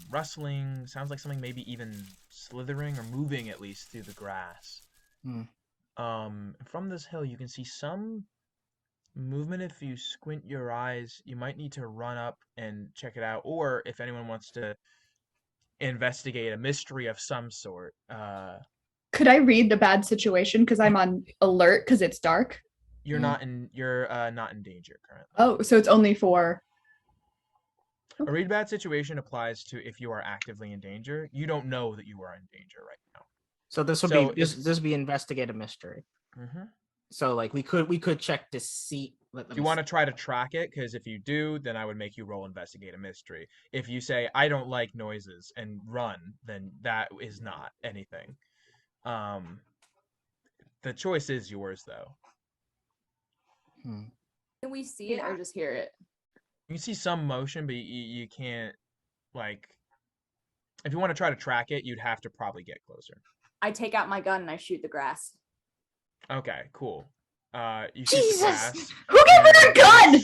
Speaker 1: rustling. Sounds like something maybe even slithering or moving at least through the grass. From this hill, you can see some movement. If you squint your eyes, you might need to run up and check it out, or if anyone wants to investigate a mystery of some sort.
Speaker 4: Could I read the bad situation because I'm on alert because it's dark?
Speaker 1: You're not in danger currently.
Speaker 4: Oh, so it's only for
Speaker 1: A read bad situation applies to if you are actively in danger. You don't know that you are in danger right now.
Speaker 2: So this would
Speaker 1: So
Speaker 2: be this would be investigative mystery.
Speaker 1: Mm-hmm.
Speaker 2: So like we could check to see.
Speaker 1: If you want to try to track it, because if you do, then I would make you roll investigate a mystery. If you say I don't like noises and run, then that is not anything. The choice is yours, though.
Speaker 3: Can we see it or just hear it?
Speaker 1: You can see some motion, but you can't, like, if you want to try to track it, you'd have to probably get closer.
Speaker 3: I take out my gun and I shoot the grass.
Speaker 1: Okay, cool. You shoot the grass.
Speaker 4: Who gave her a gun?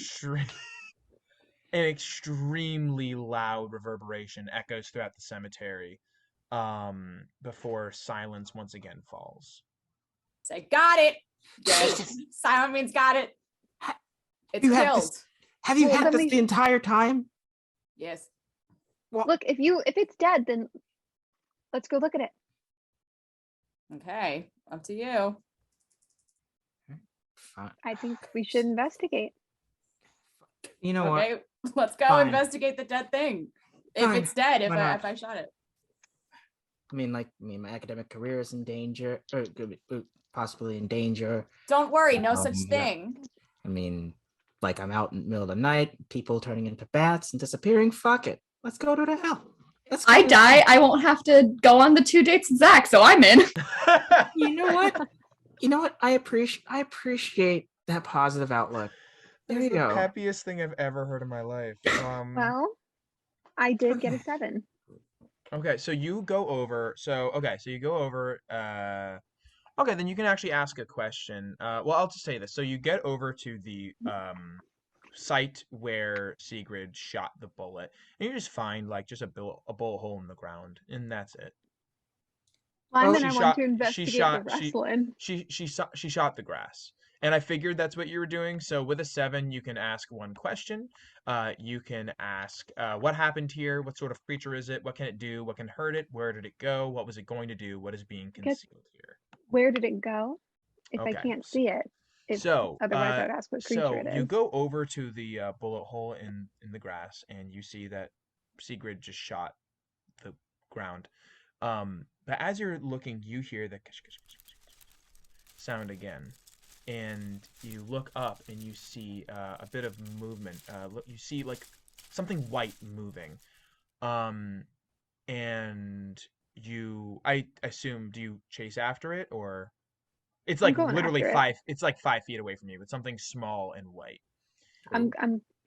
Speaker 1: An extremely loud reverberation echoes throughout the cemetery before silence once again falls.
Speaker 3: Say, got it. Yes. Silent means got it. It's
Speaker 2: You have
Speaker 3: killed.
Speaker 2: this- Have you
Speaker 5: Well,
Speaker 2: had
Speaker 5: then
Speaker 2: this
Speaker 5: we-
Speaker 2: the entire time?
Speaker 3: Yes.
Speaker 5: look, if it's dead, then let's go look at it.
Speaker 3: Okay. Up to you.
Speaker 2: Fine.
Speaker 5: I think we should investigate.
Speaker 2: You know what?
Speaker 3: Okay. Let's go
Speaker 2: Fine.
Speaker 3: investigate the dead thing. If
Speaker 2: Fine.
Speaker 3: it's dead,
Speaker 2: Why not?
Speaker 3: if I shot it.
Speaker 2: I mean, my academic career is in danger, or could be possibly in danger.
Speaker 3: Don't worry, no such
Speaker 2: Yeah.
Speaker 3: thing.
Speaker 2: I mean, like I'm out in the middle of the night, people turning into bats and disappearing. Fuck it. Let's go to the hell. Let's go
Speaker 4: I
Speaker 2: to the
Speaker 4: die,
Speaker 2: hell.
Speaker 4: I won't have to go on the 2 dates with Zach, so I'm in.
Speaker 2: You know what? I appreciate that positive outlook. There you
Speaker 1: That's the
Speaker 2: go.
Speaker 1: happiest thing I've ever heard in my life.
Speaker 5: Well, I did get a 7.
Speaker 1: Okay, so you go over. Okay, then you can actually ask a question. Well, I'll just say this. So you get over to the site where Siegrid shot the bullet, and you just find like just a bullet hole in the ground, and that's it.
Speaker 5: Well,
Speaker 2: Well,
Speaker 5: and then I
Speaker 1: she
Speaker 5: want
Speaker 1: shot-
Speaker 5: to
Speaker 1: she
Speaker 5: investigate
Speaker 1: shot-
Speaker 5: the
Speaker 1: she-
Speaker 5: wrestling.
Speaker 1: She shot the grass, and I figured that's what you were doing. So with a 7, you can ask one question. You can ask what happened here, what sort of creature is it, what can it do, what can hurt it, where did it go, what was it going to do, what is being concealed here.
Speaker 5: Where did it go? If I
Speaker 1: Okay.
Speaker 5: can't see it.
Speaker 1: So
Speaker 5: Otherwise, I'd ask what creature
Speaker 1: so
Speaker 5: it is.
Speaker 1: you go over to the bullet hole in the grass, and you see that Siegrid just shot the ground. But as you're looking, you hear the sound again, and you look up and you see a bit of movement. You see like something white moving, and I assume, do you chase after it, or it's
Speaker 5: I'm
Speaker 1: like
Speaker 5: going
Speaker 1: literally
Speaker 5: after it.
Speaker 1: 5? It's like 5 feet away from you, but something small and white.
Speaker 5: I'm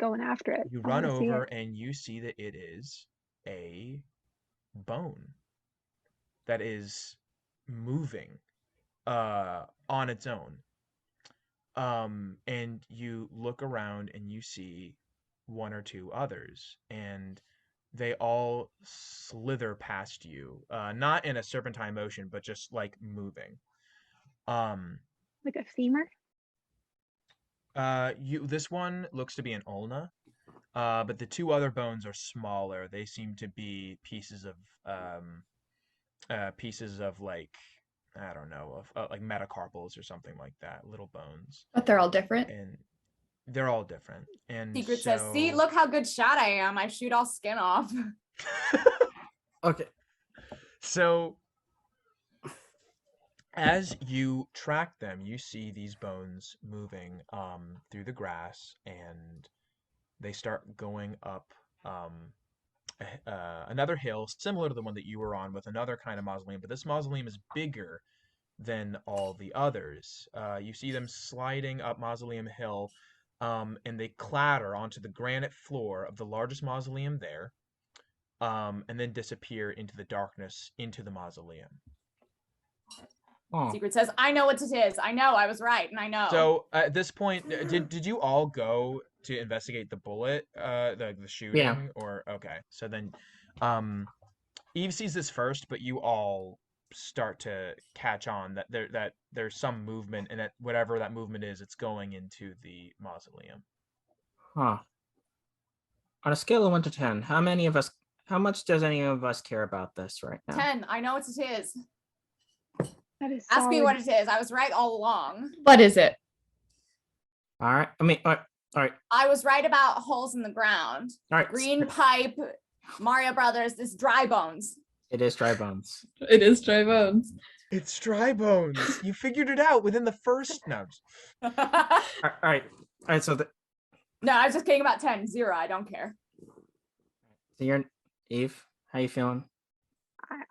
Speaker 5: going after it.
Speaker 1: You
Speaker 5: I
Speaker 1: run
Speaker 5: wanna see
Speaker 1: over
Speaker 5: it.
Speaker 1: and you see that it is a bone that is moving on its own. And you look around and you see one or two others, and they all slither past you, not in a serpentine motion, but just like moving. Um,
Speaker 5: Like a femur?
Speaker 1: this one looks to be an ulna, but the two other bones are smaller. They seem to be pieces of like, I don't know, of like metacarpals or something like that, little bones,
Speaker 4: But they're all different.
Speaker 1: and they're all different. And
Speaker 3: Siegrid says, "See, look how good shot I am. I shoot all skin off."
Speaker 2: Okay.
Speaker 1: So as you track them, you see these bones moving through the grass, and they start going up another hill similar to the one that you were on, with another kind of mausoleum, but this mausoleum is bigger than all the others. You see them sliding up Mausoleum Hill, and they clatter onto the granite floor of the largest mausoleum there, and then disappear into the darkness into the mausoleum.
Speaker 2: Oh.
Speaker 3: Siegrid says, "I know what it is. I know. I was right, and I know."
Speaker 1: So at this point, did you all go to investigate the bullet, the shooting?
Speaker 2: Yeah.
Speaker 1: Or okay, so then, Eve sees this first, but you all start to catch on that there's some movement, and that whatever that movement is, it's going into the mausoleum.
Speaker 2: Huh. On a scale of 1 to 10, how much does any of us care about this right now?
Speaker 3: 10. I know what it is.
Speaker 5: That is
Speaker 3: Ask me
Speaker 5: solid.
Speaker 3: what it is. I was right all along.
Speaker 4: What is it?
Speaker 2: All right. I mean, all right.
Speaker 3: I was right about holes in the ground.
Speaker 2: All right.
Speaker 3: Green pipe, Mario Brothers, this dry bones.
Speaker 2: It is dry bones.
Speaker 4: It is dry bones.
Speaker 1: It's dry bones. You figured it out within the first note.
Speaker 2: All right. All right. So
Speaker 3: No, I was just kidding about 10. 0. I don't care.
Speaker 2: so you're Eve. How you feeling?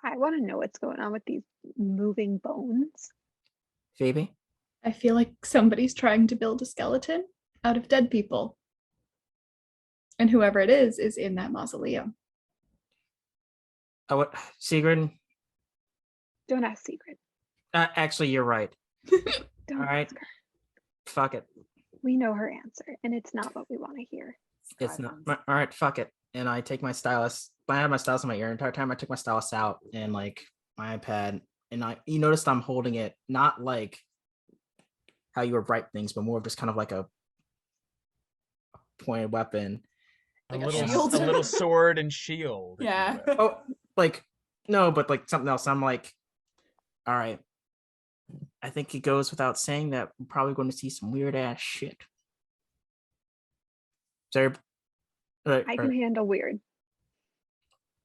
Speaker 5: I want to know what's going on with these moving bones.
Speaker 2: Phoebe?
Speaker 4: I feel like somebody's trying to build a skeleton out of dead people. And whoever it is in that mausoleum.
Speaker 2: Oh, what? Siegrid?
Speaker 5: Don't ask Secret.
Speaker 2: Actually, you're right.
Speaker 5: Don't
Speaker 2: All right.
Speaker 5: ask her.
Speaker 2: Fuck it.
Speaker 5: We know her answer, and it's not what we want to hear.
Speaker 2: It's not. All right. Fuck it. And I take my stylus. I have my stylus in my ear. The entire time I took my stylus out and like my iPad, and you noticed I'm holding it not like how you would write things, but more of just kind of like a pointed weapon.
Speaker 3: Like
Speaker 1: a
Speaker 3: a
Speaker 1: little,
Speaker 3: shield?
Speaker 1: a little sword and shield. if you
Speaker 3: Yeah.
Speaker 1: will.
Speaker 2: Oh, like no, but like something else. I'm like, all right. I think it goes without saying that we're probably going to see some weird ass shit. So,
Speaker 5: I can handle weird.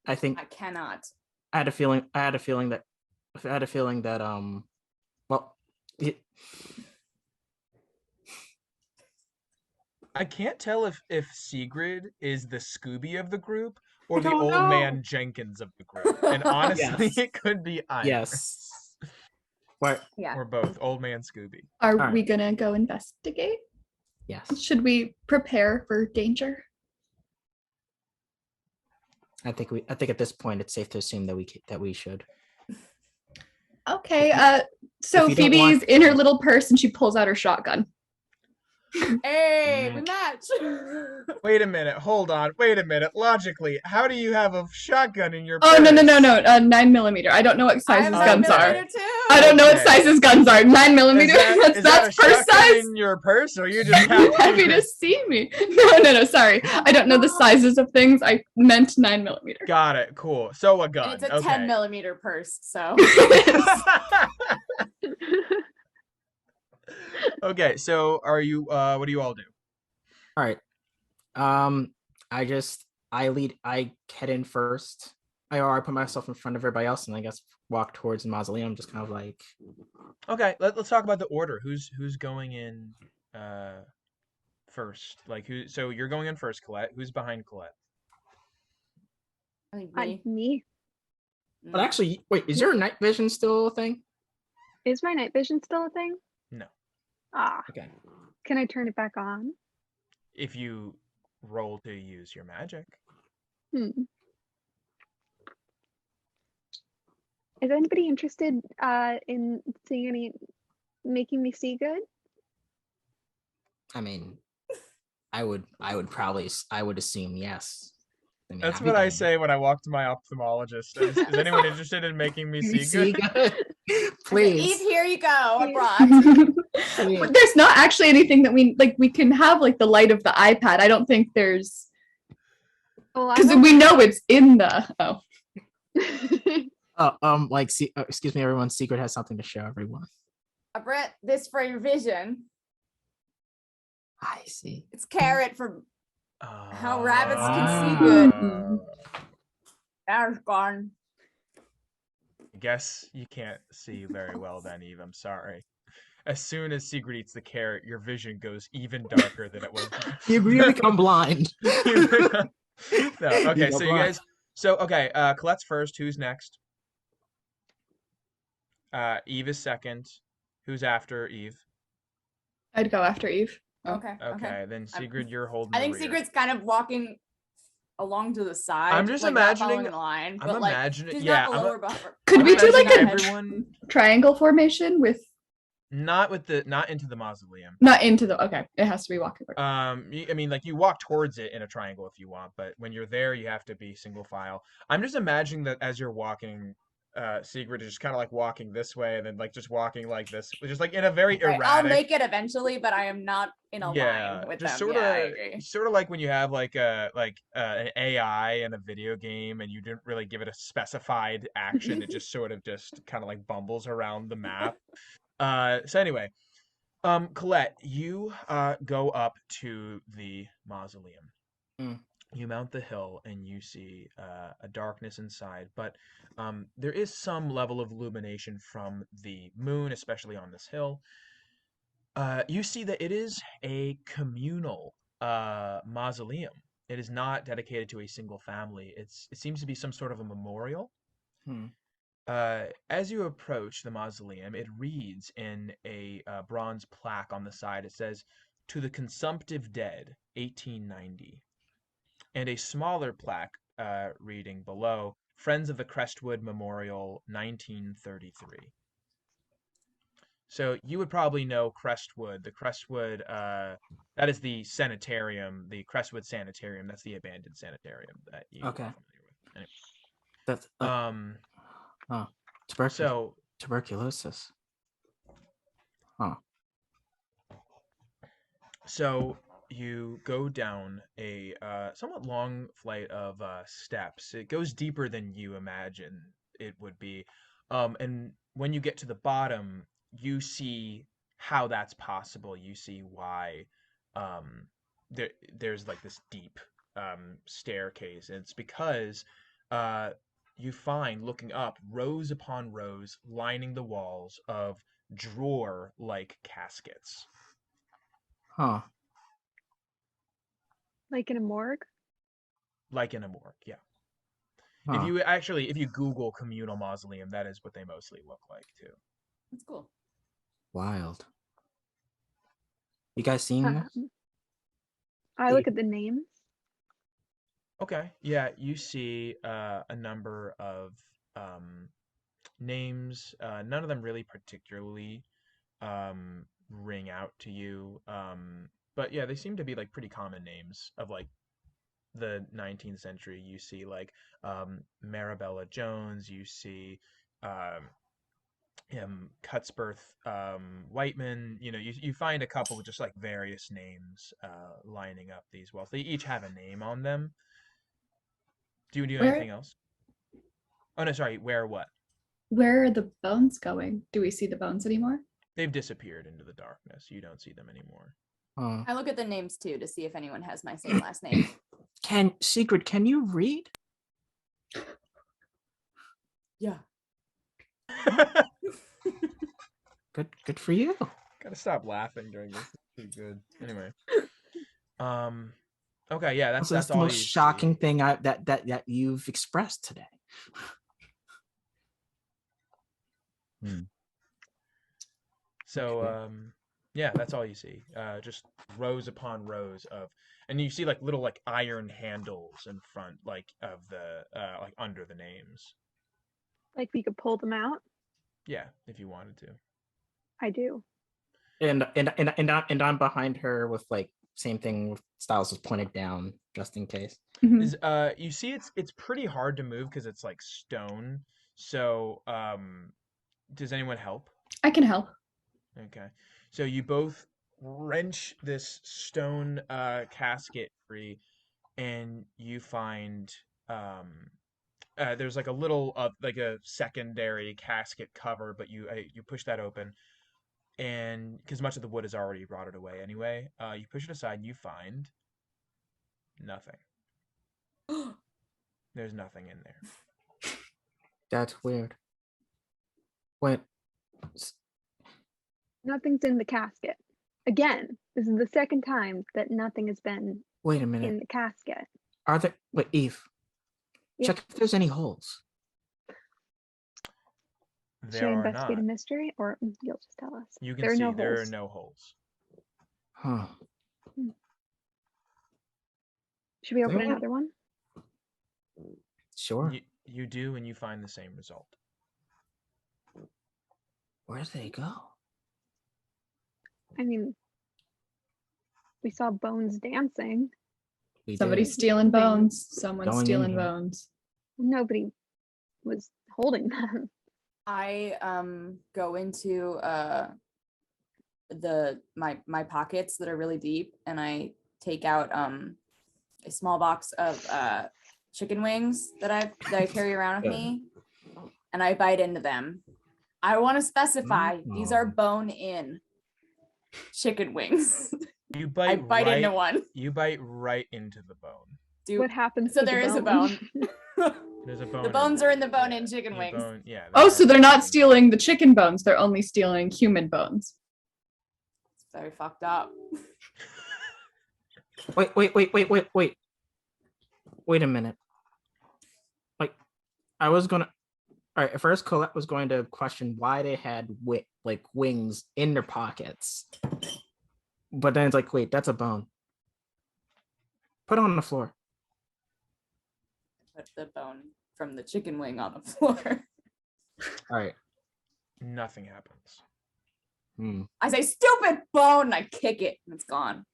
Speaker 2: I think
Speaker 3: I cannot.
Speaker 2: I had a feeling that well,
Speaker 1: I can't tell if Siegrid is the Scooby of the group or
Speaker 2: I
Speaker 1: the
Speaker 2: don't
Speaker 1: old
Speaker 2: know.
Speaker 1: man Jenkins of the group. And honestly,
Speaker 2: Yes.
Speaker 1: it could be either.
Speaker 2: yes. What?
Speaker 3: Yeah.
Speaker 1: Or both. Old man Scooby.
Speaker 4: Are
Speaker 2: All right.
Speaker 4: we gonna go investigate?
Speaker 2: Yes.
Speaker 4: Should we prepare for danger?
Speaker 2: I think at this point it's safe to assume that we should.
Speaker 4: Okay. So
Speaker 2: if you don't
Speaker 4: Phoebe's
Speaker 2: want-
Speaker 4: in her little purse and she pulls out her shotgun.
Speaker 3: Hey, we match.
Speaker 1: Wait a minute. Hold on. Wait a minute. Logically, how do you have a shotgun in your
Speaker 4: Oh no
Speaker 1: purse?
Speaker 4: no 9mm. I don't know what
Speaker 3: I
Speaker 4: size
Speaker 3: have
Speaker 4: his
Speaker 3: a
Speaker 4: guns are.
Speaker 3: millimeter too.
Speaker 4: I don't know what
Speaker 1: Okay.
Speaker 4: size his guns are. 9mm.
Speaker 1: Is that
Speaker 4: That's
Speaker 1: a
Speaker 4: purse
Speaker 1: shotgun
Speaker 4: size.
Speaker 1: in your purse, or you just
Speaker 4: You
Speaker 1: have
Speaker 4: want me to see me? No. Sorry, I don't know the sizes of things. I meant 9mm.
Speaker 1: Got it. Cool. So a gun.
Speaker 3: And it's a
Speaker 1: okay.
Speaker 3: 10mm purse, so.
Speaker 1: Okay. So are you? What do you all do?
Speaker 2: All right. I head in first. I put myself in front of everybody else, and I guess walk towards the mausoleum, just kind of like.
Speaker 1: Okay. Let's talk about the order. Who's going in first? Like who? So you're going in first, Colette. Who's behind Colette?
Speaker 3: I think me.
Speaker 5: Me.
Speaker 2: But actually, wait, is your night vision still a thing?
Speaker 5: Is my night vision still a thing?
Speaker 1: No.
Speaker 5: Ah,
Speaker 2: Okay.
Speaker 5: can I turn it back on?
Speaker 1: If you roll to use your magic.
Speaker 5: Hmm. Is anybody interested in seeing any making me see good?
Speaker 2: I mean, I would assume yes. I mean,
Speaker 1: That's
Speaker 2: I'd be
Speaker 1: what I
Speaker 2: down.
Speaker 1: say when I walk to my ophthalmologist. Is anyone interested in making me see
Speaker 2: See
Speaker 1: good?
Speaker 2: good?
Speaker 3: Eve,
Speaker 2: Please.
Speaker 3: here you go. I brought.
Speaker 4: But there's not actually anything that we can have like the light of the iPad. I don't think there's
Speaker 5: Well, I
Speaker 4: because
Speaker 5: want
Speaker 4: we know it's in the
Speaker 2: Excuse me, everyone. Siegrid has something to show everyone.
Speaker 3: I brought this for your vision.
Speaker 2: I see.
Speaker 3: It's carrot for how rabbits can see good. There's gone.
Speaker 1: I guess you can't see very well then, Eve. I'm sorry. As soon as Siegrid eats the carrot, your vision goes even darker than it was.
Speaker 2: You become blind.
Speaker 1: No, okay,
Speaker 2: You
Speaker 1: so
Speaker 2: go
Speaker 1: you
Speaker 2: blind.
Speaker 1: guys. Colette's first. Who's next? Eve is second. Who's after Eve?
Speaker 4: I'd go after Eve. Oh.
Speaker 1: Okay, then Siegrid, you're holding.
Speaker 3: I think
Speaker 1: the rear.
Speaker 3: Siegrid's kind of walking along to the side.
Speaker 1: I'm just
Speaker 3: like, not
Speaker 1: imagining-
Speaker 3: following the line,
Speaker 1: I'm
Speaker 3: but like
Speaker 1: imagining-
Speaker 3: she's
Speaker 1: yeah,
Speaker 3: not the
Speaker 1: I'm
Speaker 3: lower buffer.
Speaker 4: Could
Speaker 1: I'm
Speaker 4: we do like
Speaker 1: imagining
Speaker 4: a
Speaker 1: everyone
Speaker 4: triangle formation with
Speaker 1: not into the mausoleum.
Speaker 4: not into the okay? It has to be walking.
Speaker 1: You walk towards it in a triangle if you want, but when you're there, you have to be single file. I'm just imagining that as you're walking, Siegrid is just kind of like walking this way and then like just walking like this, just like in a very
Speaker 3: Right,
Speaker 1: erratic.
Speaker 3: I'll make it eventually, but I am not in a line with
Speaker 1: just
Speaker 3: them.
Speaker 1: sort
Speaker 3: Yeah, I
Speaker 1: of,
Speaker 3: agree.
Speaker 1: sort of like when you have an AI in a video game and you didn't really give it a specified action, it just sort of just kind of like bumbles around the map. So anyway, Colette, you go up to the mausoleum.
Speaker 2: Mm.
Speaker 1: You mount the hill and you see a darkness inside, but there is some level of illumination from the moon, especially on this hill. You see that it is a communal mausoleum. It is not dedicated to a single family. It seems to be some sort of a memorial.
Speaker 2: Hmm.
Speaker 1: As you approach the mausoleum, it reads in a bronze plaque on the side. It says, "To the consumptive dead, 1890." And a smaller plaque reading below, "Friends of the Crestwood Memorial, 1933." So you would probably know Crestwood. The Crestwood, that is the sanitarium, the Crestwood Sanitarium. That's the abandoned sanitarium that you
Speaker 2: Okay.
Speaker 1: are familiar with. Anyway.
Speaker 2: That's
Speaker 1: So
Speaker 2: tuberculosis. Huh.
Speaker 1: So you go down a somewhat long flight of steps. It goes deeper than you imagine it would be. And when you get to the bottom, you see how that's possible. You see why there's like this deep staircase. And it's because you find, looking up, rows upon rows lining the walls of drawer-like caskets.
Speaker 2: Huh.
Speaker 5: Like in a morgue?
Speaker 1: Like in a morgue, yeah.
Speaker 2: Huh.
Speaker 1: If you Google communal mausoleum, that is what they mostly look like too.
Speaker 3: That's cool.
Speaker 2: Wild. You guys seen this?
Speaker 5: I look at the names.
Speaker 1: Okay, yeah, you see a number of names. None of them really particularly ring out to you. But yeah, they seem to be like pretty common names of like the 19th century. You see like Marabella Jones. You see Cutsworth Whiteman. You find a couple with just like various names lining up these walls. They each have a name on them. Do you do anything else? Oh no, sorry. Where what?
Speaker 4: Where are the bones going? Do we see the bones anymore?
Speaker 1: They've disappeared into the darkness. You don't see them anymore.
Speaker 3: I look at the names too to see if anyone has my same last name.
Speaker 2: Siegrid, can you read?
Speaker 3: Yeah.
Speaker 2: Good for you.
Speaker 1: Gotta stop laughing during this. It's pretty good. Anyway. Okay, yeah, that's
Speaker 2: the
Speaker 1: all
Speaker 2: most
Speaker 1: you
Speaker 2: shocking
Speaker 1: see.
Speaker 2: thing that you've expressed today.
Speaker 1: So
Speaker 2: Okay.
Speaker 1: yeah, that's all you see. Just rows upon rows of, and you see like little like iron handles in front, like of the like under the names.
Speaker 5: Like we could pull them out.
Speaker 1: Yeah, if you wanted to.
Speaker 5: I do.
Speaker 2: And I'm behind her with like same thing with Styles is pointed down just in case.
Speaker 4: Mhm.
Speaker 1: Is you see it's pretty hard to move because it's like stone. So does anyone help?
Speaker 4: I can help.
Speaker 1: Okay. So you both wrench this stone casket free, and you find there's like a little like a secondary casket cover, but you push that open, and because much of the wood is already rotted away anyway, you push it aside and you find nothing. There's nothing in there.
Speaker 2: That's weird. Wait,
Speaker 5: Nothing's in the casket. Again, this is the second time that nothing has been
Speaker 2: wait a
Speaker 5: in
Speaker 2: minute.
Speaker 5: the casket.
Speaker 2: Are there? Wait, Eve.
Speaker 5: Yeah.
Speaker 2: Check if there's any holes.
Speaker 5: Should
Speaker 1: There
Speaker 5: I
Speaker 1: are
Speaker 5: investigate
Speaker 1: not.
Speaker 5: a mystery, or you'll just tell us?
Speaker 1: You can
Speaker 5: There are
Speaker 1: see
Speaker 5: no
Speaker 1: there are
Speaker 5: holes.
Speaker 1: no holes.
Speaker 2: Huh.
Speaker 5: Should we open
Speaker 2: There-
Speaker 5: another one?
Speaker 2: Sure.
Speaker 1: You do, and you find the same result.
Speaker 2: Where did they go?
Speaker 5: I mean, we saw bones dancing.
Speaker 2: We
Speaker 4: Somebody's
Speaker 2: did.
Speaker 4: stealing bones. Someone's
Speaker 2: Going in
Speaker 4: stealing
Speaker 2: here.
Speaker 4: bones.
Speaker 5: Nobody was holding them.
Speaker 3: I go into my pockets that are really deep, and I take out a small box of chicken wings that I carry around with
Speaker 2: Yeah.
Speaker 3: me, and I bite into them. I want to specify these are
Speaker 2: Mm.
Speaker 3: bone-in chicken wings.
Speaker 1: You
Speaker 3: I
Speaker 1: bite
Speaker 3: bite
Speaker 1: right.
Speaker 3: into one.
Speaker 1: You bite right into the bone.
Speaker 3: Dude,
Speaker 5: What happens?
Speaker 3: so
Speaker 5: to the
Speaker 3: there is a bone.
Speaker 1: There's a bone.
Speaker 3: The
Speaker 1: in
Speaker 3: bones
Speaker 1: there.
Speaker 3: are in the bone-in
Speaker 1: Yeah,
Speaker 3: chicken
Speaker 1: you
Speaker 3: wings.
Speaker 1: yeah,
Speaker 4: Oh, so they're not
Speaker 1: bones in
Speaker 4: stealing the chicken bones. They're only stealing human bones.
Speaker 3: It's very fucked up.
Speaker 2: Wait. Wait a minute. Like, I was gonna. All right. At first, Colette was going to question why they had like wings in their pockets, but then it's like, wait, that's a bone. Put it on the floor.
Speaker 3: Put the bone from the chicken wing on the floor.
Speaker 2: All right.
Speaker 1: Nothing happens.
Speaker 2: Hmm.
Speaker 3: I say, stupid bone, and I kick it, and it's gone.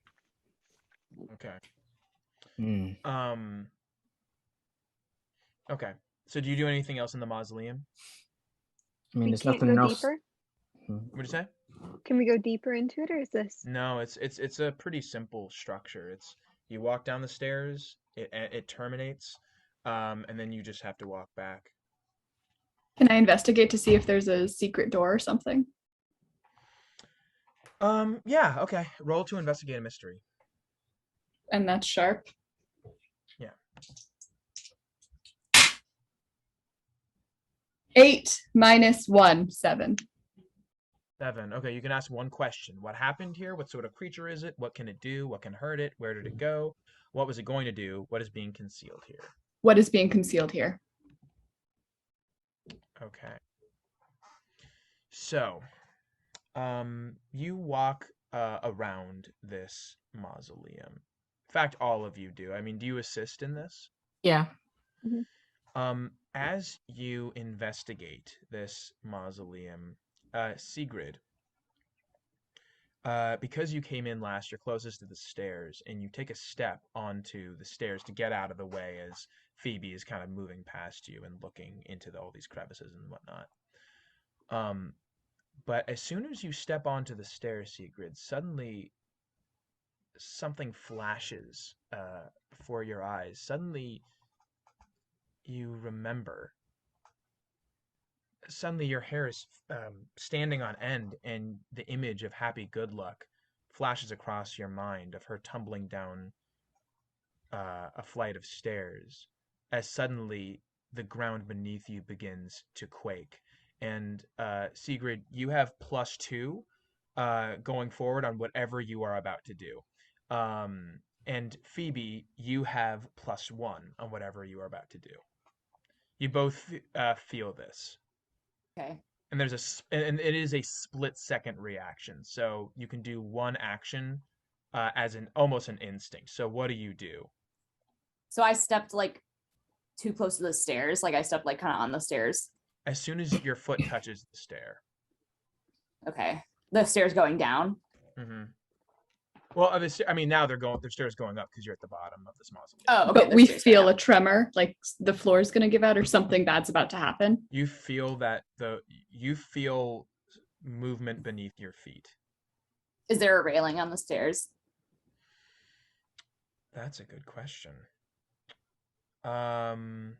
Speaker 1: Okay.
Speaker 2: Hmm.
Speaker 1: Okay. So do you do anything else in the mausoleum?
Speaker 2: I mean,
Speaker 5: We
Speaker 2: there's
Speaker 5: can't
Speaker 2: nothing
Speaker 5: go
Speaker 2: else.
Speaker 5: deeper.
Speaker 1: What'd you say?
Speaker 5: Can we go deeper into it, or is this?
Speaker 1: No, it's a pretty simple structure. It's you walk down the stairs, it terminates, and then you just have to walk back.
Speaker 4: Can I investigate to see if there's a secret door or something?
Speaker 1: Yeah, okay. Roll to investigate a mystery.
Speaker 4: And that's sharp.
Speaker 1: Yeah.
Speaker 4: 8 minus 1, 7.
Speaker 1: 7. Okay, you can ask one question. What happened here? What sort of creature is it? What can it do? What can hurt it? Where did it go? What was it going to do? What is being concealed here?
Speaker 4: What is being concealed here?
Speaker 1: Okay. So, you walk around this mausoleum. In fact, all of you do. I mean, do you assist in this?
Speaker 2: Yeah.
Speaker 1: As you investigate this mausoleum, Siegrid, because you came in last, you're closest to the stairs, and you take a step onto the stairs to get out of the way as Phoebe is kind of moving past you and looking into all these crevices and whatnot. But as soon as you step onto the stairs, Siegrid, suddenly something flashes before your eyes. Suddenly you remember. Suddenly your hair is standing on end, and the image of Happy Good Luck flashes across your mind of her tumbling down a flight of stairs as suddenly the ground beneath you begins to quake. And Siegrid, you have +2 going forward on whatever you are about to do. And Phoebe, you have +1 on whatever you are about to do. You both feel this.
Speaker 3: Okay.
Speaker 1: And and it is a split-second reaction. So you can do one action as almost an instinct. So what do you do?
Speaker 3: So I stepped like too close to the stairs. Like I stepped like kind of on the stairs.
Speaker 1: as soon as your foot touches the stair.
Speaker 3: Okay. The stairs going down.
Speaker 1: Mm-hmm. Well, I mean, now their stairs going up because you're at the bottom of this mausoleum.
Speaker 3: Oh, okay.
Speaker 4: But
Speaker 3: the
Speaker 4: we
Speaker 3: stairs
Speaker 4: feel
Speaker 3: going
Speaker 4: a tremor, like the floor is going to give out or something bad's about to happen.
Speaker 1: You feel that you feel movement beneath your feet.
Speaker 3: Is there a railing on the stairs?
Speaker 1: That's a good question. No.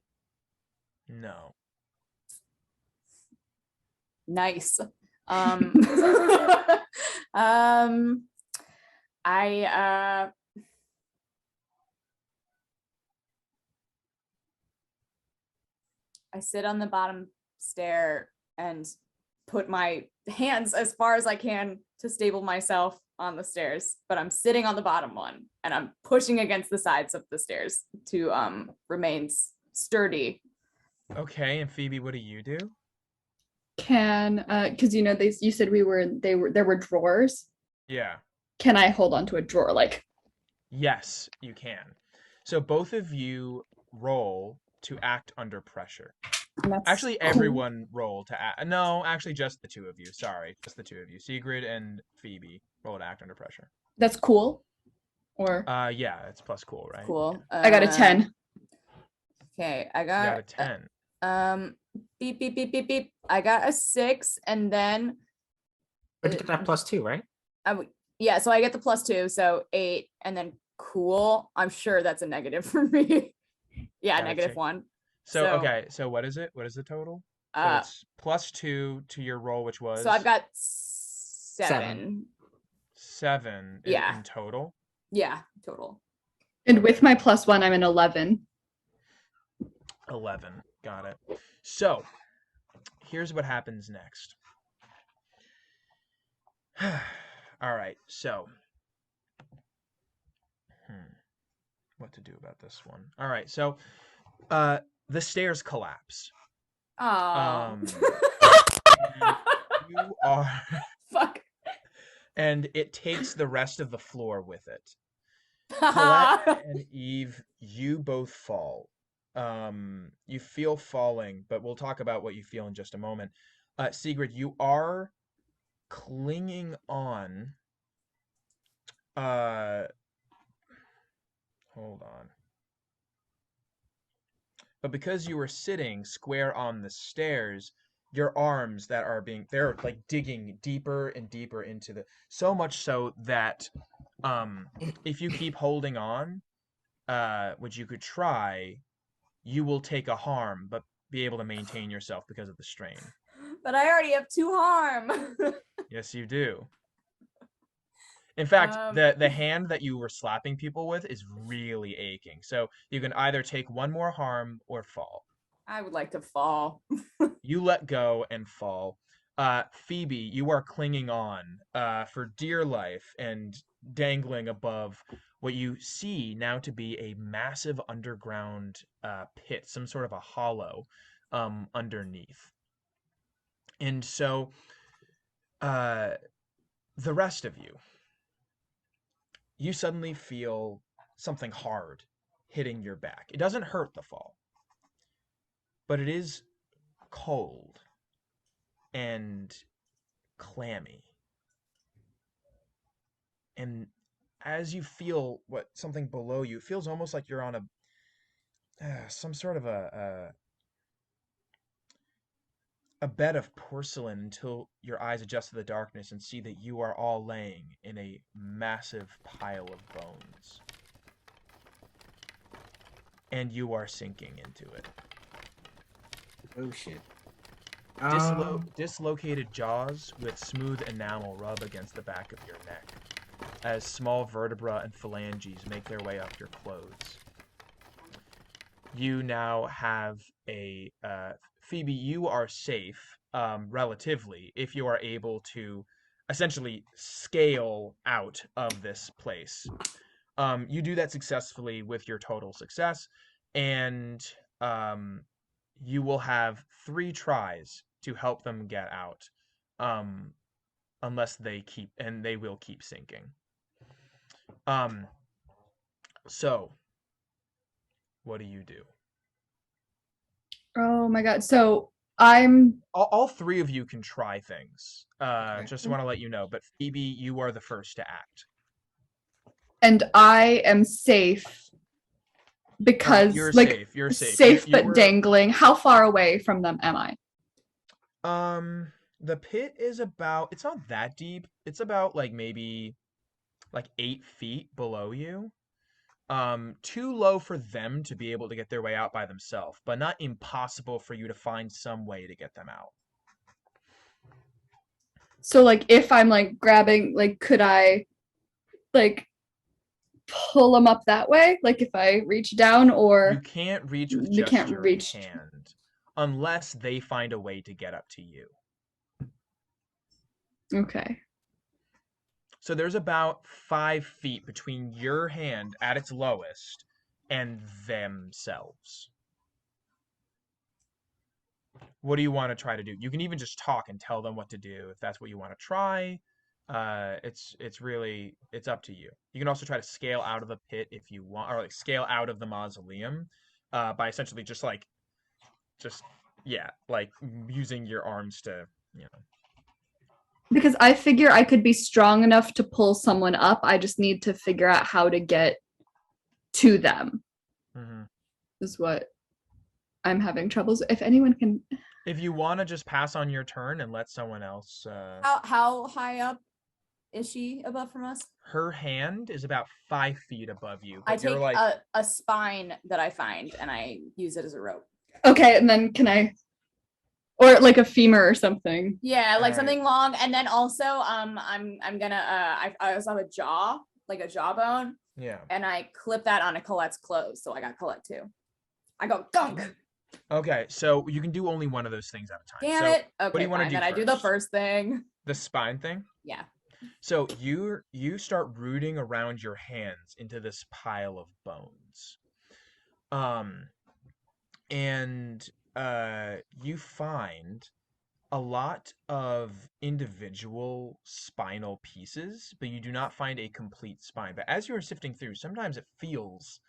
Speaker 3: Nice. I sit on the bottom stair and put my hands as far as I can to stable myself on the stairs, but I'm sitting on the bottom one and I'm pushing against the sides of the stairs to remain sturdy.
Speaker 1: Okay, and Phoebe, what do you do?
Speaker 4: Can because you know you said there were drawers.
Speaker 1: Yeah.
Speaker 4: Can I hold on to a drawer like?
Speaker 1: Yes, you can. So both of you roll to act under pressure. Actually,
Speaker 4: cool.
Speaker 1: everyone roll to act. No, actually, just the two of you. Sorry, just the two of you. Sigrid and Phoebe roll to act under pressure.
Speaker 4: That's cool. Or
Speaker 1: yeah, it's plus cool, right?
Speaker 3: Cool.
Speaker 4: I got a 10.
Speaker 3: Okay, I
Speaker 1: You got
Speaker 3: got
Speaker 1: a 10.
Speaker 3: Beep beep beep beep beep. I got a 6, and then
Speaker 2: But you get that +2, right?
Speaker 3: yeah, so I get the +2, so 8, and then cool. I'm sure that's a negative for me. Yeah,
Speaker 1: Gotta check.
Speaker 3: -1.
Speaker 1: So okay, so what is it? What is the total? So it's +2 to your roll, which was.
Speaker 3: So I've got 7.
Speaker 1: 7
Speaker 3: Yeah.
Speaker 1: in total.
Speaker 3: Yeah, total.
Speaker 4: And with my +1, I'm an 11.
Speaker 1: 11. Got it. So here's what happens next. All right, so what to do about this one? All right, so the stairs collapse.
Speaker 3: Oh.
Speaker 1: You are
Speaker 3: Fuck.
Speaker 1: and it takes the rest of the floor with it. Colette and Eve, you both fall. You feel falling, but we'll talk about what you feel in just a moment. Siegrid, you are clinging on. Hold on. But because you were sitting square on the stairs, your arms they're like digging deeper and deeper into so much so that if you keep holding on, which you could try, you will take a harm, but be able to maintain yourself because of the strain.
Speaker 3: But I already have 2 harm.
Speaker 1: Yes, you do. In fact, the hand that you were slapping people with is really aching. So you can either take 1 more harm or fall.
Speaker 3: I would like to fall.
Speaker 1: You let go and fall. Phoebe, you are clinging on for dear life and dangling above what you see now to be a massive underground pit, some sort of a hollow underneath. And so the rest of you suddenly feel something hard hitting your back. It doesn't hurt the fall, but it is cold and clammy. And as you feel something below you, it feels almost like you're on some sort of a bed of porcelain until your eyes adjust to the darkness and see that you are all laying in a massive pile of bones. And you are sinking into it.
Speaker 2: Oh shit.
Speaker 1: Dislocated jaws with smooth enamel rub against the back of your neck as small vertebra and phalanges make their way up your clothes. You now have Phoebe, you are safe, relatively, if you are able to essentially scale out of this place. You do that successfully with your total success, and you will have 3 tries to help them get out, unless they will keep sinking. So, what do you do?
Speaker 4: Oh my god. So I'm
Speaker 1: All three of you can try things.
Speaker 2: Okay.
Speaker 1: Just want to let you know. But Phoebe, you are the first to act.
Speaker 4: and I am safe because
Speaker 1: You're
Speaker 4: like
Speaker 1: safe. You're safe.
Speaker 4: safe
Speaker 1: You
Speaker 4: but
Speaker 1: were.
Speaker 4: dangling. How far away from them am I?
Speaker 1: The pit is about. It's not that deep. It's about like maybe like 8 feet below you. Too low for them to be able to get their way out by themselves, but not impossible for you to find some way to get them out.
Speaker 4: So like if I'm like grabbing, like could I like pull them up that way? Like if I reach down,
Speaker 1: You
Speaker 4: or
Speaker 1: can't reach with
Speaker 4: they
Speaker 1: just
Speaker 4: can't
Speaker 1: your
Speaker 4: reach?
Speaker 1: hand unless they find a way to get up to you.
Speaker 4: Okay.
Speaker 1: So there's about 5 feet between your hand at its lowest and themselves. What do you want to try to do? You can even just talk and tell them what to do if that's what you want to try. It's really it's up to you. You can also try to scale out of the pit if you want, or like scale out of the mausoleum, by essentially just yeah, like using your arms to you know.
Speaker 4: Because I figure I could be strong enough to pull someone up. I just need to figure out how to get to them.
Speaker 1: Mhm.
Speaker 4: Is what I'm having troubles. If anyone can,
Speaker 1: If you want to just pass on your turn and let someone else,
Speaker 3: How high up is she above from us?
Speaker 1: her hand is about 5 feet above you,
Speaker 3: I
Speaker 1: but you're
Speaker 3: take
Speaker 1: like,
Speaker 3: a spine that I find and I use it as a rope.
Speaker 4: okay, and then can I, or like a femur or something?
Speaker 3: Yeah, like
Speaker 1: Alright.
Speaker 3: something long, and then also I'm gonna I also have a jaw, like a jawbone,
Speaker 1: yeah.
Speaker 3: and I clip that onto Colette's clothes, so I got Colette too. I go gunk.
Speaker 1: Okay, so you can do only one of those things at a time.
Speaker 3: Damn
Speaker 1: So
Speaker 3: it.
Speaker 1: what do
Speaker 3: Okay,
Speaker 1: you want to
Speaker 3: fine.
Speaker 1: do
Speaker 3: Then I do the first thing.
Speaker 1: The spine thing?
Speaker 3: Yeah.
Speaker 1: So you start rooting around your hands into this pile of bones. Um and you find a lot of individual spinal pieces, but you do not find a complete spine. But as you are sifting through, sometimes it feels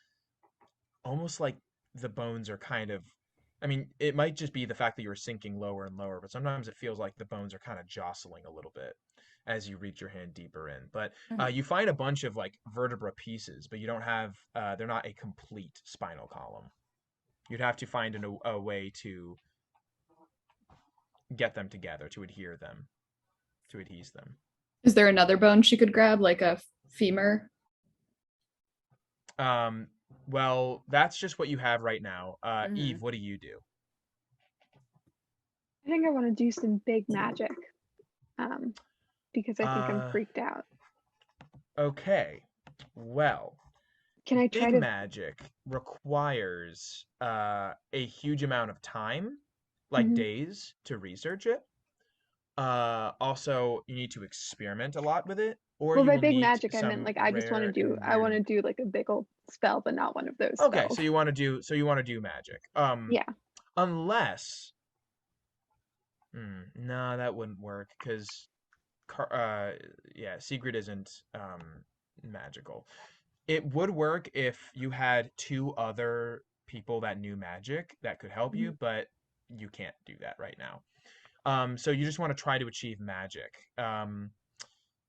Speaker 1: almost like the bones are kind of, I mean, it might just be the fact that you're sinking lower and lower, but sometimes it feels like the bones are kind of jostling a little bit as you reach your hand deeper in. But you find a bunch of like vertebra pieces, but you don't have, they're not a complete spinal column. You'd have to find a way to get them together, to adhere them, to adhese them.
Speaker 4: Is there another bone she could grab, like a femur?
Speaker 1: Well, that's just what you have right now. Eve, what do you do?
Speaker 5: I think I want to do some big magic, because I think I'm
Speaker 1: Uh,
Speaker 5: freaked out.
Speaker 1: Okay. Well,
Speaker 5: Can I try
Speaker 1: big
Speaker 5: to?
Speaker 1: magic requires a huge amount of time, like
Speaker 5: Mhm.
Speaker 1: days, to research it. Also, you need to experiment a lot with it, or
Speaker 5: Well,
Speaker 1: you
Speaker 5: by
Speaker 1: will
Speaker 5: big
Speaker 1: meet
Speaker 5: magic, I meant
Speaker 1: some
Speaker 5: like I just want to
Speaker 1: rare
Speaker 5: do.
Speaker 1: and
Speaker 5: I want to
Speaker 1: weird.
Speaker 5: do like a big old spell, but not one of those
Speaker 1: Okay,
Speaker 5: spells.
Speaker 1: so you want to do magic.
Speaker 5: Yeah.
Speaker 1: Unless, no, that wouldn't work because, yeah, Siegrid isn't magical. It would work if you had two other people that knew magic that could help you,
Speaker 5: Mhm.
Speaker 1: but you can't do that right now. So you just want to try to achieve magic.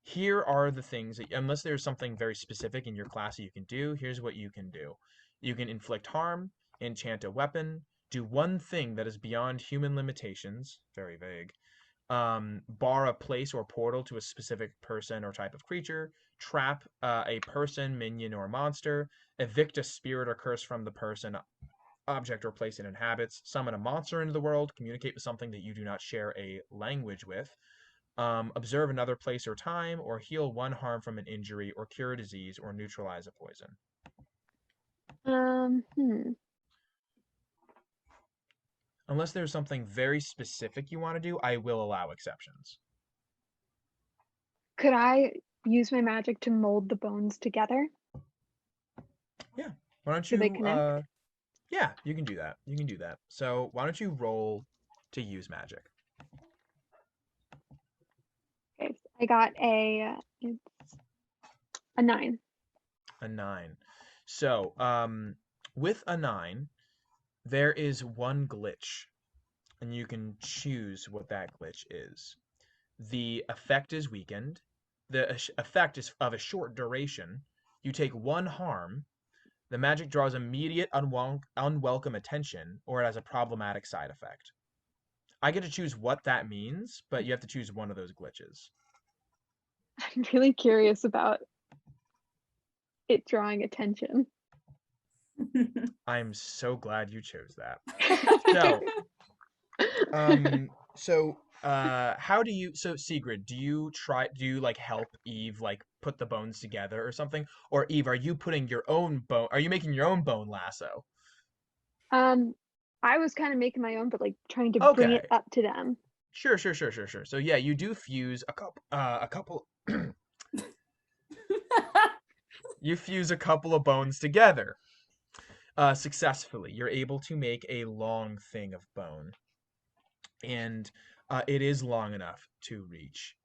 Speaker 1: Here are the things that, unless there's something very specific in your class that you can do, here's what you can do. You can inflict harm, enchant a weapon, do one thing that is beyond human limitations, very vague, bar a place or portal to a specific person or type of creature, trap a person, minion, or monster, evict a spirit or curse from the person, object, or place it inhabits, summon a monster into the world, communicate with something that you do not share a language with, observe another place or time, or heal one harm from an injury, or cure a disease, or neutralize a poison. Unless there's something very specific you want to do, I will allow exceptions.
Speaker 5: Could I use my magic to mold the bones together?
Speaker 1: Yeah. Why don't
Speaker 5: Do they
Speaker 1: you,
Speaker 5: connect?
Speaker 1: yeah, you can do that. You can do that. So why don't you roll to use magic?
Speaker 5: Okay, I got it's a 9.
Speaker 1: A 9. So, with a 9, there is one glitch and you can choose what that glitch is. The effect is weakened. The effect is of a short duration. You take 1 harm. The magic draws immediate unwelcome attention, or it has a problematic side effect. I get to choose what that means, but you have to choose one of those glitches.
Speaker 5: I'm really curious about it drawing attention.
Speaker 1: I'm so glad you chose that. So, how do you, so Siegrid, do you like help Eve like put the bones together or something? Or Eve, are you putting your own bone, are you making your own bone lasso?
Speaker 5: I was kind of making my own, but like trying to bring
Speaker 1: Okay.
Speaker 5: it up to them.
Speaker 1: Sure. So yeah, you do fuse a couple, you fuse a couple of bones together, successfully. You're able to make a long thing of bone. And it is long enough to reach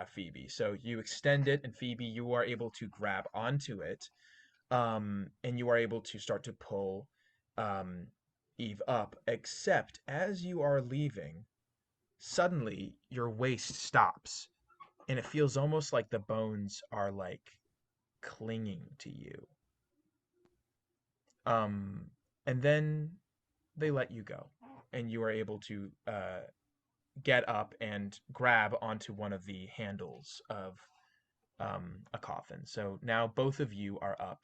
Speaker 1: Phoebe. So you extend it, and Phoebe, you are able to grab onto it, and you are able to start to pull Eve up. Except as you are leaving, suddenly your waist stops, and it feels almost like the bones are like clinging to you. And then they let you go, and you are able to get up and grab onto one of the handles of a coffin. So now both of you are up.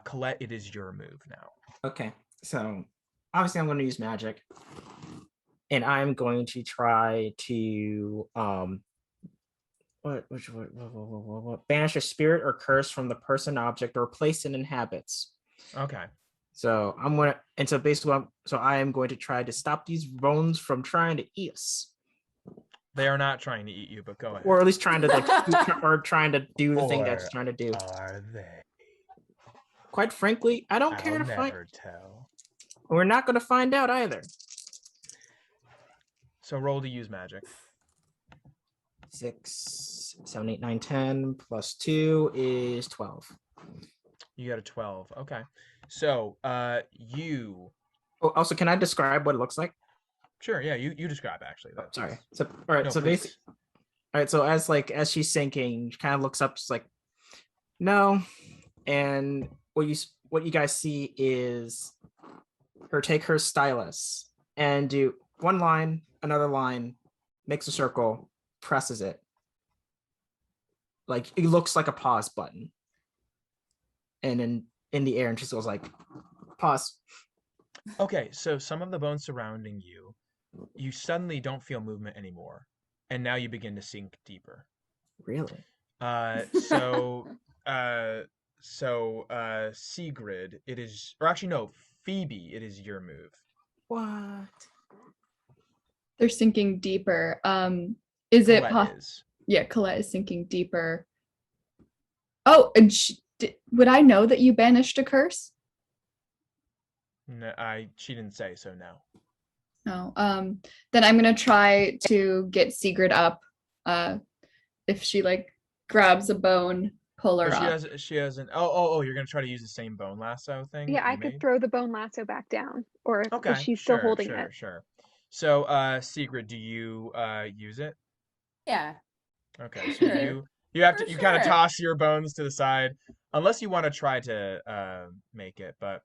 Speaker 1: Colette, it is your move now.
Speaker 2: Okay, so obviously I'm going to use magic, and I'm going to try to banish a spirit or curse from the person, object, or place it inhabits.
Speaker 1: Okay.
Speaker 2: So I'm gonna, and so basically, I am going to try to stop these bones from trying to eat us.
Speaker 1: They are not trying to eat you, but go ahead.
Speaker 2: Or at least trying to trying to do the thing that's trying to do.
Speaker 1: Are they?
Speaker 2: Quite frankly, I don't care to find.
Speaker 1: Never tell.
Speaker 2: We're not going to find out either.
Speaker 1: So roll to use magic.
Speaker 2: 6, 7, 8, 9, 10 plus 2 is 12.
Speaker 1: You got a 12. Okay. So you.
Speaker 2: Oh, also, can I describe what it looks like?
Speaker 1: Sure. Yeah. You describe actually.
Speaker 2: Oh, sorry. So all right.
Speaker 1: No,
Speaker 2: So
Speaker 1: please.
Speaker 2: basically, all right. So as she's sinking, she kind of looks up, just like, no. And what you guys see is her take her stylus and do one line, another line, makes a circle, presses it. Like it looks like a pause button. And then in the air, and just goes like, pause.
Speaker 1: Okay, so some of the bones surrounding you, you suddenly don't feel movement anymore, and now you begin to sink deeper.
Speaker 2: Really?
Speaker 1: So Siegrid, it is, or actually no, Phoebe, it is your move.
Speaker 2: What?
Speaker 4: They're sinking deeper. Is it
Speaker 1: Colette is.
Speaker 4: Yeah, Colette is sinking deeper. Oh, and would I know that you banished a curse?
Speaker 1: No, she didn't say so. No.
Speaker 4: No. Then I'm gonna try to get Siegrid up. If she like grabs a bone, pull her up.
Speaker 1: She hasn't. Oh! You're gonna try to use the same bone lasso thing.
Speaker 5: Yeah,
Speaker 1: that
Speaker 5: I
Speaker 1: you
Speaker 5: could
Speaker 1: made?
Speaker 5: throw the bone lasso back down, or
Speaker 1: Okay.
Speaker 5: is she still holding it?
Speaker 1: Sure. So, Sigrid, do you use it?
Speaker 3: Yeah.
Speaker 1: Okay. So
Speaker 3: Sure.
Speaker 1: you have to, you kind of
Speaker 3: Sure.
Speaker 1: toss your bones to the side, unless you want to try to make it. But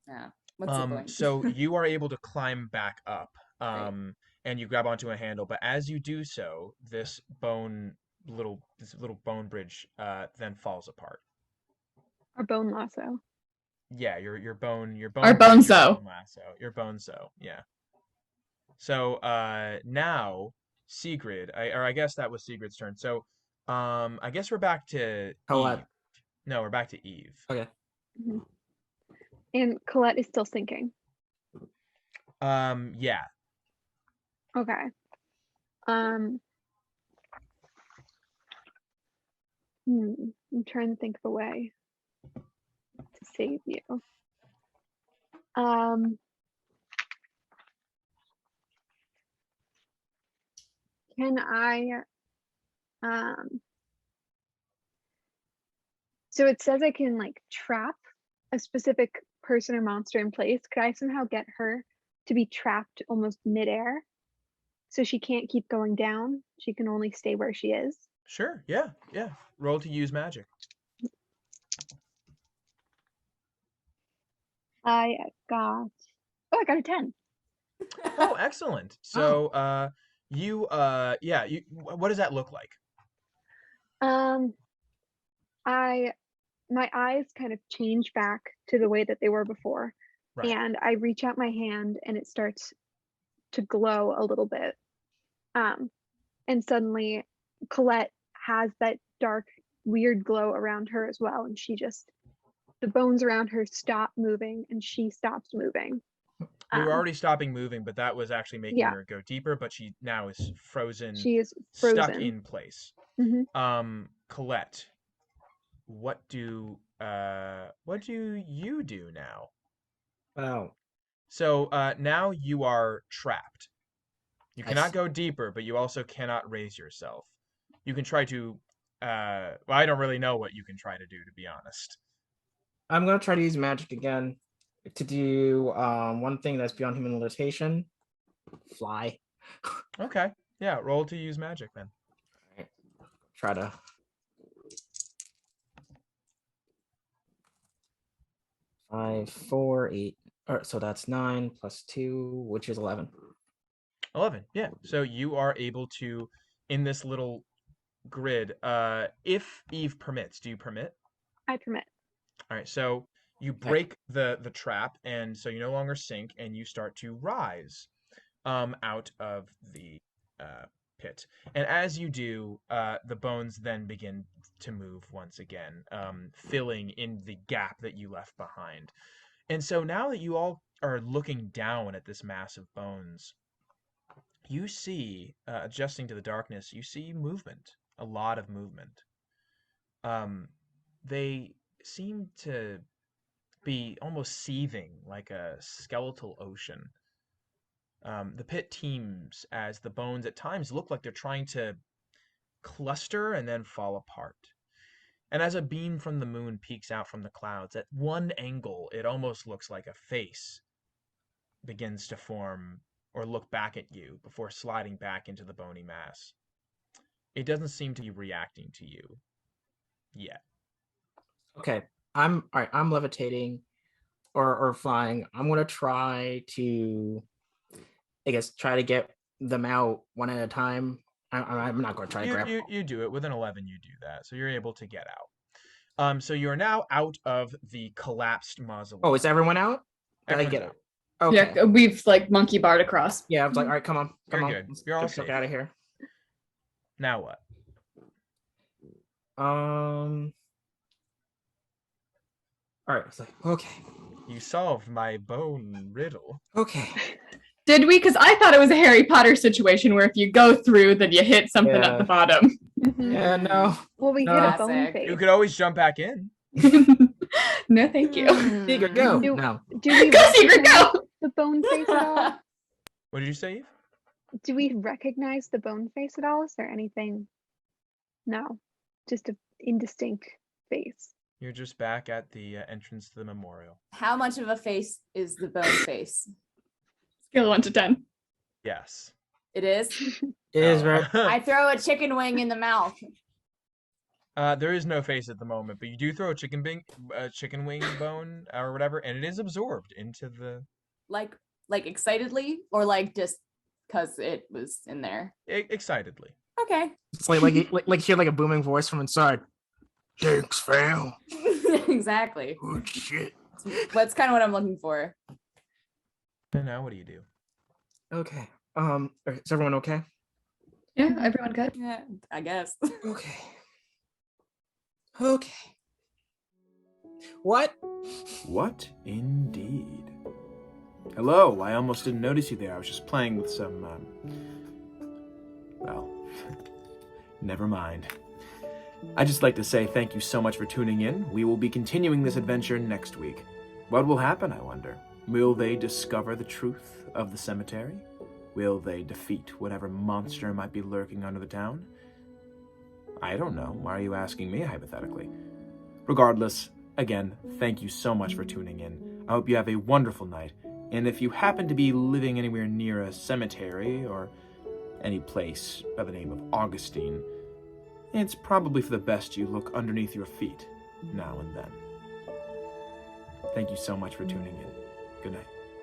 Speaker 3: Yeah. What's the point?
Speaker 1: so you are able to climb back up,
Speaker 3: Right.
Speaker 1: and you grab onto a handle. But as you do so, this little bone bridge then falls apart.
Speaker 5: Or bone lasso.
Speaker 1: Yeah, your bone
Speaker 4: Our
Speaker 1: bridge,
Speaker 4: bone sew.
Speaker 1: your bone lasso, your bone sew. Yeah. So now Sigrid, I guess that was Sigrid's turn. So I guess we're back to
Speaker 2: Colette.
Speaker 1: Eve. No, we're back to Eve.
Speaker 2: Okay.
Speaker 5: Mm-hmm. And Colette is still sinking.
Speaker 1: Yeah.
Speaker 5: Okay. I'm trying to think of a way to save you. Can I so it says I can like trap a specific person or monster in place. Could I somehow get her to be trapped almost midair. So she can't keep going down. She can only stay where she is.
Speaker 1: Sure. Yeah. Yeah. Roll to use magic.
Speaker 5: I got a 10.
Speaker 1: Oh, excellent. So, what does that look like?
Speaker 5: My eyes kind of change back to the way that they were before.
Speaker 1: Right.
Speaker 5: And I reach out my hand and it starts to glow a little bit. And suddenly Colette has that dark, weird glow around her as well. And the bones around her stop moving and she stops moving.
Speaker 1: We were already stopping moving, but that was actually making her go deeper, but she now is frozen.
Speaker 5: She is frozen.
Speaker 1: Stuck in place.
Speaker 5: Mm-hmm.
Speaker 1: Colette, what do you do now?
Speaker 2: Oh.
Speaker 1: So now you are trapped. You
Speaker 2: I
Speaker 1: cannot
Speaker 2: see.
Speaker 1: go deeper, but you also cannot raise yourself. You can try to well, I don't really know what you can try to do, to be honest.
Speaker 2: I'm gonna try to use magic again to do one thing that's beyond human limitation. Fly.
Speaker 1: Okay. Yeah, roll to use magic then.
Speaker 2: All right. Try to. 5, 4, 8. So that's 9 plus 2, which is 11.
Speaker 1: 11. Yeah. So you are able to, in this little grid, if Eve permits, do you permit?
Speaker 5: I permit.
Speaker 1: All right. So you break the trap, and so you no longer sink, and you start to rise out of the pit. And as you do, the bones then begin to move once again, filling in the gap that you left behind. And so now that you all are looking down at this mass of bones, you see, adjusting to the darkness, you see movement, a lot of movement. They seem to be almost seething like a skeletal ocean. The pit teems as the bones at times look like they're trying to cluster and then fall apart. And as a beam from the moon peeks out from the clouds, at one angle, it almost looks like a face begins to form or look back at you before sliding back into the bony mass. It doesn't seem to be reacting to you yet.
Speaker 2: Okay. I'm all right. I'm levitating or flying. I'm gonna try to, I guess, try to get them out one at a time. I'm not going to try to grab.
Speaker 1: You do it with an 11. You do that, so you're able to get out. So you are now out of the collapsed mausoleum.
Speaker 2: Oh, is everyone out? Did I
Speaker 1: Everyone's
Speaker 2: get
Speaker 1: out.
Speaker 2: it? Okay.
Speaker 4: Yeah, we've like monkey barred across.
Speaker 2: Yeah, I was like, all right, come on.
Speaker 1: You're good. You're all
Speaker 2: Let's
Speaker 1: safe.
Speaker 2: get out of here.
Speaker 1: Now what?
Speaker 2: All right. It's like, okay.
Speaker 1: You solved my bone riddle.
Speaker 2: Okay.
Speaker 4: Did we? Because I thought it was a Harry Potter situation where if you go through, then you hit something at the bottom.
Speaker 2: Yeah, no.
Speaker 5: Well, we hit a bone
Speaker 3: Classic.
Speaker 5: face.
Speaker 1: You could always jump back in.
Speaker 4: No, thank you.
Speaker 2: Siegrid, go.
Speaker 5: Do-
Speaker 2: No.
Speaker 5: Do we
Speaker 4: Go, Siegrid,
Speaker 5: recognize
Speaker 4: go!
Speaker 5: the bone face at all?
Speaker 1: What did you say, Eve?
Speaker 5: Do we recognize the bone face at all? Is there anything? No, just an indistinct face.
Speaker 1: You're just back at the entrance to the memorial.
Speaker 3: How much of a face is the bone face?
Speaker 4: Scale of 1 to 10.
Speaker 1: Yes.
Speaker 3: It is.
Speaker 2: It is very.
Speaker 3: I throw a chicken wing in the mouth.
Speaker 1: There is no face at the moment, but you do throw a chicken wing bone or whatever, and it is absorbed into the.
Speaker 3: Like excitedly, or like just because it was in there.
Speaker 1: Excitedly.
Speaker 3: Okay.
Speaker 2: It's like you hear like a booming voice from inside. Thanks, fam.
Speaker 3: Exactly.
Speaker 2: Good shit.
Speaker 3: That's kind of what I'm looking for.
Speaker 1: And now what do you do?
Speaker 2: Okay. Is everyone okay?
Speaker 4: Yeah, everyone good?
Speaker 3: Yeah, I guess.
Speaker 2: Okay. Okay. What?
Speaker 6: What indeed? Hello, I almost didn't notice you there. I was just playing with some, well, never mind. I'd just like to say thank you so much for tuning in. We will be continuing this adventure next week. What will happen, I wonder? Will they discover the truth of the cemetery? Will they defeat whatever monster might be lurking under the town? I don't know. Why are you asking me, hypothetically? Regardless, again, thank you so much for tuning in. I hope you have a wonderful night, And if you happen to be living anywhere near a cemetery or any place by the name of Augustine, it's probably for the best you look underneath your feet now and then. Thank you so much for tuning in. Good night.